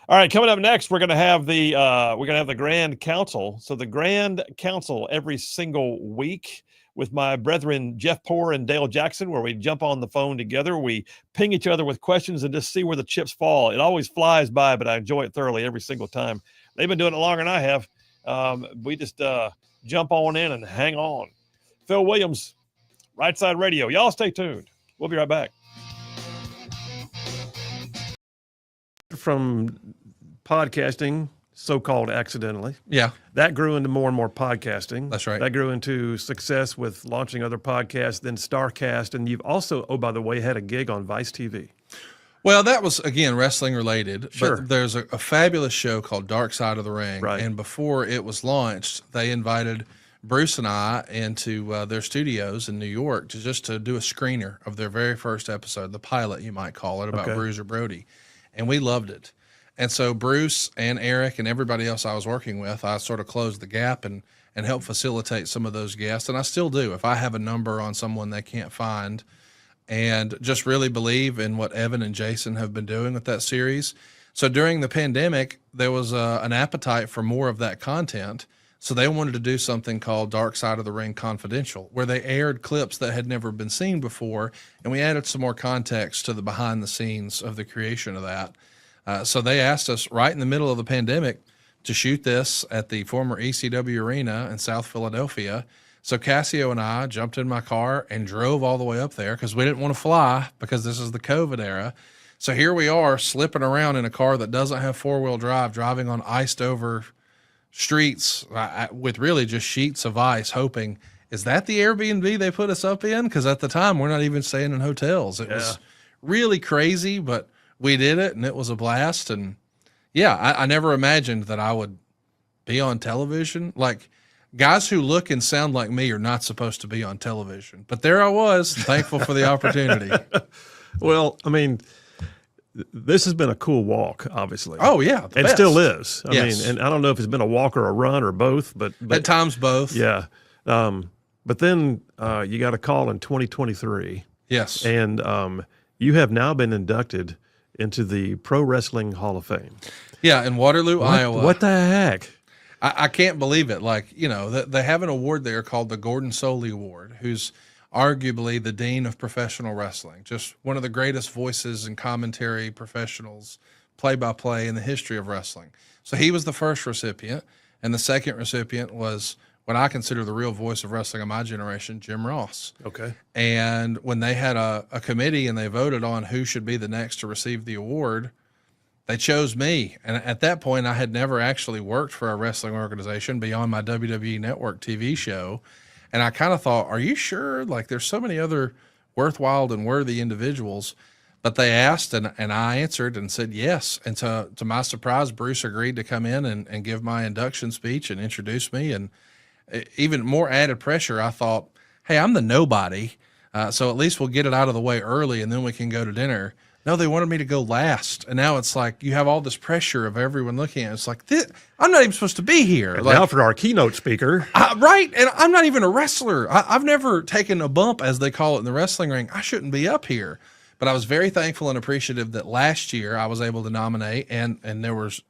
All right, coming up next, we're gonna have the Grand Council. So the Grand Council every single week with my brethren Jeff Poor and Dale Jackson, where we jump on the phone together. We ping each other with questions and just see where the chips fall. It always flies by, but I enjoy it thoroughly every single time. They've been doing it longer than I have. We just jump on in and hang on. Phil Williams, Rightside Radio. Y'all stay tuned. We'll be right back. From podcasting, so-called accidentally. Yeah. That grew into more and more podcasting. That's right. That grew into success with launching other podcasts, then StarCast. And you've also, oh, by the way, had a gig on Vice TV. Well, that was, again, wrestling related. Sure. But there's a fabulous show called Dark Side of the Ring. Right. And before it was launched, they invited Bruce and I into their studios in New York to do a screener of their very first episode, the pilot, you might call it, about Bruiser Brody. And we loved it. And so Bruce and Eric and everybody else I was working with, I sort of closed the gap and helped facilitate some of those guests. And I still do. If I have a number on someone they can't find, and just really believe in what Evan and Jason have been doing with that series. So during the pandemic, there was an appetite for more of that content. So they wanted to do something called Dark Side of the Ring Confidential, where they aired clips that had never been seen before, and we added some more context to the behind the scenes of the creation of that. So they asked us right in the middle of the pandemic to shoot this at the former ECW Arena in South Philadelphia. So Cassio and I jumped in my car and drove all the way up there because we didn't want to fly because this is the COVID era. So here we are slipping around in a car that doesn't have four-wheel drive, driving on iced over streets with really just sheets of ice, hoping, is that the Airbnb they put us up in? Because at the time, we're not even staying in hotels. It was really crazy, but we did it and it was a blast. And yeah, I never imagined that I would be on television. Like, guys who look and sound like me are not supposed to be on television, but there I was, thankful for the opportunity. Well, I mean, this has been a cool walk, obviously. Oh yeah, and still is. I Yes. mean, and I don't know if it's been a walk or a run or both, but at times both. yeah. But then you got a call in 2023. Yes, and you have now been inducted into the Pro Wrestling Hall of Fame. Yeah, in Waterloo, Iowa. What the heck? I can't believe it. Like, you know, they have an award there called the Gordon Soley Award, who's arguably the dean of professional wrestling, just one of the greatest voices and commentary professionals, play-by-play in the history of wrestling. So he was the first recipient, and the second recipient was what I consider the real voice of wrestling of my generation, Jim Ross. Okay. And when they had a committee and they voted on who should be the next to receive the award, they chose me. And at that point, I had never actually worked for a wrestling organization beyond my WWE Network TV show. And I kind of thought, are you sure? Like, there's so many other worthwhile and worthy individuals. But they asked, and I answered and said yes. And to my surprise, Bruce agreed to come in and give my induction speech and introduce me. And even more added pressure, I thought, hey, I'm the nobody. So at least we'll get it out of the way early, and then we can go to dinner. No, they wanted me to go last. And now it's like you have all this pressure of everyone looking at it. It's like, I'm not even supposed to be here. And like, now for our keynote speaker. Right. And I'm not even a wrestler. I've never taken a bump, as they call it in the wrestling ring. I shouldn't be up here. But I was very thankful and appreciative that last year I was able to nominate, and there was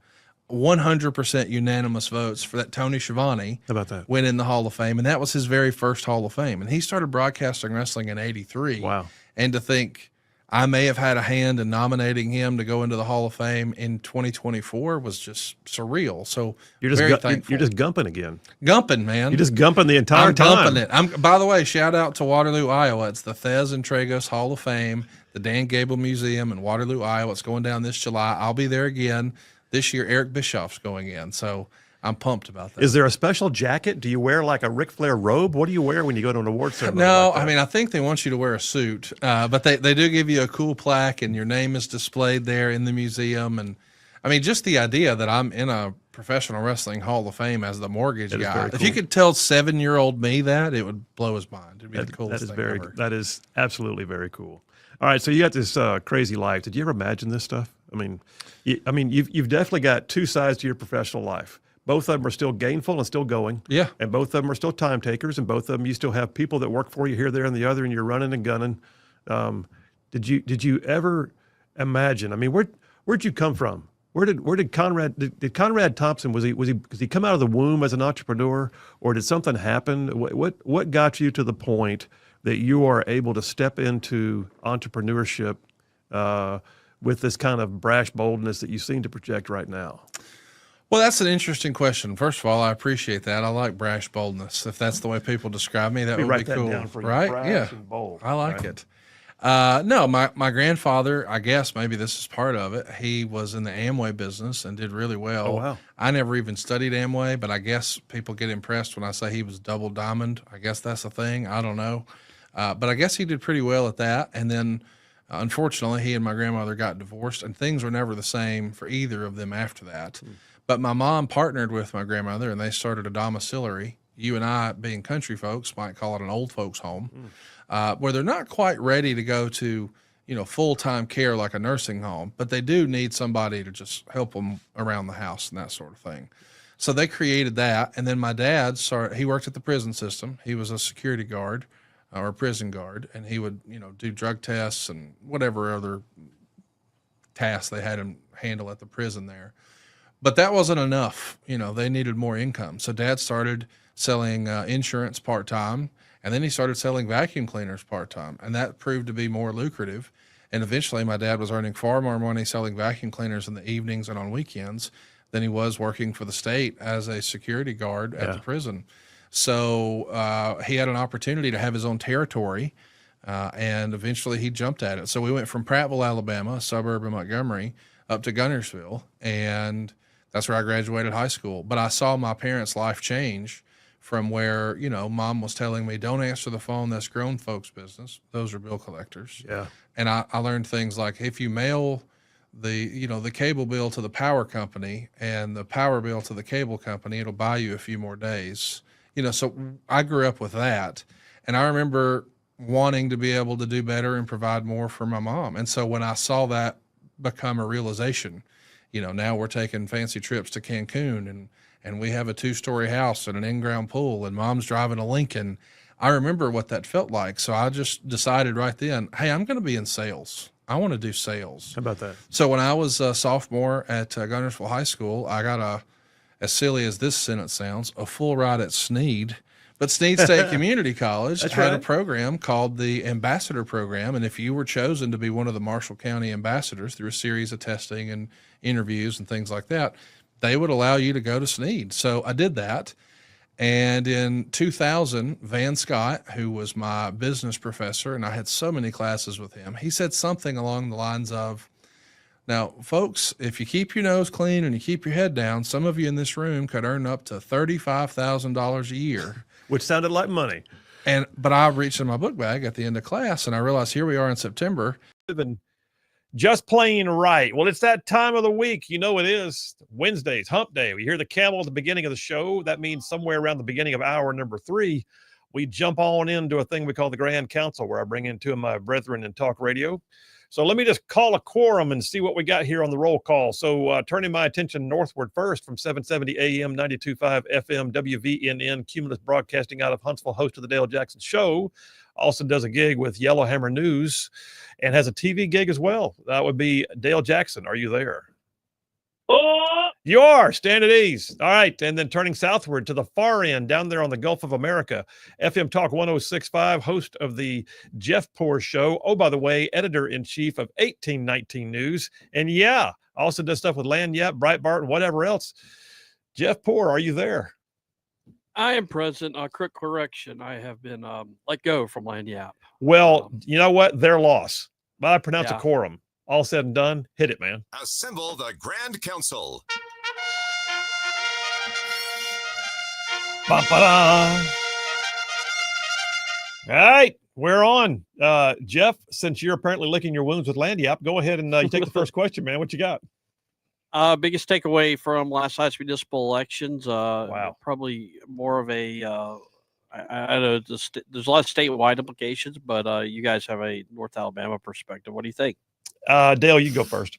100% unanimous votes for that Tony Schiavone. How about that? Went in the Hall of Fame, and that was his very first Hall of Fame. And he started broadcasting wrestling in '83. Wow. And to think I may have had a hand in nominating him to go into the Hall of Fame in 2024 was just surreal. So You're very just thankful. you're just gumping again. Gumping, man. You're just gumping the entire I'm time. gumping it. By the way, shout out to Waterloo, Iowa. It's the Thez and Tragos Hall of Fame, the Dan Gable Museum in Waterloo, Iowa. It's going down this July. I'll be there again. This year, Eric Bischoff's going in. So I'm pumped about that. Is there a special jacket? Do you wear like a Ric Flair robe? What do you wear when you go to an award ceremony? No, like that? I mean, I think they want you to wear a suit, but they do give you a cool plaque, and your name is displayed there in the museum. And I mean, just the idea that I'm in a professional wrestling Hall of Fame as the mortgage That is guy. very If cool. you could tell 7-year-old me that, it would blow his mind. It'd be the coolest thing ever. That is absolutely very cool. All right, so you got this crazy life. Did you ever imagine this stuff? I mean, you've definitely got two sides to your professional life. Both of them are still gainful and still going. Yeah. And both of them are still time takers, and both of them you still have people that work for you here, there, and the other, and you're running and gunning. Did you ever imagine? I mean, where'd you come from? Where did Conrad Thompson was he come out of the womb as an entrepreneur, or did something happen? What got you to the point that you are able to step into entrepreneurship with this kind of brash boldness that you seem to project right now? Well, that's an interesting question. First of all, I appreciate that. I like brash boldness. If that's the way people describe me, that would write be that cool, down for you. right? Brash Yeah, and bold. I like Right. it. No, my grandfather, I guess maybe this is part of it. He was in the Amway business and did really well. Oh, wow. I never even studied Amway, but I guess people get impressed when I say he was double diamond. I guess that's a thing. I don't know. But I guess he did pretty well at that. And then, unfortunately, he and my grandmother got divorced, and things were never the same for either of them after that. But my mom partnered with my grandmother, and they started a domiciliary. You and I, being country folks, might call it an old folks home, where they're not quite ready to go to, full-time care like a nursing home, but they do need somebody to just help them around the house and that sort of thing. So they created that. And then my dad he worked at the prison system. He was a security guard or a prison guard, and he would, do drug tests and whatever other tasks they had him handle at the prison there. But that wasn't enough. They needed more income. So Dad started selling insurance part-time, and then he started selling vacuum cleaners part-time, and that proved to be more lucrative. And eventually my dad was earning far more money selling vacuum cleaners in the evenings and on weekends than he was working for the state as a security guard at the prison. So he had an opportunity to have his own territory, and eventually he jumped at it. So we went from Prattville, Alabama, a suburb of Montgomery, up to Gunnersville, and that's where I graduated high school. But I saw my parents' life change from where, mom was telling me, don't answer the phone. That's grown folks' business. Those are bill collectors. Yeah. And I learned things like if you mail the cable bill to the power company and the power bill to the cable company, it'll buy you a few more days. So I grew up with that. And I remember wanting to be able to do better and provide more for my mom. And so when I saw that become a realization, now we're taking fancy trips to Cancun and we have a 2-story house and an in-ground pool and mom's driving a Lincoln. I remember what that felt like. So I just decided right then, hey, I'm going to be in sales. I want to do sales. How about that? So when I was a sophomore at Gunnersville High School, I got as silly as this sentence sounds, a full ride at Sneed. But Sneed State Community College had a program called the Ambassador Program. And if you were chosen to be one of the Marshall County ambassadors through a series of testing and interviews and things like that, they would allow you to go to Sneed. So I did that. And in 2000, Van Scott, who was my business professor, and I had so many classes with him, he said something along the lines of, now, folks, if you keep your nose clean and you keep your head down, some of you in this room could earn up to $35,000 a year. Which sounded like money. But I reached in my book bag at the end of class, and I realized here we are in September. Just plain right. Well, it's that time of the week. You know it is. Wednesdays, hump day. We hear the camel at the beginning of the show. That means somewhere around the beginning of hour number 3, we jump on into a thing we call the Grand Council, where I bring in 2 of my brethren in talk radio. So let me just call a quorum and see what we got here on the roll call. So turning my attention northward first from 770 AM, 92.5 FM, WVNN, Cumulus Broadcasting out of Huntsville, host of the Dale Jackson Show. Also does a gig with Yellowhammer News and has a TV gig as well. That would be Dale Jackson. Are you there? You are. Stand at ease. All right. And then turning southward to the far end, down there on the Gulf of America, FM Talk 106.5, host of the Jeff Poor Show. Oh, by the way, editor-in-chief of 1819 News. And yeah, also does stuff with Lanyap, Breitbart, and whatever else. Jeff Poor, are you there? I am present. Quick correction. I have been let go from Lanyap. Well, you know what? Their loss. But I pronounce Yeah. a quorum. All said and done, hit it, man. Assemble the Grand Council. Ba-ba-da. All right, we're on. Jeff, since you're apparently licking your wounds with Lanyap, go ahead and you take the first question, man. What you got? Biggest takeaway from last night's municipal elections. Wow. Probably more of a, I know there's a lot of statewide implications, but you guys have a North Alabama perspective. What do you think? Dale, you go first.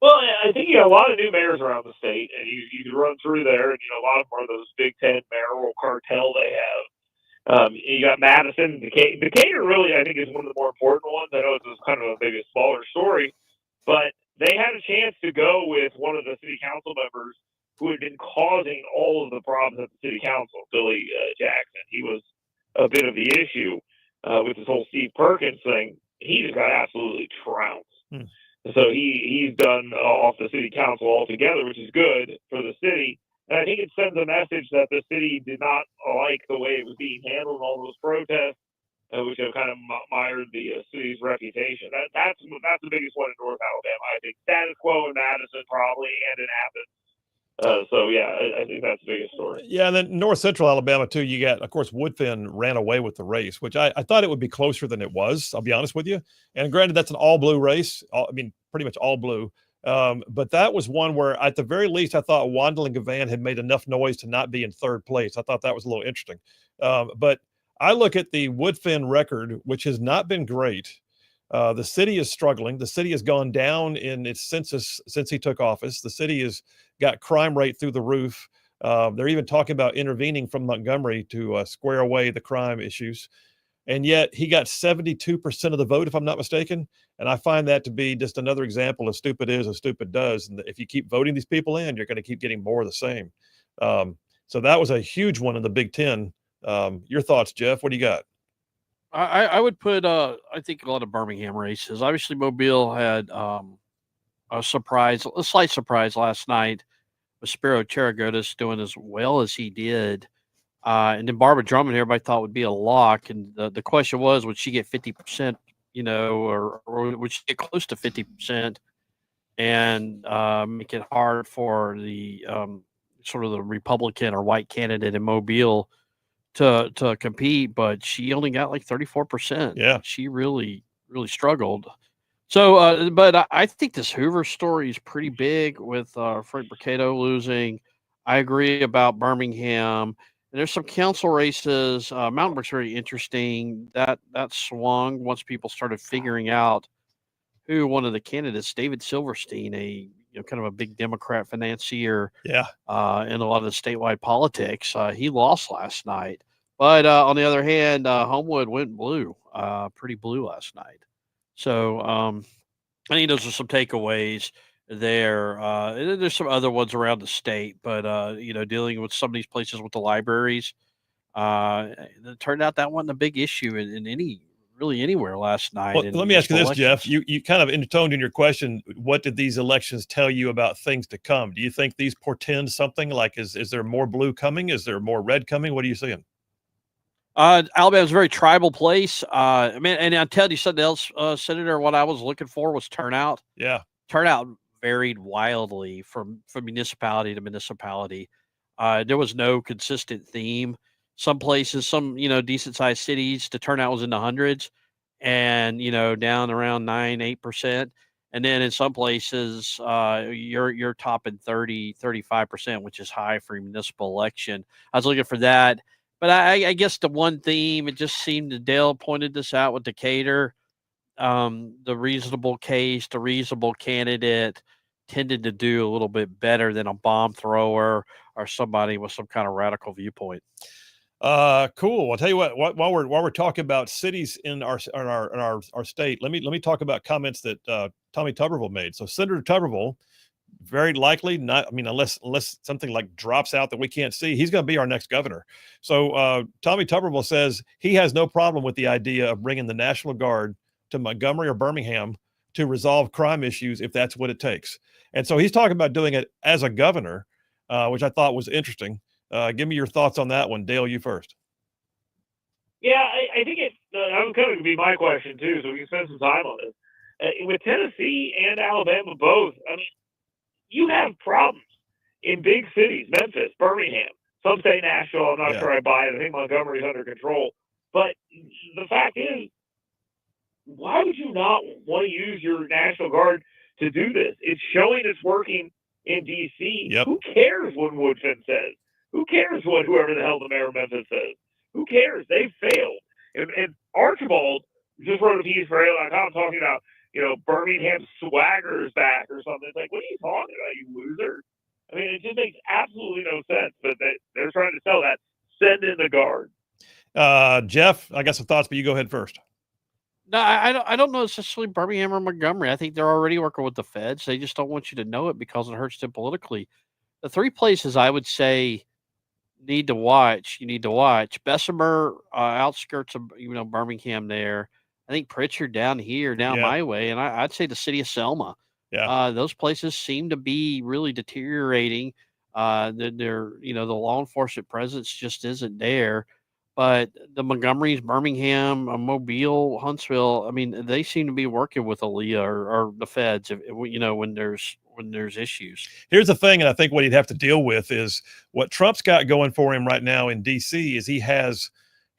Well, I think you got a lot of new mayors around the state, and you can run through there, and a lot of them are those Big Ten mayoral cartel they have. You got Madison, Decatur really, I think, is one of the more important ones. I know it's kind of maybe a smaller story, but they had a chance to go with one of the city council members who had been causing all of the problems at the city council, Billy Jackson. He was a bit of the issue with this whole Steve Perkins thing. He just got absolutely trounced. So he's done off the city council altogether, which is good for the city. And I think it sends a message that the city did not like the way it was being handled in all those protests, which have kind of mired the city's reputation. That's the biggest one in North Alabama, I think. Status quo in Madison probably, and in Athens. So, yeah, I think that's the biggest story. Yeah, and then North Central Alabama, too, you got, of course, Woodfin ran away with the race, which I thought it would be closer than it was, I'll be honest with you. And granted, that's an all-blue race. Pretty much all blue. But that was one where, at the very least, I thought Wandling Gavan had made enough noise to not be in third place. I thought that was a little interesting. But I look at the Woodfin record, which has not been great. The city is struggling. The city has gone down in its census since he took office. The city has got crime rate through the roof. They're even talking about intervening from Montgomery to square away the crime issues. And yet he got 72% of the vote, if I'm not mistaken. And I find that to be just another example of stupid is as stupid does. And if you keep voting these people in, you're going to keep getting more of the same. So that was a huge one in the Big Ten. Your thoughts, Jeff? What do you got? I would put, I think, a lot of Birmingham races. Obviously, Mobile had a slight surprise last night with Spiro Charagotis doing as well as he did. And then Barbara Drummond, everybody thought would be a lock. And the question was, would she get 50%, or would she get close to 50% and make it hard for the sort of the Republican or white candidate in Mobile to compete, but she only got like 34%. Yeah. She really struggled. So, but I think this Hoover story is pretty big with Frank Mercado losing. I agree about Birmingham. And there's some council races. Mountain Brook's very interesting. That swung once people started figuring out who one of the candidates, David Silverstein, kind of a big Democrat financier, Yeah. in a lot of the statewide politics. He lost last night. But on the other hand, Homewood went blue, pretty blue last night. So I think those are some takeaways there. There's some other ones around the state, but dealing with some of these places with the libraries, it turned out that wasn't a big issue in anywhere last night. Well, let me ask you this, Jeff. You kind of intoned in your question, what did these elections tell you about things to come? Do you think these portend something? Like, is there more blue coming? Is there more red coming? What are you seeing? Alabama's a very tribal place. And I'll tell you something else, Senator, what I was looking for was turnout. Yeah. Turnout varied wildly from municipality to municipality. There was no consistent theme. Some places, some, decent sized cities, the turnout was in the hundreds and, down around 8%. And then in some places, you're topping 35%, which is high for a municipal election. I was looking for that. But I guess the one theme, it just seemed that Dale pointed this out with Decatur, the reasonable case, the reasonable candidate tended to do a little bit better than a bomb thrower or somebody with some kind of radical viewpoint. Cool. I'll tell you what, while we're talking about cities in our state, let me talk about comments that Tommy Tuberville made. So Senator Tuberville, very likely not, unless something like drops out that we can't see, he's going to be our next governor. So Tommy Tuberville says he has no problem with the idea of bringing the National Guard to Montgomery or Birmingham to resolve crime issues if that's what it takes. And so he's talking about doing it as a governor, which I thought was interesting. Give me your thoughts on that one. Dale, you first. Yeah, I think that was kind of be my question too, so we can spend some time on this. With Tennessee and Alabama both, you have problems in big cities, Memphis, Birmingham. Some say Nashville. I'm not sure I buy it. I think Montgomery's under control. But the fact is, why would you not want to use your National Guard to do this? It's showing it's working in D.C. Yep. Who cares what Woodfin says? Who cares what whoever the hell the mayor of Memphis says? Who cares? They failed. And Archibald just wrote a piece for AL.com talking about, Birmingham swagger is back or something. It's like, what are you talking about, you loser? It just makes absolutely no sense. But they're trying to sell that. Send in the Guard. Jeff, I got some thoughts, but you go ahead first. No, I don't know necessarily Birmingham or Montgomery. I think they're already working with the feds. They just don't want you to know it because it hurts them politically. The three places I would say you need to watch Bessemer, outskirts of Birmingham there. I think Pritchard down here, my way, and I'd say the city of Selma. Yeah, those places seem to be really deteriorating. They're the law enforcement presence just isn't there. But the Montgomerys, Birmingham, Mobile, Huntsville, they seem to be working with Aaliyah or the feds, when there's issues. Here's the thing, and I think what he'd have to deal with is what Trump's got going for him right now in D.C. is he has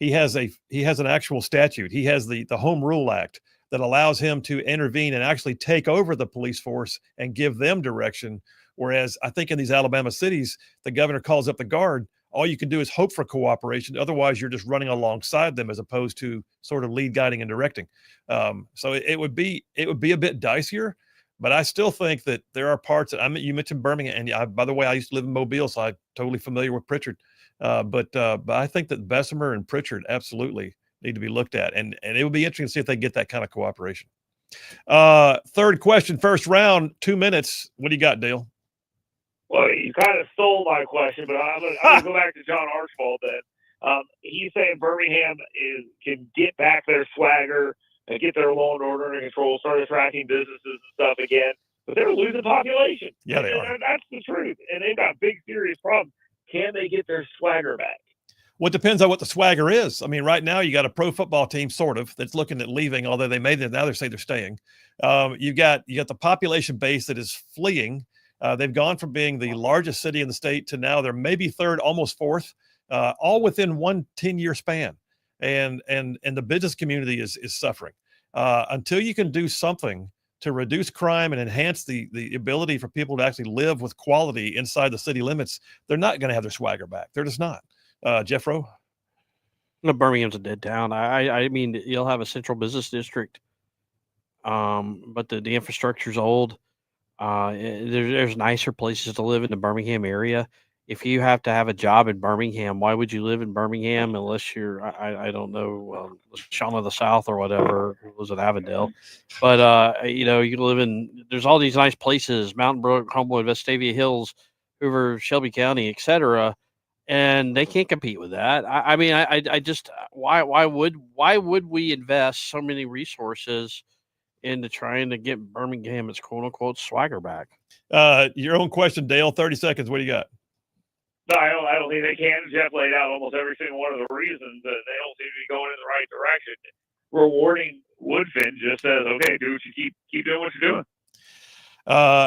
an actual statute. He has the Home Rule Act that allows him to intervene and actually take over the police force and give them direction. Whereas I think in these Alabama cities, the governor calls up the Guard. All you can do is hope for cooperation. Otherwise, you're just running alongside them as opposed to sort of lead guiding and directing. So it would be a bit dicier, but I still think that there are parts that you mentioned Birmingham, and by the way, I used to live in Mobile, so I'm totally familiar with Pritchard. But I think that Bessemer and Pritchard absolutely need to be looked at, and it would be interesting to see if they get that kind of cooperation. Third question, first round, 2 minutes. What do you got, Dale? Well, you kind of stole my question, but I'm going to go back to John Archibald then. He's saying Birmingham can get back their swagger and get their law and order under control, start attracting businesses and stuff again. But they're losing population. Yeah, they are. That's the truth. And they've got big, serious problems. Can they get their swagger back? Well, it depends on what the swagger is. Right now you got a pro football team, sort of, that's looking at leaving, although they made it. Now they say they're staying. You got the population base that is fleeing. They've gone from being the largest city in the state to now they're maybe third, almost fourth, all within 1 10-year span. And the business community is suffering. Until you can do something to reduce crime and enhance the ability for people to actually live with quality inside the city limits, they're not going to have their swagger back. They're just not. Jeff Rowe? No, Birmingham's a dead town. I mean, you'll have a central business district, but the infrastructure's old. There's nicer places to live in the Birmingham area. If you have to have a job in Birmingham, why would you live in Birmingham unless you're, I don't know, Shauna of the South or whatever, who lives in Avondale. But, you know, you live in, there's all these nice places, Mountain Brook, Homewood, Vestavia Hills, Hoover, Shelby County, etc. And they can't compete with that. I mean, I just, why would we invest so many resources into trying to get Birmingham its quote unquote swagger back? Your own question, Dale, 30 seconds. What do you got? No, I don't think they can. Jeff laid out almost every single one of the reasons that they don't seem to be going in the right direction. Rewarding Woodfin just says, okay, do what you keep doing what you're doing.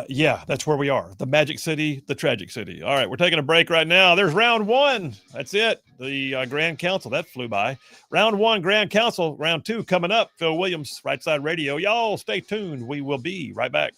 Yeah, that's where we are. The Magic City, the Tragic City. All right, we're taking a break right now. There's round one. That's it. The Grand Council, that flew by. Round one, Grand Council. Round two coming up. Phil Williams, Rightside Radio. Y'all stay tuned. We will be right back.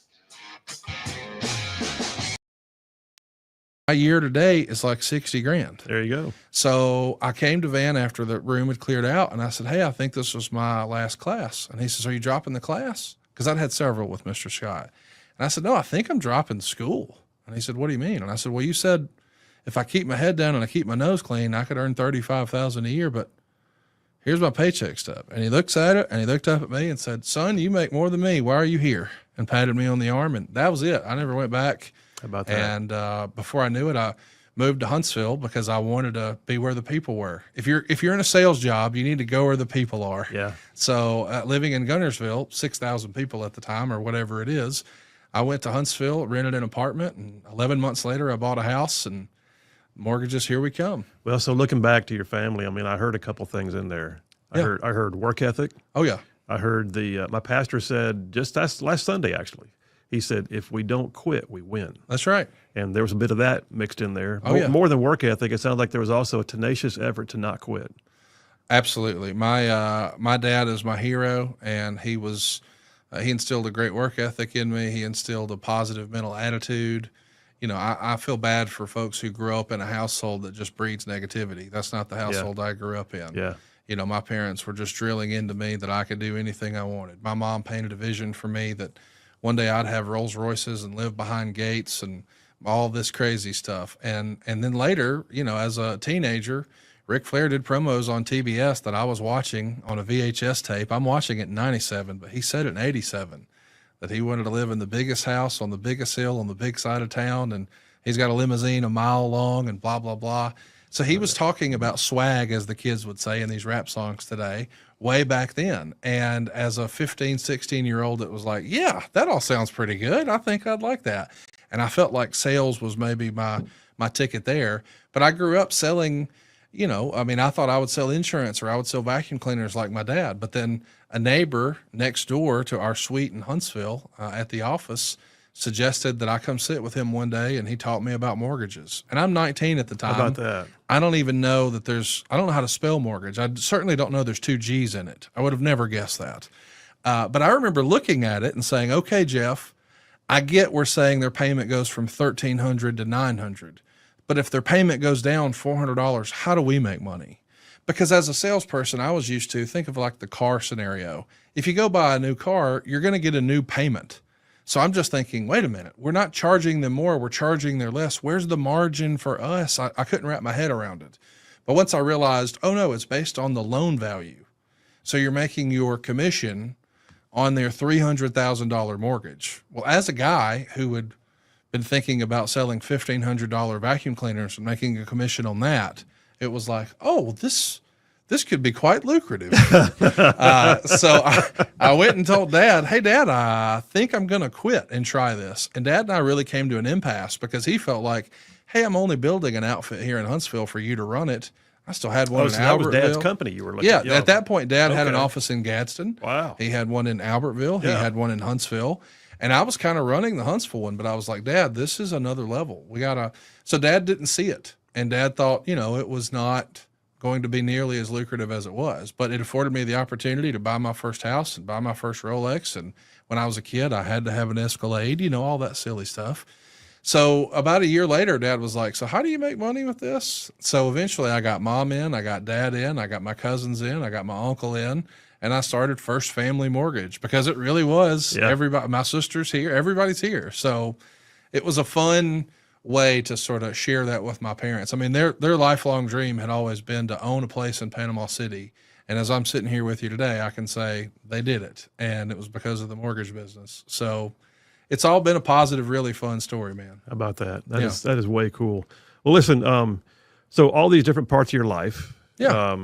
My year to date is like 60 grand. There you go. So I came to Van after the room had cleared out, and I said, hey, I think this was my last class. And he says, are you dropping the class? Because I'd had several with Mr. Scott. And I said, no, I think I'm dropping school. And he said, what do you mean? And I said, well, you said if I keep my head down and I keep my nose clean, I could earn $35,000 a year, but here's my paycheck stub. And he looks at it and he looked up at me and said, son, you make more than me. Why are you here? And patted me on the arm. And that was it. I never went back. How about that? And before I knew it, I moved to Huntsville because I wanted to be where the people were. If you're in a sales job, you need to go where the people are. Yeah. So living in Gunnersville, 6,000 people at the time or whatever it is, I went to Huntsville, rented an apartment, and 11 months later, I bought a house, and mortgages, here we come. Well, so looking back to your family, I mean, I heard a couple things in there. I heard work ethic. Oh, yeah. I heard my pastor said, just last Sunday, actually, he said, if we don't quit, we win. That's right. And there was a bit of that mixed in there. Oh, yeah. More than work ethic, it sounds like there was also a tenacious effort to not quit. Absolutely. My dad is my hero, and he instilled a great work ethic in me. He instilled a positive mental attitude. You know, I feel bad for folks who grew up in a household that just breeds negativity. That's not the household I grew up in. Yeah. You know, my parents were just drilling into me that I could do anything I wanted. My mom painted a vision for me that one day I'd have Rolls Royces and live behind gates and all this crazy stuff. And then later, you know, as a teenager, Ric Flair did promos on TBS that I was watching on a VHS tape. I'm watching it in 97, but he said it in 87 that he wanted to live in the biggest house on the biggest hill on the big side of town. And he's got a limousine a mile long and blah, blah, blah. So he was talking about swag, as the kids would say in these rap songs today, way back then. And as a 15, 16-year-old, it was like, yeah, that all sounds pretty good. I think I'd like that. And I felt like sales was maybe my ticket there. But I grew up selling, you know, I mean, I thought I would sell insurance or I would sell vacuum cleaners like my dad. But then a neighbor next door to our suite in Huntsville at the office suggested that I come sit with him one day, and he taught me about mortgages. And I'm 19 at the time. How about that? I don't even know that I don't know how to spell mortgage. I certainly don't know there's 2 G's in it. I would have never guessed that. But I remember looking at it and saying, okay, Jeff, I get we're saying their payment goes from $1,300 to $900. But if their payment goes down $400, how do we make money? Because as a salesperson, I was used to, think of like the car scenario. If you go buy a new car, you're going to get a new payment. So I'm just thinking, wait a minute, we're not charging them more, we're charging them less. Where's the margin for us? I couldn't wrap my head around it. But once I realized, oh no, it's based on the loan value. So you're making your commission on their $300,000 mortgage. Well, as a guy who had been thinking about selling $1,500 vacuum cleaners and making a commission on that, it was like, oh, this could be quite lucrative. So I went and told Dad, hey, Dad, I think I'm going to quit and try this. And Dad and I really came to an impasse because he felt like, hey, I'm only building an outfit here in Huntsville for you to run it. I still had one in Albertville. That was Dad's company you were looking at. Yeah, at that point, Dad had an office in Gadsden. Wow. He had one in Albertville. Yeah. He had one in Huntsville. And I was kind of running the Huntsville one, but I was like, Dad, this is another level. So Dad didn't see it. And Dad thought, it was not going to be nearly as lucrative as it was, but it afforded me the opportunity to buy my first house and buy my first Rolex. And when I was a kid, I had to have an Escalade, all that silly stuff. So about a year later, Dad was like, so how do you make money with this? So eventually I got Mom in, I got Dad in, I got my cousins in, I got my uncle in, and I started First Family Mortgage because it really was everybody, my sister's here, everybody's here. So it was a fun way to sort of share that with my parents. I mean, their lifelong dream had always been to own a place in Panama City. And as I'm sitting here with you today, I can say they did it. And it was because of the mortgage business. So it's all been a positive, really fun story, man. How about that? That is way cool. Well, listen, so all these different parts of your life. Yeah.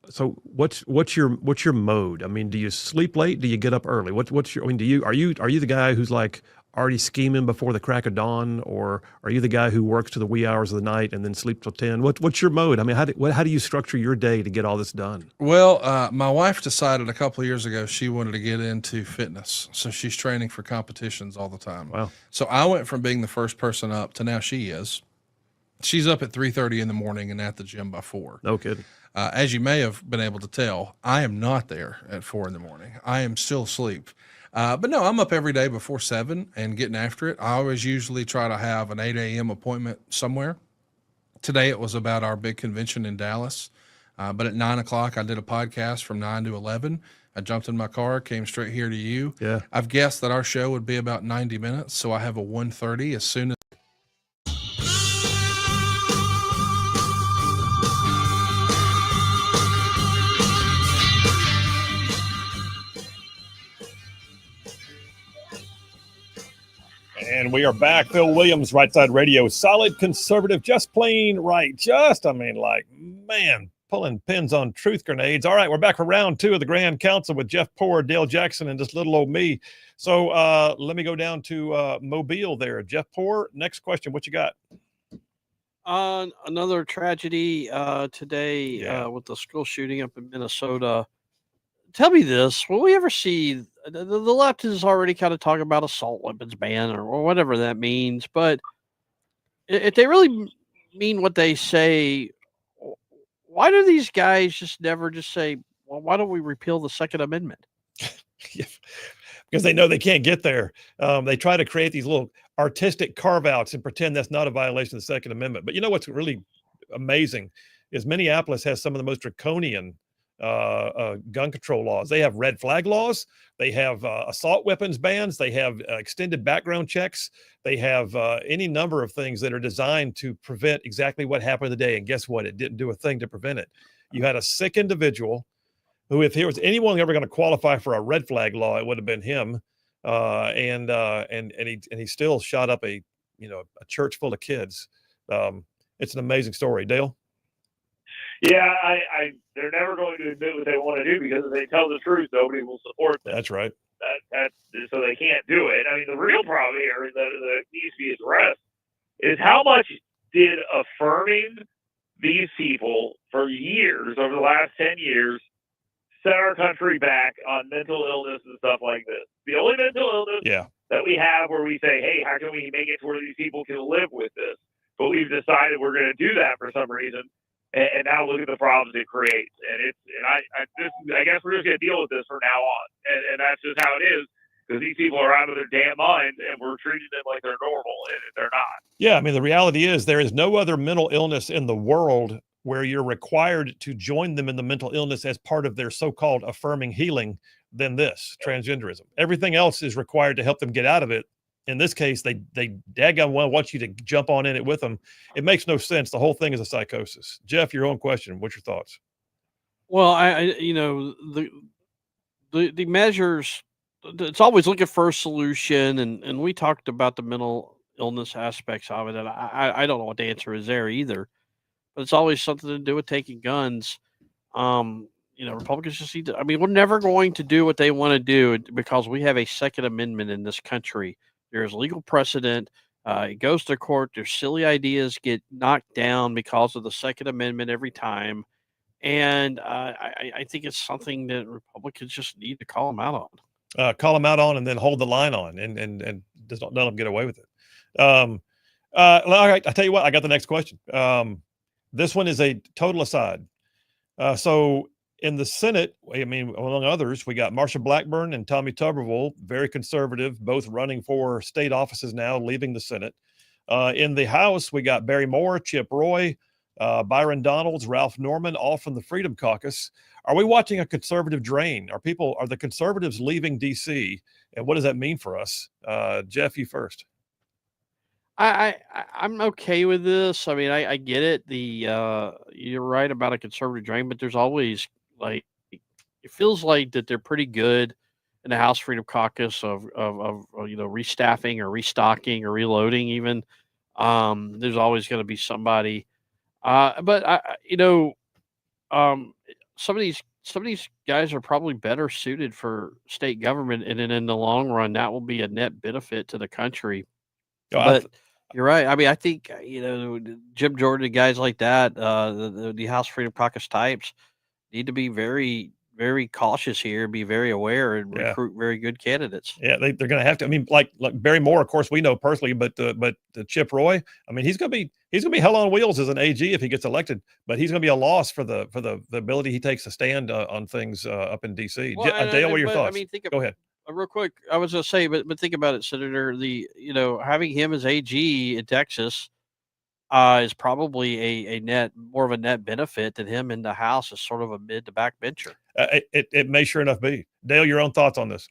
So what's your mode? I mean, do you sleep late? Do you get up early? Are you the guy who's like already scheming before the crack of dawn, or are you the guy who works to the wee hours of the night and then sleeps till 10? What's your mode? I mean, how do you structure your day to get all this done? Well, my wife decided a couple of years ago she wanted to get into fitness, so she's training for competitions all the time. Wow! So I went from being the first person up to now she is. She's up at 3:30 in the morning and at the gym by 4. No kidding. As you may have been able to tell, I am not there at 4 in the morning. I am still asleep. But no, I'm up every day before 7 and getting after it. I always usually try to have an 8 a.m. appointment somewhere. Today it was about our big convention in Dallas. But at 9 o'clock, I did a podcast from 9 to 11. I jumped in my car, came straight here to you. Yeah. I've guessed that our show would be about 90 minutes. So I have a 1:30 as soon as. And we are back. Phil Williams, Rightside Radio. Solid conservative, just plain right. Pulling pins on truth grenades. All right, we're back for round 2 of the Grand Council with Jeff Poor, Dale Jackson, and just little old me. So let me go down to Mobile there. Jeff Poor, next question. What you got? Another tragedy today with the school shooting up in Minnesota. Tell me this: will we ever see the left is already kind of talking about assault weapons ban or whatever that means? But if they really mean what they say, why do these guys just never just say, "Well, why don't we repeal the Second Amendment?" Because they know they can't get there. They try to create these little artistic carve-outs and pretend that's not a violation of the Second Amendment. But you know what's really amazing is Minneapolis has some of the most draconian gun control laws. They have red flag laws. They have assault weapons bans. They have extended background checks. They have any number of things that are designed to prevent exactly what happened today. And guess what? It didn't do a thing to prevent it. You had a sick individual who, if there was anyone ever going to qualify for a red flag law, it would have been him. And he still shot up a church full of kids. It's an amazing story. Dale? Yeah, they're never going to admit what they want to do because if they tell the truth, nobody will support them. That's right. That's so they can't do it. I mean, the real problem here that needs to be addressed is how much did affirming these people for years, over the last 10 years, set our country back on mental illness and stuff like this. The only mental illness that we have where we say, hey, how can we make it to where these people can live with this? But we've decided we're going to do that for some reason. And now look at the problems it creates. I guess we're just going to deal with this from now on. And that's just how it is, because these people are out of their damn minds and we're treating them like they're normal, and they're not. Yeah, I mean, the reality is there is no other mental illness in the world where you're required to join them in the mental illness as part of their so-called affirming healing than this, transgenderism. Everything else is required to help them get out of it. In this case, they daggone well want you to jump on in it with them. It makes no sense. The whole thing is a psychosis. Jeff, your own question. What's your thoughts? Well, the measures, it's always looking for a solution. And we talked about the mental illness aspects of it. And I don't know what the answer is there either, but it's always something to do with taking guns. Republicans just need to, we're never going to do what they want to do because we have a Second Amendment in this country. There's legal precedent. It goes to court. Their silly ideas get knocked down because of the Second Amendment every time. And I think it's something that Republicans just need to call them out on. call them out on, and then hold the line on, and just don't let them get away with it. All right, I tell you what, I got the next question. This one is a total aside. So in the Senate, I mean, among others, we got Marsha Blackburn and Tommy Tuberville, very conservative, both running for state offices now, leaving the Senate. In the House, we got Barry Moore, Chip Roy, Byron Donalds, Ralph Norman, all from the Freedom Caucus. Are we watching a conservative drain? Are the conservatives leaving DC? And what does that mean for us? Jeff, you first. I'm okay with this. I mean, I get it. You're right about a conservative drain, but there's always like it feels like that they're pretty good in the House Freedom Caucus of restaffing or restocking or reloading even. There's always going to be somebody. But some of these guys are probably better suited for state government, and then in the long run, that will be a net benefit to the country. But you're right. I mean, I think Jim Jordan, guys like that, the House Freedom Caucus types need to be very, very cautious here, be very aware, and recruit very good candidates. Yeah, they're going to have to. I mean, like Barry Moore, of course, we know personally, but the Chip Roy, I mean, he's going to be hell on wheels as an AG if he gets elected. But he's going to be a loss for the ability he takes to stand on things up in DC. Well, Dale, what are your thoughts? I mean, Go ahead. Real quick, I was going to say, but think about it, Senator. Having him as AG in Texas is probably more of a net benefit than him in the House as sort of a mid to backbencher. It may sure enough be. Dale, your own thoughts on this?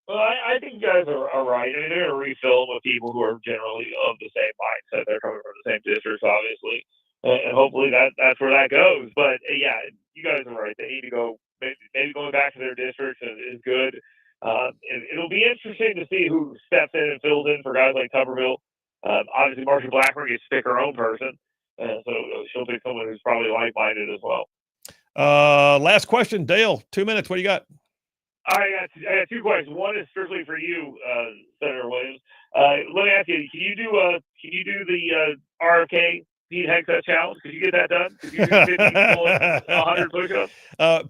Well, I think you guys are right. I mean, they're going to refill with people who are generally of the same mindset. They're coming from the same districts, obviously, and hopefully that's where that goes. But yeah, you guys are right. They need to go. Maybe going back to their districts is good. It'll be interesting to see who steps in and fills in for guys like Tuberville. Obviously, Marsha Blackburn gets to pick her own person, so she'll pick someone who's probably like-minded as well. Last question, Dale. 2 minutes. What do you got? I got two questions. One is strictly for you, Senator Williams. Let me ask you: Can you do the RFK Pete Hegseth challenge? Could you get that done? Could you do 50 100 push-ups?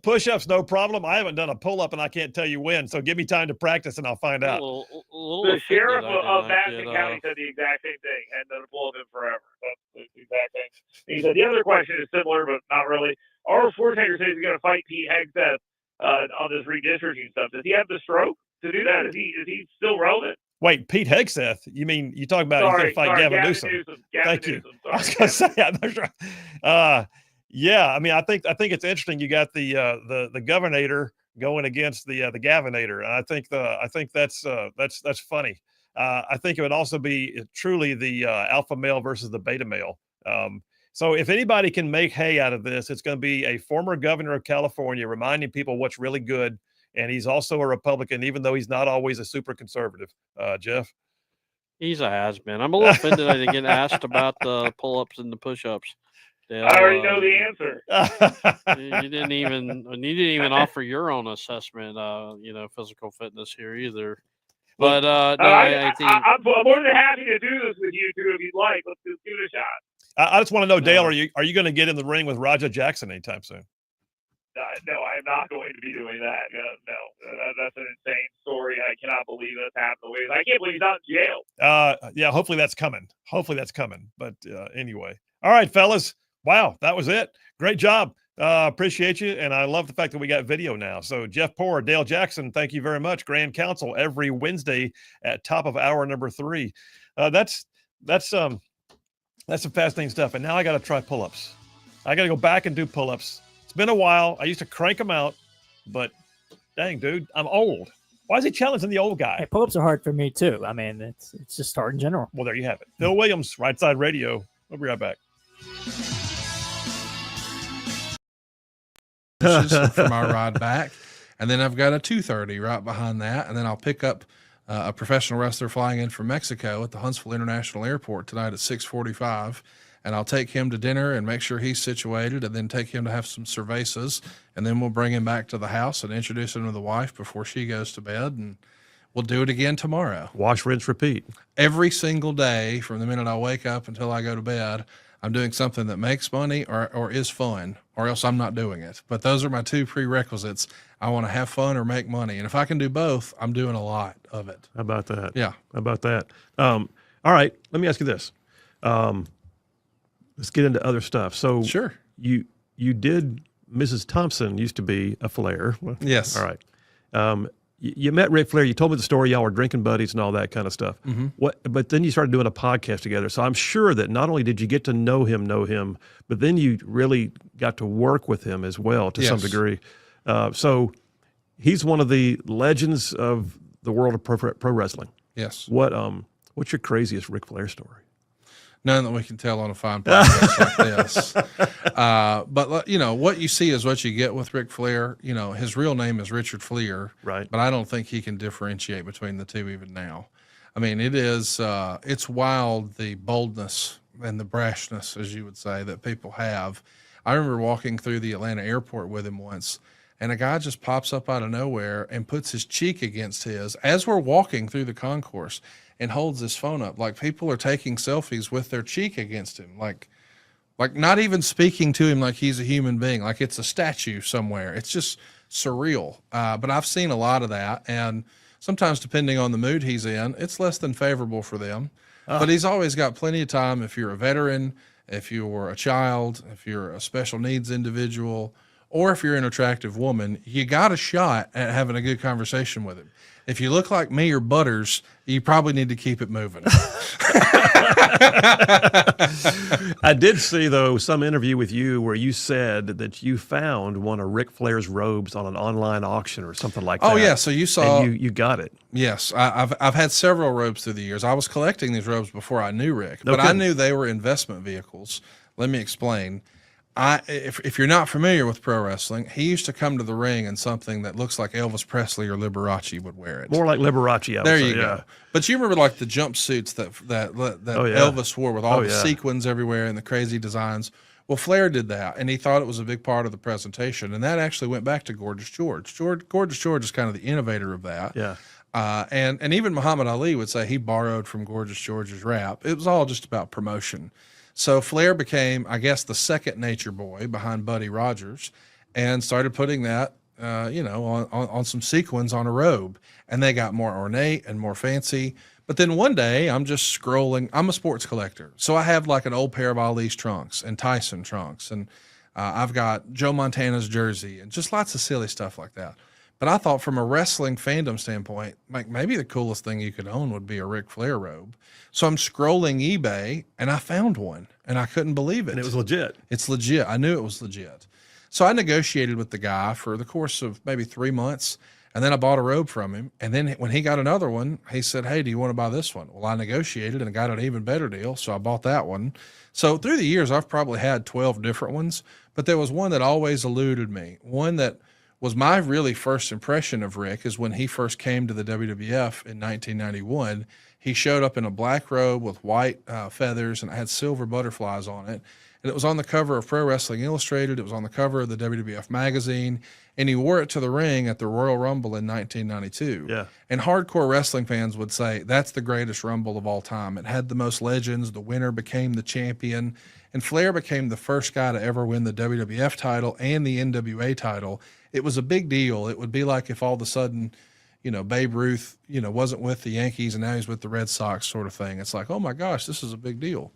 Push-ups, no problem. I haven't done a pull-up, and I can't tell you when. So give me time to practice, and I'll find out. The sheriff of Madison County said the exact same thing, and done a pull-up in forever. That's the exact thing. He said the other question is similar, but not really. Arnold Schwarzenegger says he's going to fight Pete Hegseth on this redistricting stuff. Does he have the stroke to do that? Is he still relevant? Wait, Pete Hegseth? You mean you talking about he's going to fight Gavin Newsom? Thank you. I was going to say, I'm not sure. Yeah, I mean, I think it's interesting. You got the Governator going against the Gavinator, and I think that's funny. I think it would also be truly the alpha male versus the beta male. So if anybody can make hay out of this, it's going to be a former governor of California reminding people what's really good. And he's also a Republican, even though he's not always a super conservative. Jeff? He's a has-been. I'm a little offended I didn't get asked about the pull-ups and the push-ups. I already know the answer. You didn't even offer your own assessment, physical fitness here either. But I think I'm more than happy to do this with you two if you'd like. Let's just give it a shot. I just want to know, Dale, are you going to get in the ring with Raja Jackson anytime soon? No, I'm not going to be doing that. No, that's an insane story. I cannot believe that's happened the way. I can't believe he's not in jail. Yeah, hopefully that's coming. But anyway. All right, fellas. Wow, that was it. Great job. Appreciate you. And I love the fact that we got video now. So Jeff Poor, Dale Jackson, thank you very much. Grand Council every Wednesday at top of hour number 3. That's some fascinating stuff. And now I got to try pull-ups. I got to go back and do pull-ups. It's been a while. I used to crank them out, but dang, dude, I'm old. Why is he challenging the old guy? Hey, pull-ups are hard for me too. I mean, it's just hard in general. Well, there you have it. Phil Williams, Rightside Radio. We'll be right back. For my ride back, and then I've got a 2:30 right behind that, and then I'll pick up a professional wrestler flying in from Mexico at the Huntsville International Airport tonight at 6:45. And I'll take him to dinner and make sure he's situated, and then take him to have some cervezas, and then we'll bring him back to the house and introduce him to the wife before she goes to bed, and we'll do it again tomorrow. Wash, rinse, repeat. Every single day from the minute I wake up until I go to bed, I'm doing something that makes money or is fun or else I'm not doing it. But those are my two prerequisites. I want to have fun or make money. And if I can do both, I'm doing a lot of it. How about that? Yeah. How about that? All right. Let me ask you this. Let's get into other stuff. So sure. You did, Mrs. Thompson used to be a Flair. Yes. All right. You met Ric Flair. You told me the story. Y'all were drinking buddies and all that kind of stuff. Mm-hmm. But then you started doing a podcast together. So I'm sure that not only did you get to know him, but then you really got to work with him as well to some degree. So he's one of the legends of the world of pro wrestling. Yes. What's your craziest Ric Flair story? None that we can tell on a fine podcast like this. But you know, what you see is what you get with Ric Flair. You know, his real name is Richard Fleer. Right. But I don't think he can differentiate between the two even now. I mean, it's wild, the boldness and the brashness, as you would say, that people have. I remember walking through the Atlanta airport with him once, and a guy just pops up out of nowhere and puts his cheek against his as we're walking through the concourse and holds his phone up. Like people are taking selfies with their cheek against him. Like not even speaking to him like he's a human being, like it's a statue somewhere. It's just surreal. But I've seen a lot of that. And sometimes depending on the mood he's in, it's less than favorable for them. But he's always got plenty of time. If you're a veteran, if you're a child, if you're a special needs individual, or if you're an attractive woman, you got a shot at having a good conversation with him. If you look like me or Butters, you probably need to keep it moving. I did see, though, some interview with you where you said that you found one of Ric Flair's robes on an online auction or something like that. Oh, yeah. So you saw. And you got it. Yes. I've had several robes through the years. I was collecting these robes before I knew Rick, No but I kidding. knew they were investment vehicles. Let me explain. If you're not familiar with pro wrestling, he used to come to the ring in something that looks like Elvis Presley or Liberace would wear it. More like Liberace. I would There say, you go. But you remember like the jumpsuits that Oh, yeah. Elvis wore with all Oh, the yeah. sequins everywhere and the crazy designs. Well, Flair did that, and he thought it was a big part of the presentation, and that actually went back to Gorgeous George. Gorgeous George is kind of the innovator of that. Yeah. And even Muhammad Ali would say he borrowed from Gorgeous George's rap. It was all just about promotion. So Flair became, I guess, the second nature boy behind Buddy Rogers, and started putting that, on some sequins on a robe, and they got more ornate and more fancy. But then one day I'm just scrolling. I'm a sports collector, so I have like an old pair of Ali's trunks and Tyson trunks, and I've got Joe Montana's jersey and just lots of silly stuff like that. But I thought from a wrestling fandom standpoint, like maybe the coolest thing you could own would be a Ric Flair robe. So I'm scrolling eBay and I found one and I couldn't believe it. And it was legit. It's legit. I knew it was legit. So I negotiated with the guy for the course of maybe 3 months. And then I bought a robe from him. And then when he got another one, he said, "Hey, do you want to buy this one?" Well, I negotiated and got an even better deal. So I bought that one. So through the years, I've probably had 12 different ones, but there was one that always eluded me. One that was my really first impression of Rick is when he first came to the WWF in 1991. He showed up in a black robe with white feathers, and it had silver butterflies on it. And it was on the cover of Pro Wrestling Illustrated. It was on the cover of the WWF magazine, and he wore it to the ring at the Royal Rumble in 1992. Yeah. And hardcore wrestling fans would say that's the greatest Rumble of all time. It had the most legends. The winner became the champion, and Flair became the first guy to ever win the WWF title and the NWA title. It was a big deal. It would be like if all of a sudden, Babe Ruth, wasn't with the Yankees and now he's with the Red Sox sort of thing. It's like, oh my gosh, this is a big deal.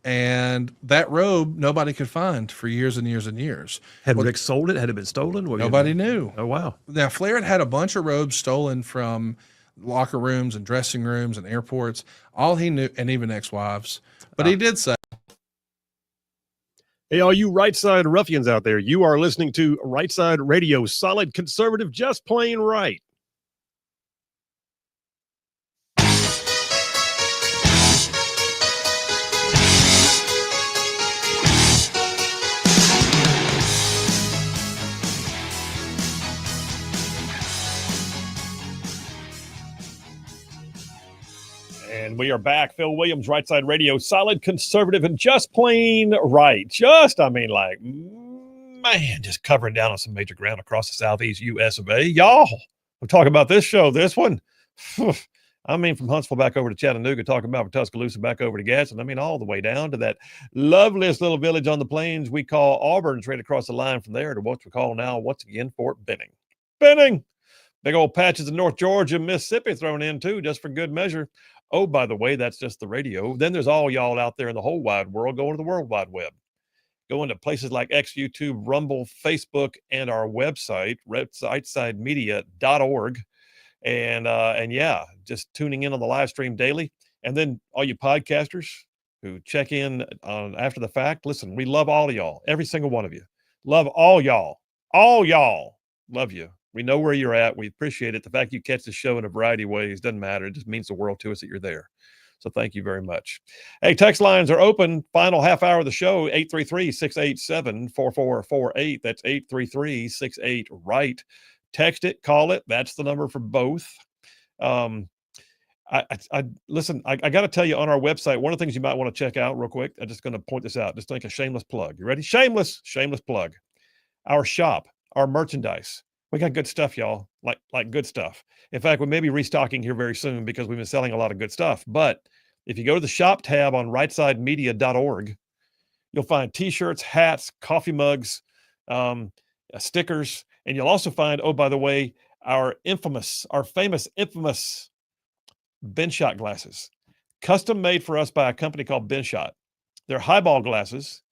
And that robe, nobody could find for years and years and years. Had Rick sold it? Had it been stolen? Nobody knew. Oh, wow. Now, Flair had a bunch of robes stolen from locker rooms and dressing rooms and airports. All he knew, and even ex-wives. But he did say, "Hey, all you Rightside ruffians out there, you are listening to Rightside Radio, solid conservative, just plain right." And we are back. Phil Williams, Rightside Radio, solid conservative and just plain right. Just covering down on some major ground across the southeast U.S. of A. Y'all, I'm talking about this show, this one. I mean, from Huntsville back over to Chattanooga, talking about from Tuscaloosa back over to Gadsden. I mean, all the way down to that loveliest little village on the plains we call Auburn, straight across the line from there to what we call now, once again, Fort Benning. Benning! Big old patches of North Georgia and Mississippi thrown in, too, just for good measure. Oh, by the way, that's just the radio. Then there's all y'all out there in the whole wide world going to the World Wide Web. Going to places like X, YouTube, Rumble, Facebook, and our website, rightsidemedia.org. And yeah, just tuning in on the live stream daily. And then all you podcasters who check in on after the fact, listen, we love all of y'all, every single one of you. Love all y'all. Love you. We know where you're at. We appreciate it. The fact you catch the show in a variety of ways doesn't matter. It just means the world to us that you're there. So thank you very much. Hey, text lines are open. Final half hour of the show, 833-687-4448. That's 833-68-RIGHT. Text it, call it. That's the number for both. Listen, I got to tell you, on our website, one of the things you might want to check out real quick, I'm just going to point this out, just like a shameless plug. You ready? Shameless plug. Our shop, our merchandise. We got good stuff, y'all, like good stuff. In fact, we may be restocking here very soon because we've been selling a lot of good stuff. But if you go to the shop tab on rightsidemedia.org, you'll find T-shirts, hats, coffee mugs, stickers, and you'll also find, oh, by the way, our famous Ben Shot glasses, custom made for us by a company called Ben Shot. They're highball glasses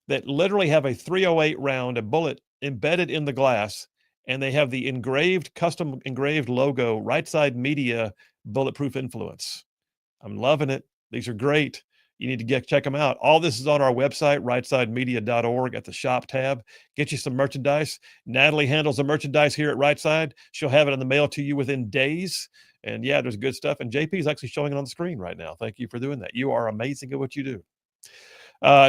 that literally have a .308 round, a bullet embedded in the glass, and they have the custom engraved logo, Right Side Media Bulletproof Influence. I'm loving it. These are great. You need to check them out. All this is on our website, rightsidemedia.org, at the shop tab. Get you some merchandise. Natalie handles the merchandise here at Rightside. She'll have it in the mail to you within days. And yeah, there's good stuff. And JP is actually showing it on the screen right now. Thank you for doing that. You are amazing at what you do.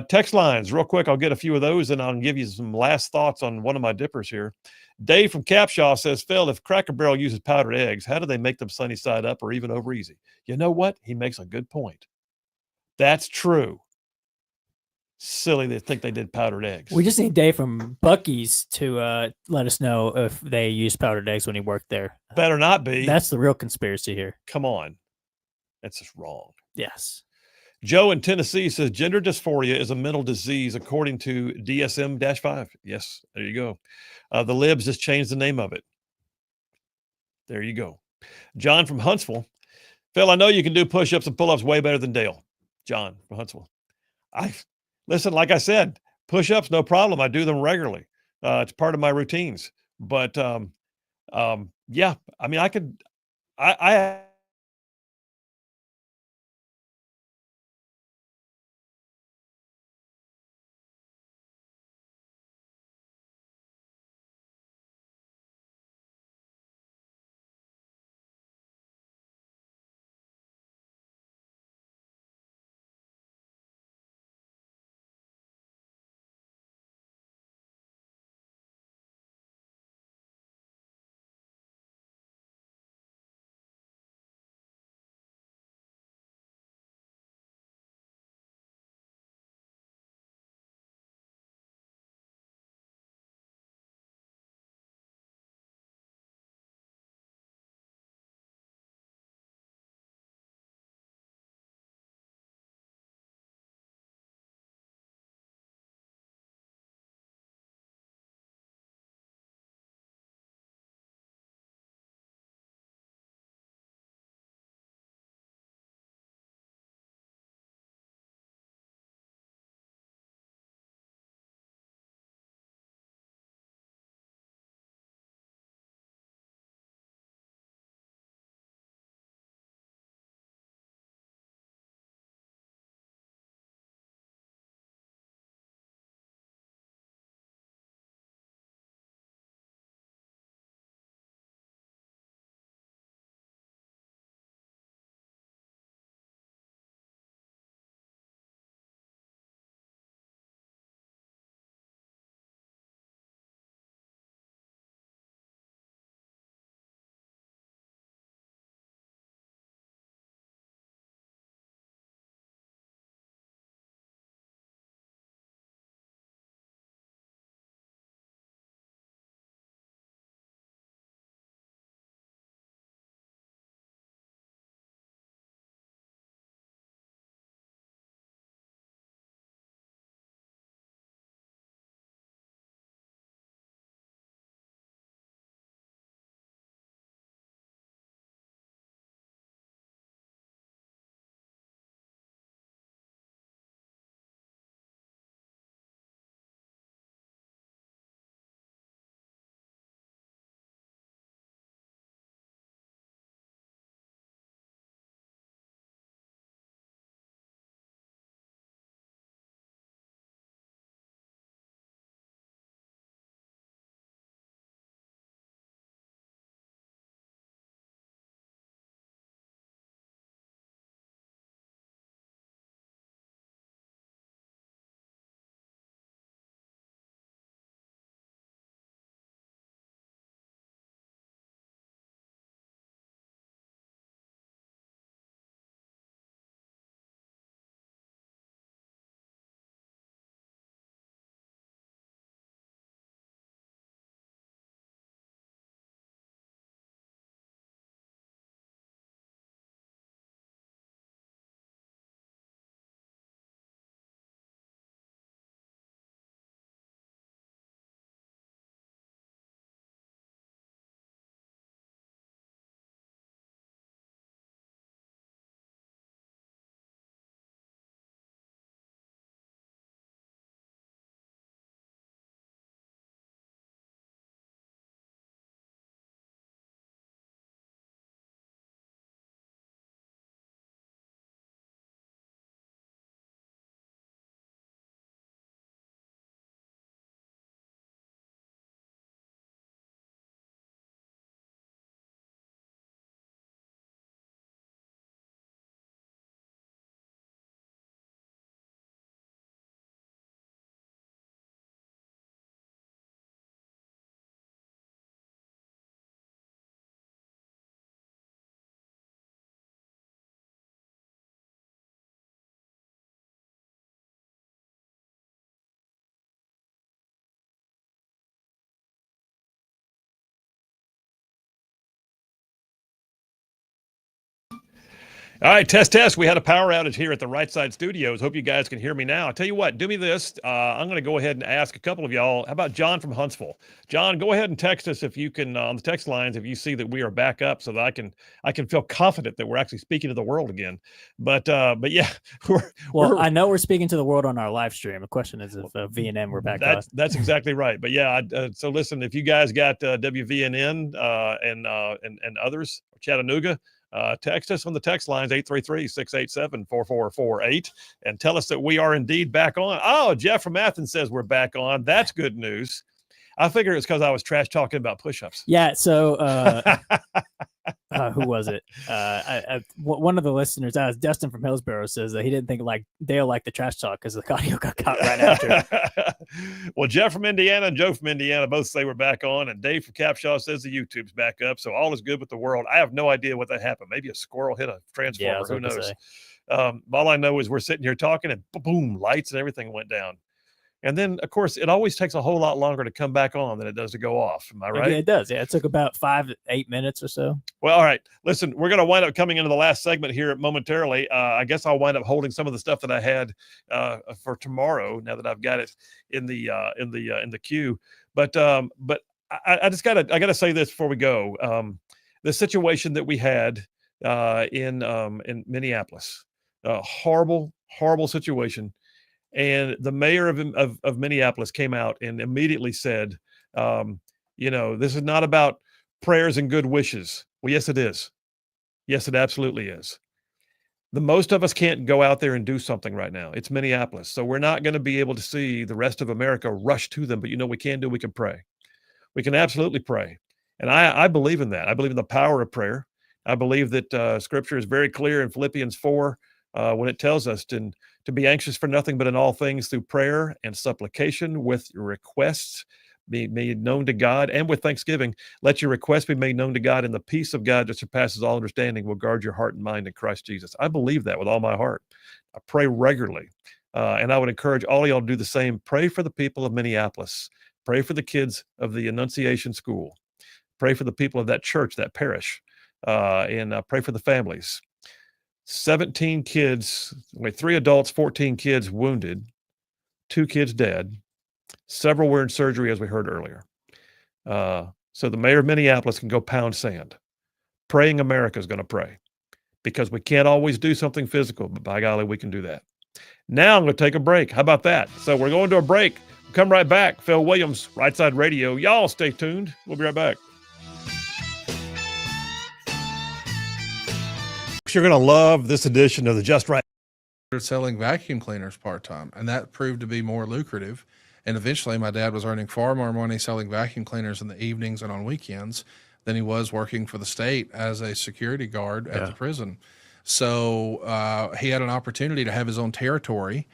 Text lines, real quick. I'll get a few of those and I'll give you some last thoughts on one of my dippers here. Dave from Capshaw says, Phil, if Cracker Barrel uses powdered eggs, how do they make them sunny side up or even over easy? You know what? He makes a good point. That's true. Silly they think they did powdered eggs. We just need Dave from Buc-ee's to let us know if they used powdered eggs when he worked there. Better not be. That's the real conspiracy here. Come on. That's just wrong. Yes. Joe in Tennessee says gender dysphoria is a mental disease according to DSM-5. Yes, there you go. The libs just changed the name of it. There you go. John from Huntsville. Phil, I know you can do push-ups and pull-ups way better than Dale. John from Huntsville. Listen, like I said, push-ups, no problem. I do them regularly. It's part of my routines. But yeah, I mean, I All right, test. We had a power outage here at the Rightside Studios. Hope you guys can hear me now. I tell you what, do me this. I'm going to go ahead and ask a couple of y'all. How about John from Huntsville? John, go ahead and text us if you can on the text lines if you see that we are back up, so that I can feel confident that we're actually speaking to the world again. But yeah, I know we're speaking to the world on our live stream. The question is if VNN we're back on. That's exactly right. But yeah, so listen, if you guys got WVNN and others, Chattanooga. Text us on the text lines 833-687-4448 and tell us that we are indeed back on. Oh, Jeff from Athens says we're back on. That's good news. I figure it's because I was trash talking about push-ups. Yeah. So who was it? One of the listeners, Dustin from Hillsborough, says that he didn't think Dale liked the trash talk because the audio got caught right after. Well, Jeff from Indiana and Joe from Indiana both say we're back on, and Dave from Capshaw says the YouTube's back up. So all is good with the world. I have no idea what that happened. Maybe a squirrel hit a transformer. Yeah, who knows? All I know is we're sitting here talking, and boom, lights and everything went down. And then, of course, it always takes a whole lot longer to come back on than it does to go off. Am I right? Yeah, it does. Yeah, it took about 5 to 8 minutes or so. Well, all right. Listen, we're going to wind up coming into the last segment here momentarily. I guess I'll wind up holding some of the stuff that I had for tomorrow. Now that I've got it in the queue, but I just gotta say this before we go. The situation that we had in Minneapolis, a horrible situation. And the mayor of Minneapolis came out and immediately said, this is not about prayers and good wishes. Well, yes, it is. Yes, it absolutely is. The most of us can't go out there and do something right now. It's Minneapolis. So we're not going to be able to see the rest of America rush to them. But we can pray. We can absolutely pray. And I believe in that. I believe in the power of prayer. I believe that Scripture is very clear in Philippians 4 when it tells us to be anxious for nothing, but in all things through prayer and supplication with your requests be made known to God, and with thanksgiving, let your requests be made known to God, and the peace of God that surpasses all understanding will guard your heart and mind in Christ Jesus. I believe that with all my heart. I pray regularly, and I would encourage all of y'all to do the same. Pray for the people of Minneapolis. Pray for the kids of the Annunciation School. Pray for the people of that church, that parish, and pray for the families. 17 kids, 3 adults, 14 kids wounded, 2 kids dead. Several were in surgery, as we heard earlier. So the mayor of Minneapolis can go pound sand. Praying America is going to pray, because we can't always do something physical, but by golly, we can do that. Now I'm going to take a break. How about that? So we're going to a break. We'll come right back. Phil Williams, Rightside Radio. Y'all stay tuned. We'll be right back. You're going to love this edition of the Just Right. Selling vacuum cleaners part-time, and that proved to be more lucrative. And eventually my dad was earning far more money selling vacuum cleaners in the evenings and on weekends than he was working for the state as a security guard at the prison. So he had an opportunity to have his own territory,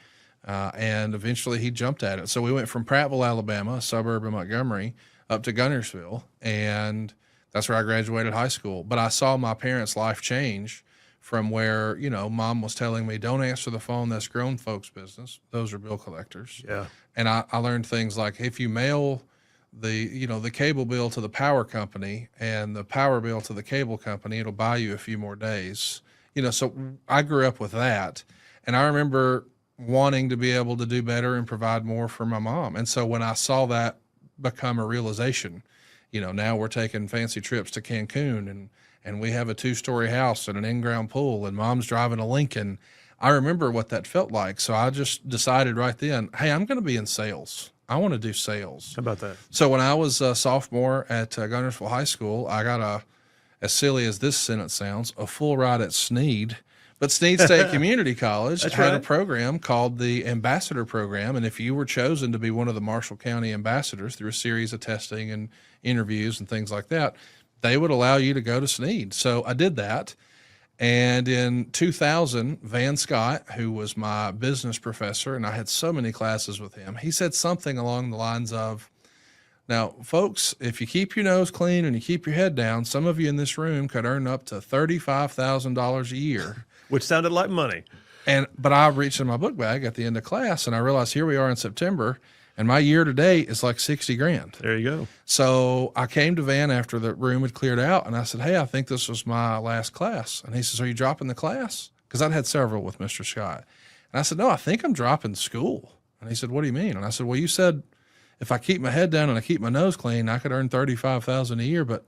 and eventually he jumped at it. So we went from Prattville, Alabama, a suburb of Montgomery, up to Gunnersville, and that's where I graduated high school. But I saw my parents' life change from where, mom was telling me, don't answer the phone, that's grown folks' business. Those are bill collectors. Yeah. And I learned things like, if you mail the cable bill to the power company and the power bill to the cable company, it'll buy you a few more days. So I grew up with that. And I remember wanting to be able to do better and provide more for my mom. And so when I saw that become a realization, now we're taking fancy trips to Cancun, and we have a 2-story house and an in-ground pool, and mom's driving a Lincoln. I remember what that felt like. So I just decided right then, hey, I'm going to be in sales. I want to do sales. How about that? So when I was a sophomore at Gunnersville High School, I got as silly as this sentence sounds, a full ride at Sneed. But Sneed State Community College had a program called the Ambassador Program. And if you were chosen to be one of the Marshall County ambassadors through a series of testing and interviews and things like that, they would allow you to go to Sneed. So I did that. And in 2000, Van Scott, who was my business professor, and I had so many classes with him, he said something along the lines of, now, folks, if you keep your nose clean and you keep your head down, some of you in this room could earn up to $35,000 a year. Which sounded like money. But I reached in my book bag at the end of class, and I realized here we are in September, And my year to date is like 60 grand. There you go. So I came to Van after the room had cleared out, and I said, hey, I think this was my last class. And he says, are you dropping the class? Because I'd had several with Mr. Scott. And I said, no, I think I'm dropping school. And he said, what do you mean? And I said, well, you said if I keep my head down and I keep my nose clean, I could earn $35,000 a year, but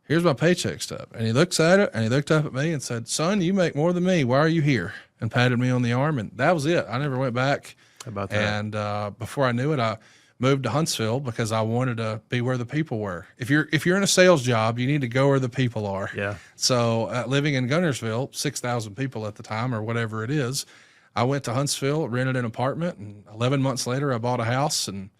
here's my paycheck stub. And he looks at it, and he looked up at me and said, son, you make more than me. Why are you here? And patted me on the arm. And that was it. I never went back. How about that? And before I knew it, I moved to Huntsville because I wanted to be where the people were. If you're in a sales job, you need to go where the people are. Yeah. So living in Gunnersville, 6,000 people at the time or whatever it is, I went to Huntsville, rented an apartment, and 11 months later, I bought a house, and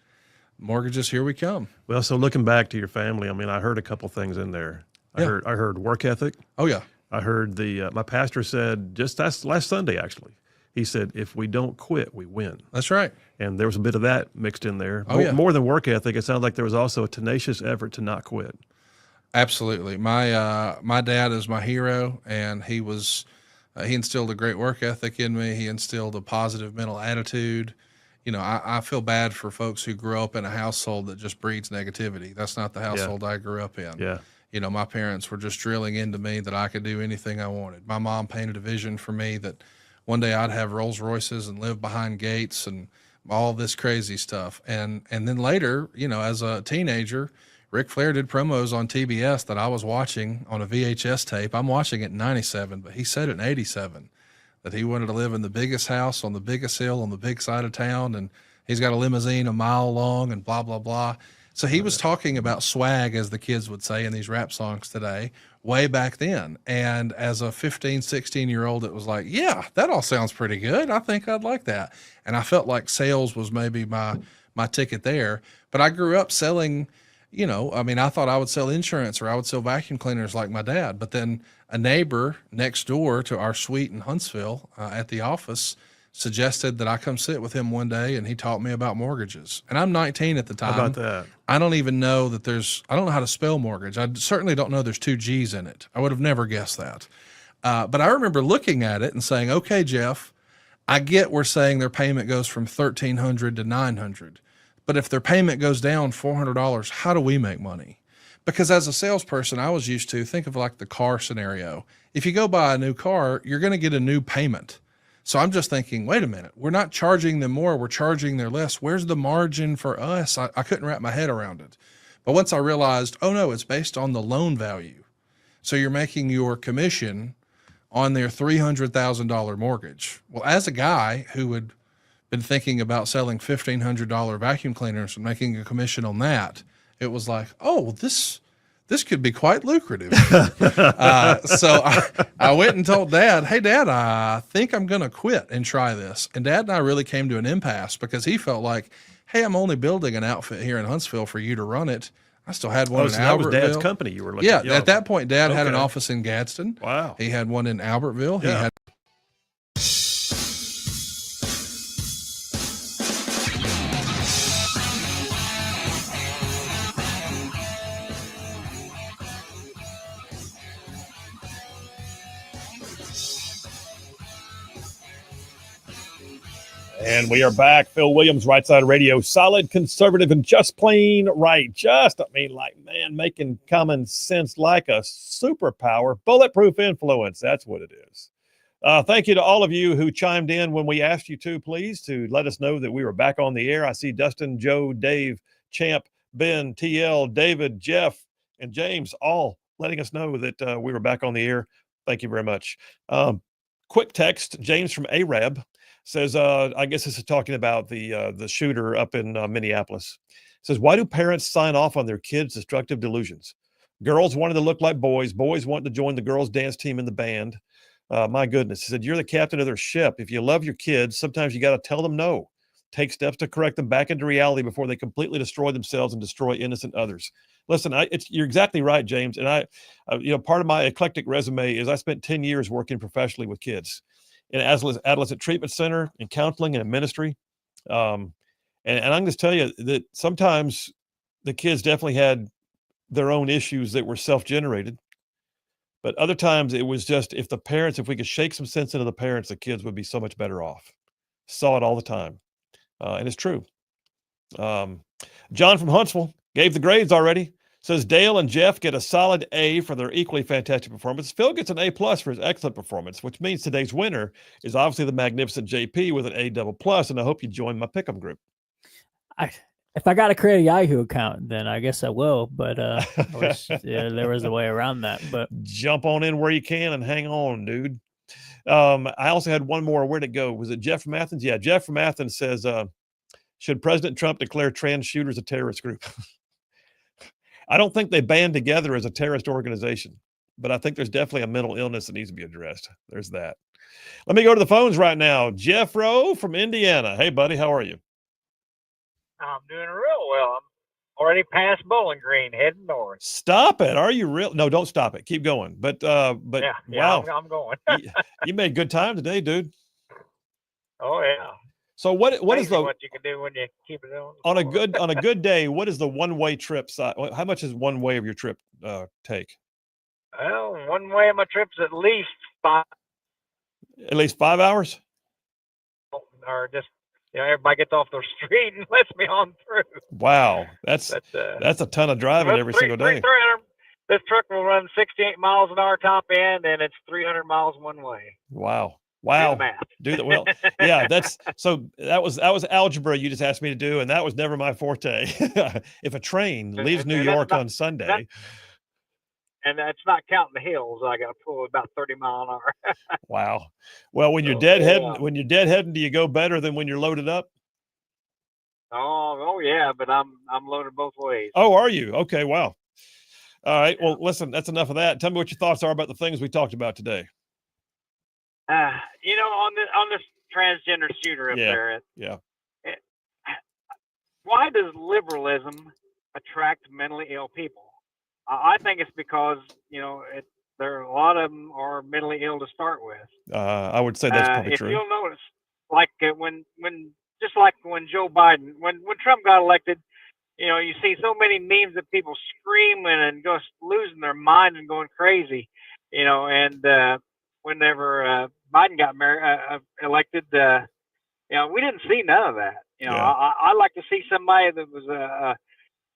mortgages, here we come. Well, so looking back to your family, I mean, I heard a couple things in there. I heard work ethic. Oh yeah. I heard my pastor said just last Sunday, actually. He said, if we don't quit, we win. That's right. And there was a bit of that mixed in there. Oh, yeah. More than work ethic, it sounds like there was also a tenacious effort to not quit. Absolutely. My dad is my hero, and he instilled a great work ethic in me. He instilled a positive mental attitude. You know, I feel bad for folks who grew up in a household that just breeds negativity. That's not the household I grew up in. Yeah. You know, my parents were just drilling into me that I could do anything I wanted. My mom painted a vision for me that one day I'd have Rolls Royces and live behind gates and all this crazy stuff. And then later, you know, as a teenager, Ric Flair did promos on TBS that I was watching on a VHS tape. I'm watching it in 97, but he said it in 87 that he wanted to live in the biggest house on the biggest hill on the big side of town. And he's got a limousine a mile long and blah, blah, blah. So he was talking about swag, as the kids would say in these rap songs today, way back then. And as a 15, 16-year-old, it was like, yeah, that all sounds pretty good. I think I'd like that. And I felt like sales was maybe my ticket there. But I grew up selling, you know, I mean, I thought I would sell insurance or I would sell vacuum cleaners like my dad. But then a neighbor next door to our suite in Huntsville at the office suggested that I come sit with him one day, and he taught me about mortgages. And I'm 19 at the time. How about that? I don't even know that I don't know how to spell mortgage. I certainly don't know there's 2 G's in it. I would have never guessed that. But I remember looking at it and saying, okay, Jeff, I get we're saying their payment goes from $1,300 to $900. But if their payment goes down $400, how do we make money? Because as a salesperson, I was used to think of like the car scenario. If you go buy a new car, you're going to get a new payment. So I'm just thinking, wait a minute, we're not charging them more, we're charging them less. Where's the margin for us? I couldn't wrap my head around it. But once I realized, oh no, it's based on the loan value. So you're making your commission on their $300,000 mortgage. Well, as a guy who had been thinking about selling $1,500 vacuum cleaners and making a commission on that, it was like, oh, this could be quite lucrative. So I went and told Dad, hey, Dad, I think I'm going to quit and try this. And Dad and I really came to an impasse because he felt like, hey, I'm only building an outfit here in Huntsville for you to run it. I still had one in so Albertville. That was Dad's company you were looking at. Yeah, at that point, Dad had an office in Gadsden. Wow. He had one in Albertville. Yeah. He had And we are back. Phil Williams, Rightside Radio, solid, conservative, and just plain right. Making common sense like a superpower. Bulletproof influence. That's what it is. Thank you to all of you who chimed in when we asked you to, please, to let us know that we were back on the air. I see Dustin, Joe, Dave, Champ, Ben, TL, David, Jeff, and James all letting us know that we were back on the air. Thank you very much. Quick text, James from Arab says, I guess this is talking about the shooter up in Minneapolis. Says, why do parents sign off on their kids' destructive delusions? Girls wanted to look like boys. Boys wanted to join the girls' dance team in the band. My goodness. He said, you're the captain of their ship. If you love your kids, sometimes you got to tell them no. Take steps to correct them back into reality before they completely destroy themselves and destroy innocent others. Listen, you're exactly right, James. And part of my eclectic resume is I spent 10 years working professionally with kids in adolescent treatment center, in counseling, and in ministry. And I'm going to tell you that sometimes the kids definitely had their own issues that were self-generated. But other times it was just, if we could shake some sense into the parents, the kids would be so much better off. Saw it all the time. And it's true. John from Huntsville gave the grades already. Says Dale and Jeff get a solid A for their equally fantastic performance. Phil gets an A+ for his excellent performance, which means today's winner is obviously the magnificent JP with an A++. And I hope you join my pick'em group. If I got to create a Yahoo account, then I guess I will. But I wish there was a way around that. But jump on in where you can and hang on, dude. I also had one more. Where'd it go? Was it Jeff from Athens? Yeah, Jeff from Athens says, should President Trump declare trans shooters a terrorist group? I don't think they band together as a terrorist organization, but I think there's definitely a mental illness that needs to be addressed. There's that. Let me go to the phones right now. Jeff Rowe from Indiana. Hey, buddy, how are you? I'm doing real well. I'm already past Bowling Green, heading north. Stop it. Are you real? No, don't stop it. Keep going. But yeah, wow. I'm going. you made good time today, dude. Oh, yeah. So what is the what you can do when you keep it on a good day? What is the one-way trip? How much is one way of your trip take? Well, one way of my trip's at least 5. At least 5 hours? Or just everybody gets off their street and lets me on through. Wow, that's a ton of driving every single day. This truck will run 68 miles an hour top end, and it's 300 miles one way. Wow. Do that. Well, yeah, that was algebra you just asked me to do, and that was never my forte. If a train leaves New York on Sunday, and that's not counting the hills, I got to pull about 30 mile an hour. Wow. Well, when you're deadheading, do you go better than when you're loaded up? Oh yeah, but I'm loaded both ways. Oh, are you? Okay, wow. All right. Well, listen, that's enough of that. Tell me what your thoughts are about the things we talked about today. On this transgender shooter up there. Yeah. Why does liberalism attract mentally ill people? I think it's because there are a lot of them are mentally ill to start with. I would say that's probably true. If you'll notice, like when Joe Biden, when Trump got elected, you see so many memes of people screaming and just losing their mind and going crazy, and whenever Biden got elected, we didn't see none of that. I like to see somebody that was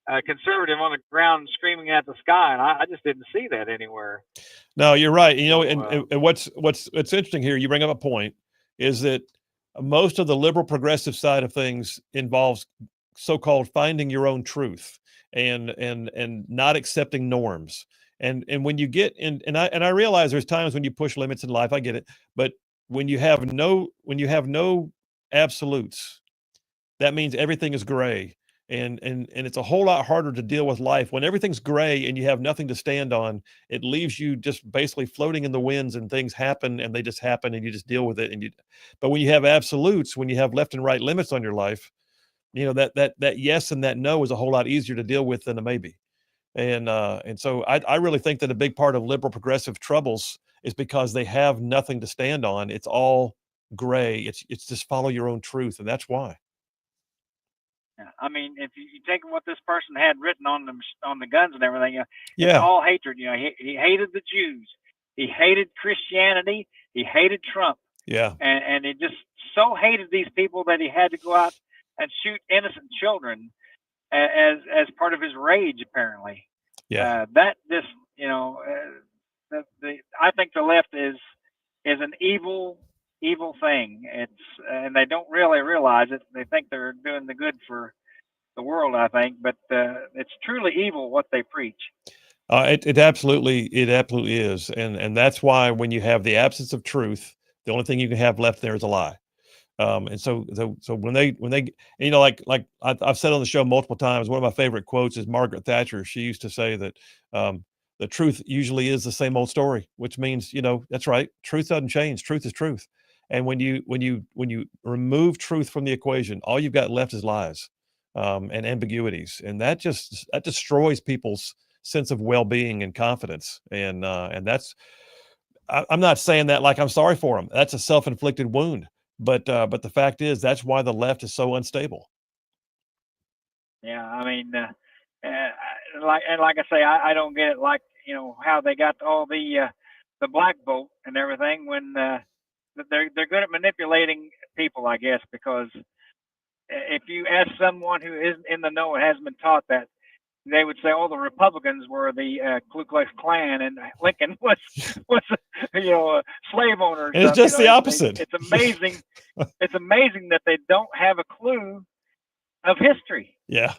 a conservative on the ground screaming at the sky, and I just didn't see that anywhere. No, you're right. And what's interesting here, you bring up a point, is that most of the liberal progressive side of things involves so-called finding your own truth and not accepting norms. And when you get in, and I realize there's times when you push limits in life, I get it, but when you have no absolutes, that means everything is gray. And it's a whole lot harder to deal with life when everything's gray and you have nothing to stand on. It leaves you just basically floating in the winds, and things happen and they just happen and you just deal with it. But when you have absolutes, when you have left and right limits on your life, that yes and that no is a whole lot easier to deal with than a maybe. And so I really think that a big part of liberal progressive troubles is because they have nothing to stand on. It's all gray. It's just follow your own truth, and that's why. I mean, if you take what this person had written on the guns and everything, it's all hatred. He hated the Jews, he hated Christianity, he hated Trump. Yeah, and he just so hated these people that he had to go out and shoot innocent children as part of his rage, apparently. Yeah, that just I think the left is an evil thing. And they don't really realize it. They think they're doing the good for the world, I think, but it's truly evil what they preach. It absolutely is, and that's why when you have the absence of truth, the only thing you can have left there is a lie. And so when they like I've said on the show multiple times, one of my favorite quotes is Margaret Thatcher. She used to say that the truth usually is the same old story, which means that's right. Truth doesn't change. Truth is truth. And when you remove truth from the equation, all you've got left is lies and ambiguities, and that destroys people's sense of well-being and confidence. And that's I'm not saying that like I'm sorry for them. That's a self-inflicted wound. But the fact is, that's why the left is so unstable. Yeah, I mean, like I say, I don't get it. Like how they got all the black vote and everything when they're good at manipulating people, I guess, because if you ask someone who isn't in the know and hasn't been taught that, they would say, "Oh, the Republicans were the Ku Klux Klan, and Lincoln was a slave owner." And it's just the opposite. It's amazing. It's amazing that they don't have a clue of history. Yeah.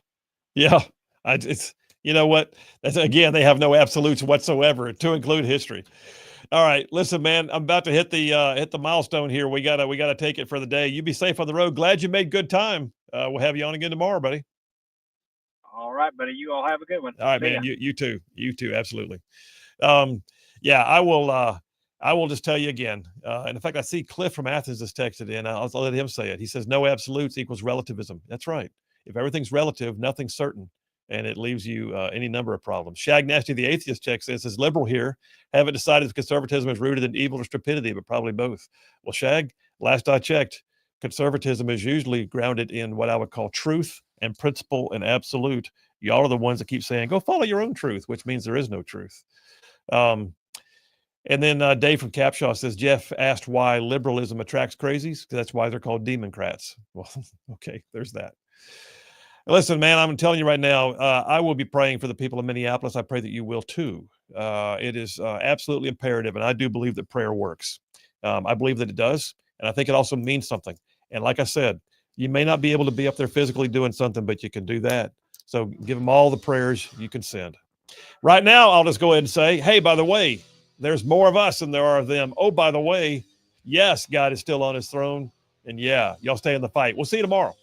It's you know what? That's again, they have no absolutes whatsoever to include history. All right, listen, man. I'm about to hit the milestone here. We gotta take it for the day. You be safe on the road. Glad you made good time. We'll have you on again tomorrow, buddy. All right, buddy. You all have a good one. All right, man. You too. You too. Absolutely. Yeah, I will just tell you again. And in fact, I see Cliff from Athens has texted in. I'll let him say it. He says, no absolutes equals relativism. That's right. If everything's relative, nothing's certain. And it leaves you any number of problems. Shag Nasty, the atheist, checks in, says, liberal here. Haven't decided if conservatism is rooted in evil or stupidity, but probably both. Well, Shag, last I checked, conservatism is usually grounded in what I would call truth and principle and absolute. Y'all are the ones that keep saying, go follow your own truth, which means there is no truth. And then Dave from Capshaw says, Jeff asked why liberalism attracts crazies. That's why they're called democrats. Well, okay, there's that. Listen, man, I'm telling you right now, I will be praying for the people of Minneapolis. I pray that you will too. It is absolutely imperative, and I do believe that prayer works. I believe that it does, and I think it also means something. And like I said, you may not be able to be up there physically doing something, but you can do that. So give them all the prayers you can send. Right now, I'll just go ahead and say, hey, by the way, there's more of us than there are of them. Oh, by the way, yes, God is still on his throne. And yeah, y'all stay in the fight. We'll see you tomorrow.